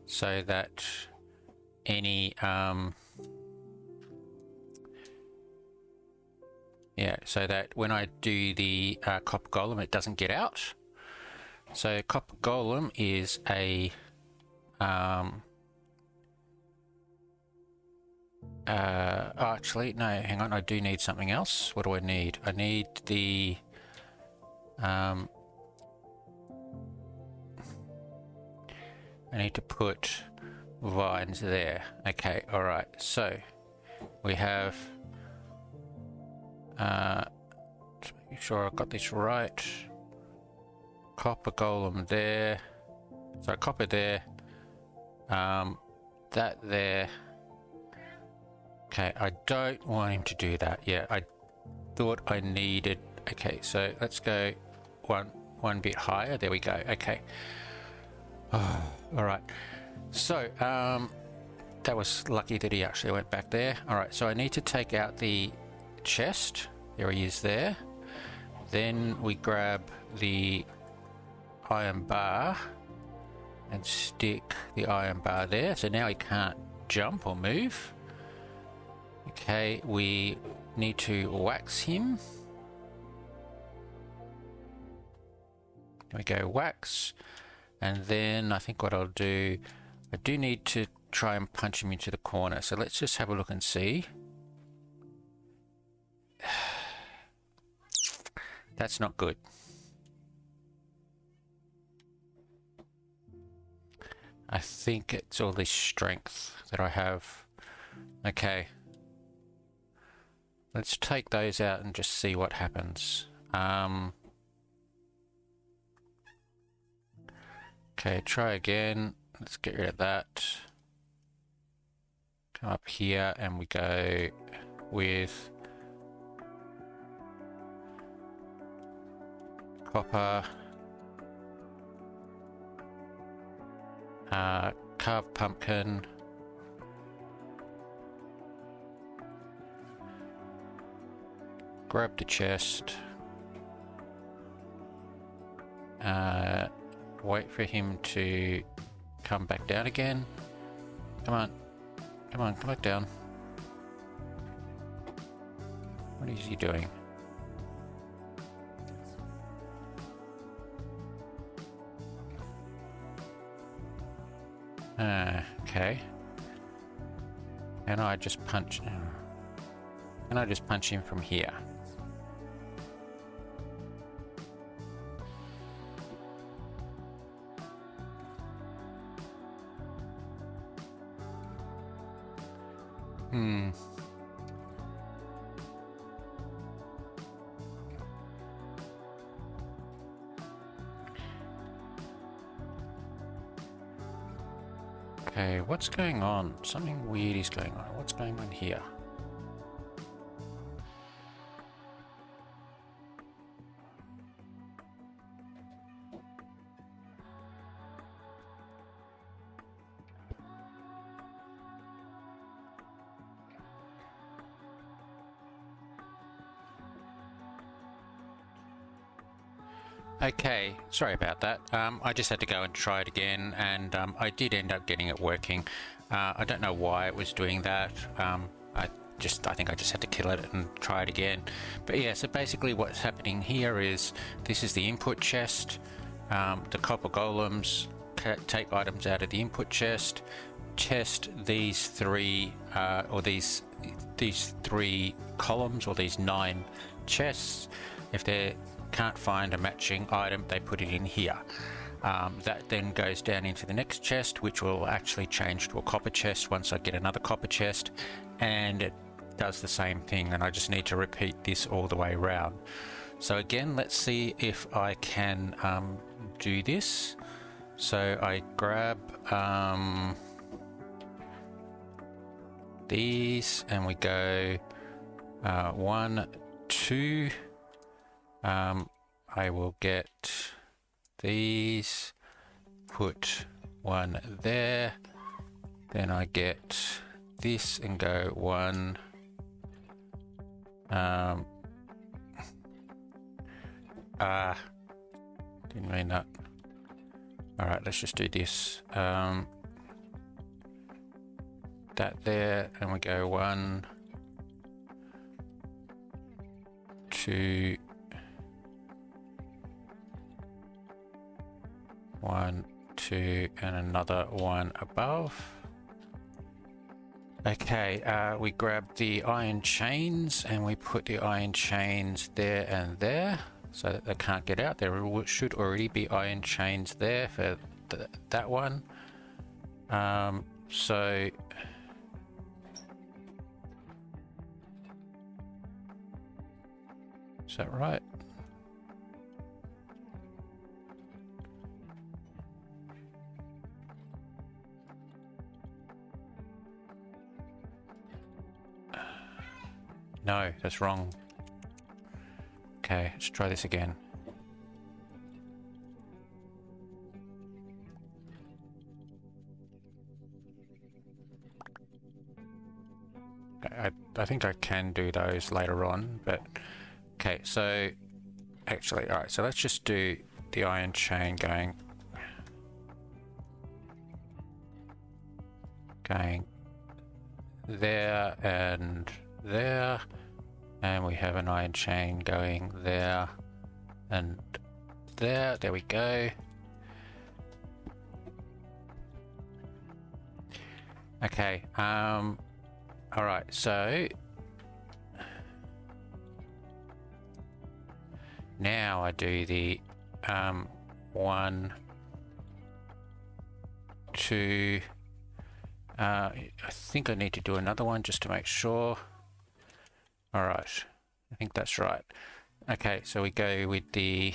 so that any so that when I do the copper golem, it doesn't get out. So copper golem is a actually no, hang on, I do need something else. What do I need? I need the I need to put vines there. Okay, all right, so we have just making sure I've got this right. Copper golem there, so copper there, that there. Okay, I don't want him to do that. Yeah, I thought I needed. Okay, so let's go one bit higher. There we go. Okay. Oh, all right. So that was lucky that he actually went back there. All right. So I need to take out the chest. There he is there. Then we grab the iron bar and stick the iron bar there. So now he can't jump or move. Okay, we need to wax him. There we go, wax. And then I think what I'll do, I do need to try and punch him into the corner. So let's just have a look and see. That's not good. I think it's all this strength that I have. Okay. Let's take those out and just see what happens. Okay, try again. Let's get rid of that. Come up here and we go with copper, carved pumpkin, grab the chest, wait for him to come back down again. Come on, come on, come back down. What is he doing? Okay. Can I just punch him from here? Okay, what's going on? Something weird is going on. What's going on here? Okay, sorry about that. I just had to go and try it again, and I did end up getting it working. I don't know why it was doing that. I think I just had to kill it and try it again. But yeah, so basically what's happening here is this is the input chest. The copper golems take items out of the input chest. These three these 3 columns, or these 9 chests. If they can't find a matching item, they put it in here. That then goes down into the next chest, which will actually change to a copper chest once I get another copper chest, and it does the same thing, and I just need to repeat this all the way around. So again, let's see if I can do this. So I grab these and we go 1, 2. I will get these, put one there, then I get this and go 1. Didn't mean that. All right, let's just do this. That there, and we go 1, 2, 1, 2, and another one above. Okay, we grab the iron chains and we put the iron chains there and there so that they can't get out. There should already be iron chains there for that one. So is that right? No, that's wrong. Okay, let's try this again. I think I can do those later on, but okay, so actually, all right, so let's just do the iron chain going there and there, and we have an iron chain going there and there. There we go. Okay, all right, so now I do the 1, 2. I think I need to do another one just to make sure. All right, I think that's right. Okay, so we go with the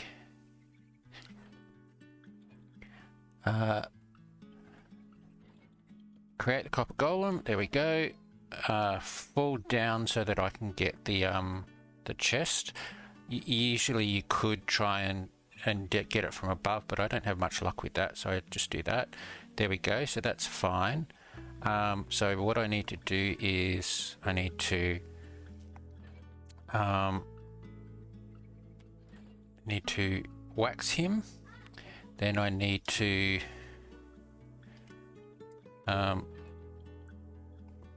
create the copper golem. There we go. Fall down so that I can get the chest. Usually you could try and get it from above, but I don't have much luck with that, so I just do that. There we go. So that's fine. So what I need to do is I need to wax him. Then I need to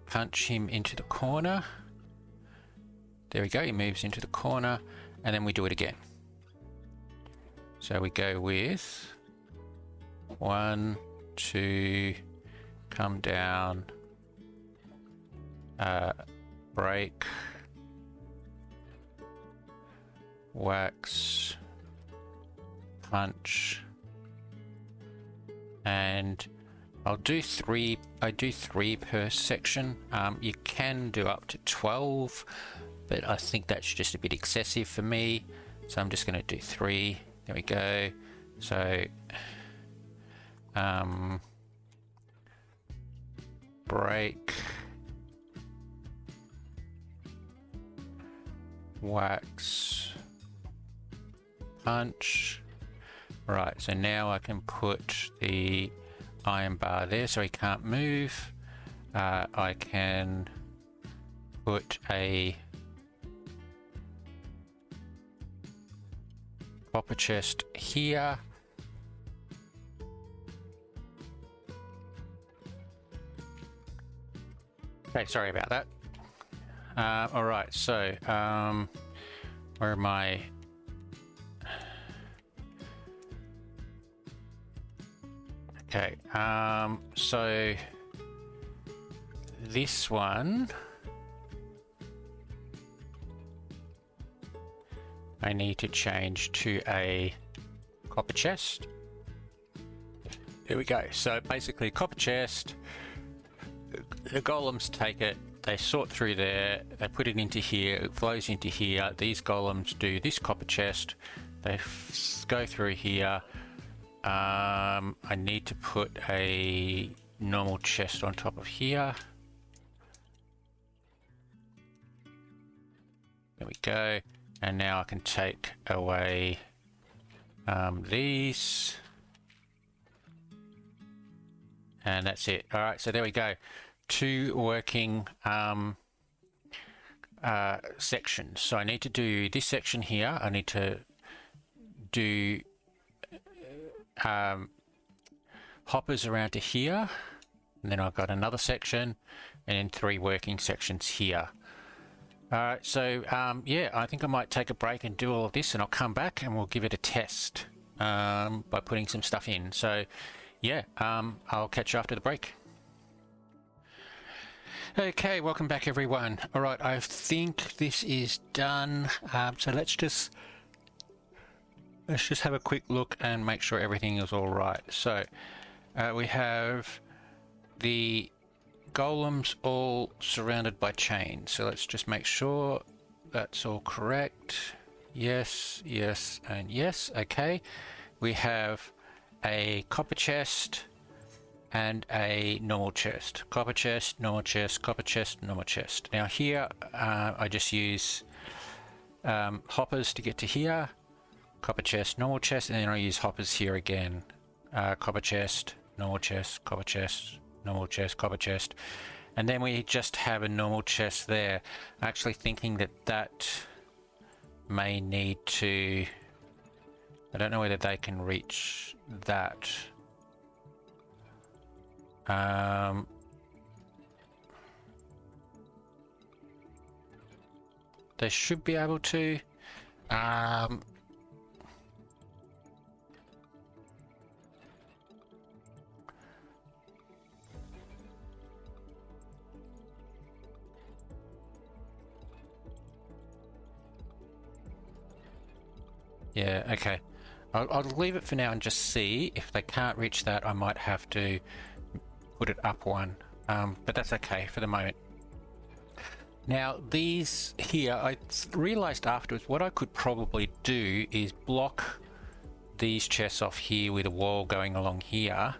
punch him into the corner. There we go, he moves into the corner, and then we do it again. So we go with 1, 2, come down, break, wax, punch, and I'll do 3. I do 3 per section. You can do up to 12, but I think that's just a bit excessive for me, so I'm just going to do 3. There we go. So break, wax, punch. Right, so now I can put the iron bar there so he can't move. I can put a copper chest here. Okay, sorry about that. All right, so where am I? Okay, so this one I need to change to a copper chest. There we go. So basically copper chest, the golems take it, they sort through there, they put it into here, it flows into here. These golems do this copper chest, they go through here, I need to put a normal chest on top of here. There we go. And now I can take away these. And that's it. All right, so there we go. 2 working sections. So I need to do this section here. I need to do hoppers around to here, and then I've got another section, and then 3 working sections here. Alright, so yeah, I think I might take a break and do all of this, and I'll come back and we'll give it a test by putting some stuff in. So yeah, I'll catch you after the break. Okay, welcome back everyone. Alright, I think this is done. So let's just have a quick look and make sure everything is all right. So we have the golems all surrounded by chains. So let's just make sure that's all correct. Yes, yes, and yes. Okay. We have a copper chest and a normal chest. Copper chest, normal chest, copper chest, normal chest. Now here I just use hoppers to get to here. Copper chest, normal chest, and then I use hoppers here again. Copper chest, normal chest, copper chest, normal chest, copper chest. And then we just have a normal chest there. Actually thinking that that may need to... I don't know whether they can reach that. They should be able to. Yeah, okay. I'll leave it for now and just see. If they can't reach that, I might have to put it up one. But that's okay for the moment. Now, these here, I realized afterwards what I could probably do is block these chests off here with a wall going along here,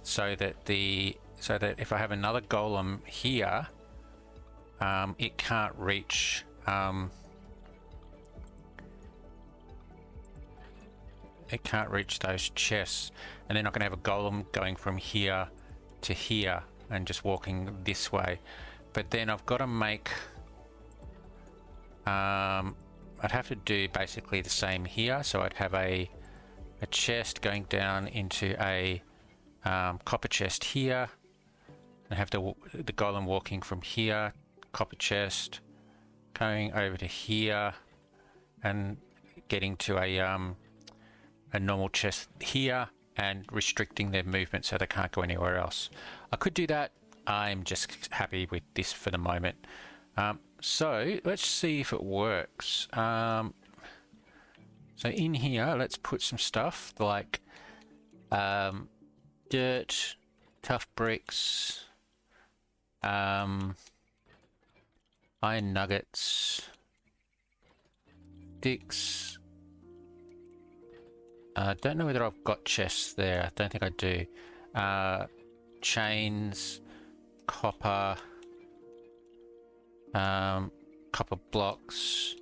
so that if I have another golem here, it can't reach those chests, and then I can have a golem going from here to here and just walking this way. But then I've got to make I'd have to do basically the same here. So I'd have a chest going down into a copper chest here, and have the golem walking from here, copper chest, going over to here, and getting to a normal chest here, and restricting their movement so they can't go anywhere else. I could do that. I'm just happy with this for the moment. So let's see if it works. So in here, let's put some stuff like dirt, tough bricks, iron nuggets, sticks. I don't know whether I've got chests there. I don't think I do. Chains, copper, copper blocks,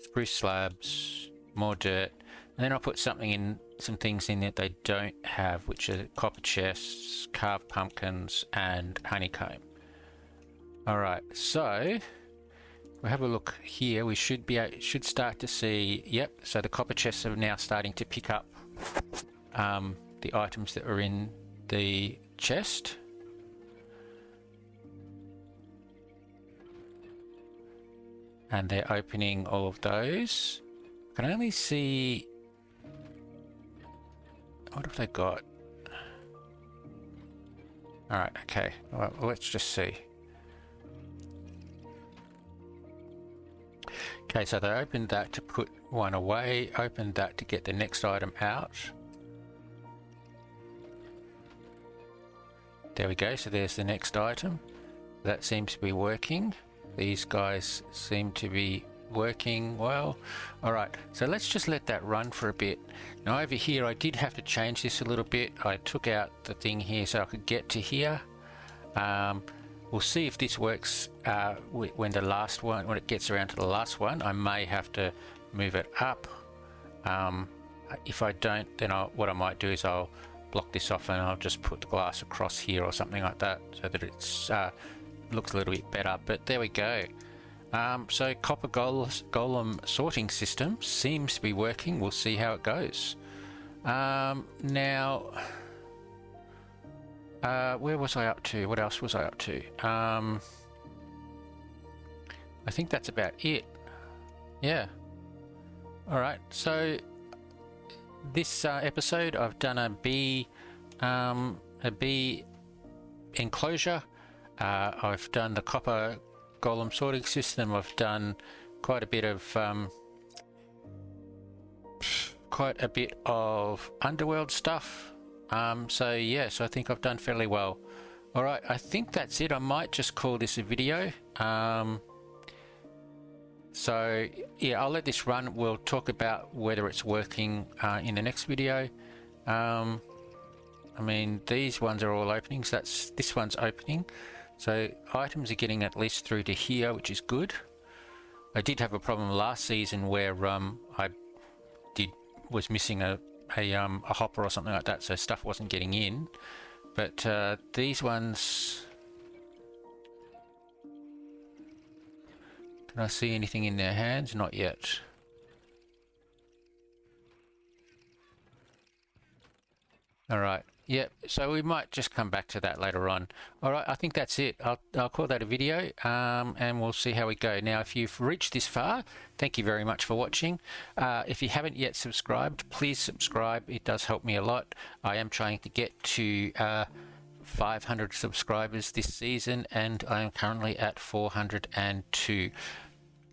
spruce slabs, more dirt, and then I'll put some things in that they don't have, which are copper chests, carved pumpkins, and honeycomb. Alright, so we have a look here. We should start to see, yep, so the copper chests are now starting to pick up the items that are in the chest. And they're opening all of those. I can only see... What have they got? Alright, okay. Well, let's just see. Okay, so they opened that to put one away, opened that to get the next item out. There we go, so there's the next item. That seems to be working. These guys seem to be working well. All right, so let's just let that run for a bit. Now over here I did have to change this a little bit. I took out the thing here so I could get to here. We'll see if this works when it gets around to the last one. I may have to move it up. If I don't, then what I might do is I'll block this off and I'll just put the glass across here or something like that so that it's looks a little bit better. But there we go. So copper golem sorting system seems to be working. We'll see how it goes. Now, where was I up to? What else was I up to? I think that's about it. Yeah. All right. So this episode, I've done a bee enclosure. I've done the copper golem sorting system. I've done quite a bit of Underworld stuff. So yeah, so I think I've done fairly well. All right, I think that's it. I might just call this a video. So yeah, I'll let this run. We'll talk about whether it's working in the next video. I mean, these ones are all opening, so this one's opening. So items are getting at least through to here, which is good. I did have a problem last season where I was missing a hopper or something like that, so stuff wasn't getting in. But these ones, can I see anything in their hands? Not yet. All right. Yep, so we might just come back to that later on. All right, I think that's it. I'll call that a video, and we'll see how we go. Now, if you've reached this far, thank you very much for watching. If you haven't yet subscribed, please subscribe. It does help me a lot. I am trying to get to 500 subscribers this season, and I am currently at 402.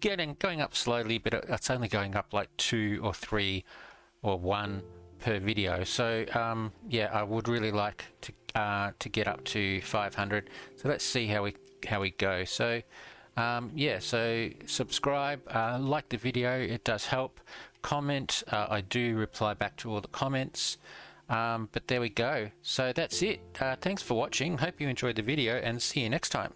Going up slowly, but it's only going up like 2 or 3 or 1 per video. So yeah, I would really like to get up to 500. So let's see how we go. So yeah, so subscribe, like the video, it does help. Comment, I do reply back to all the comments. But there we go. So that's it. Thanks for watching. Hope you enjoyed the video, and see you next time.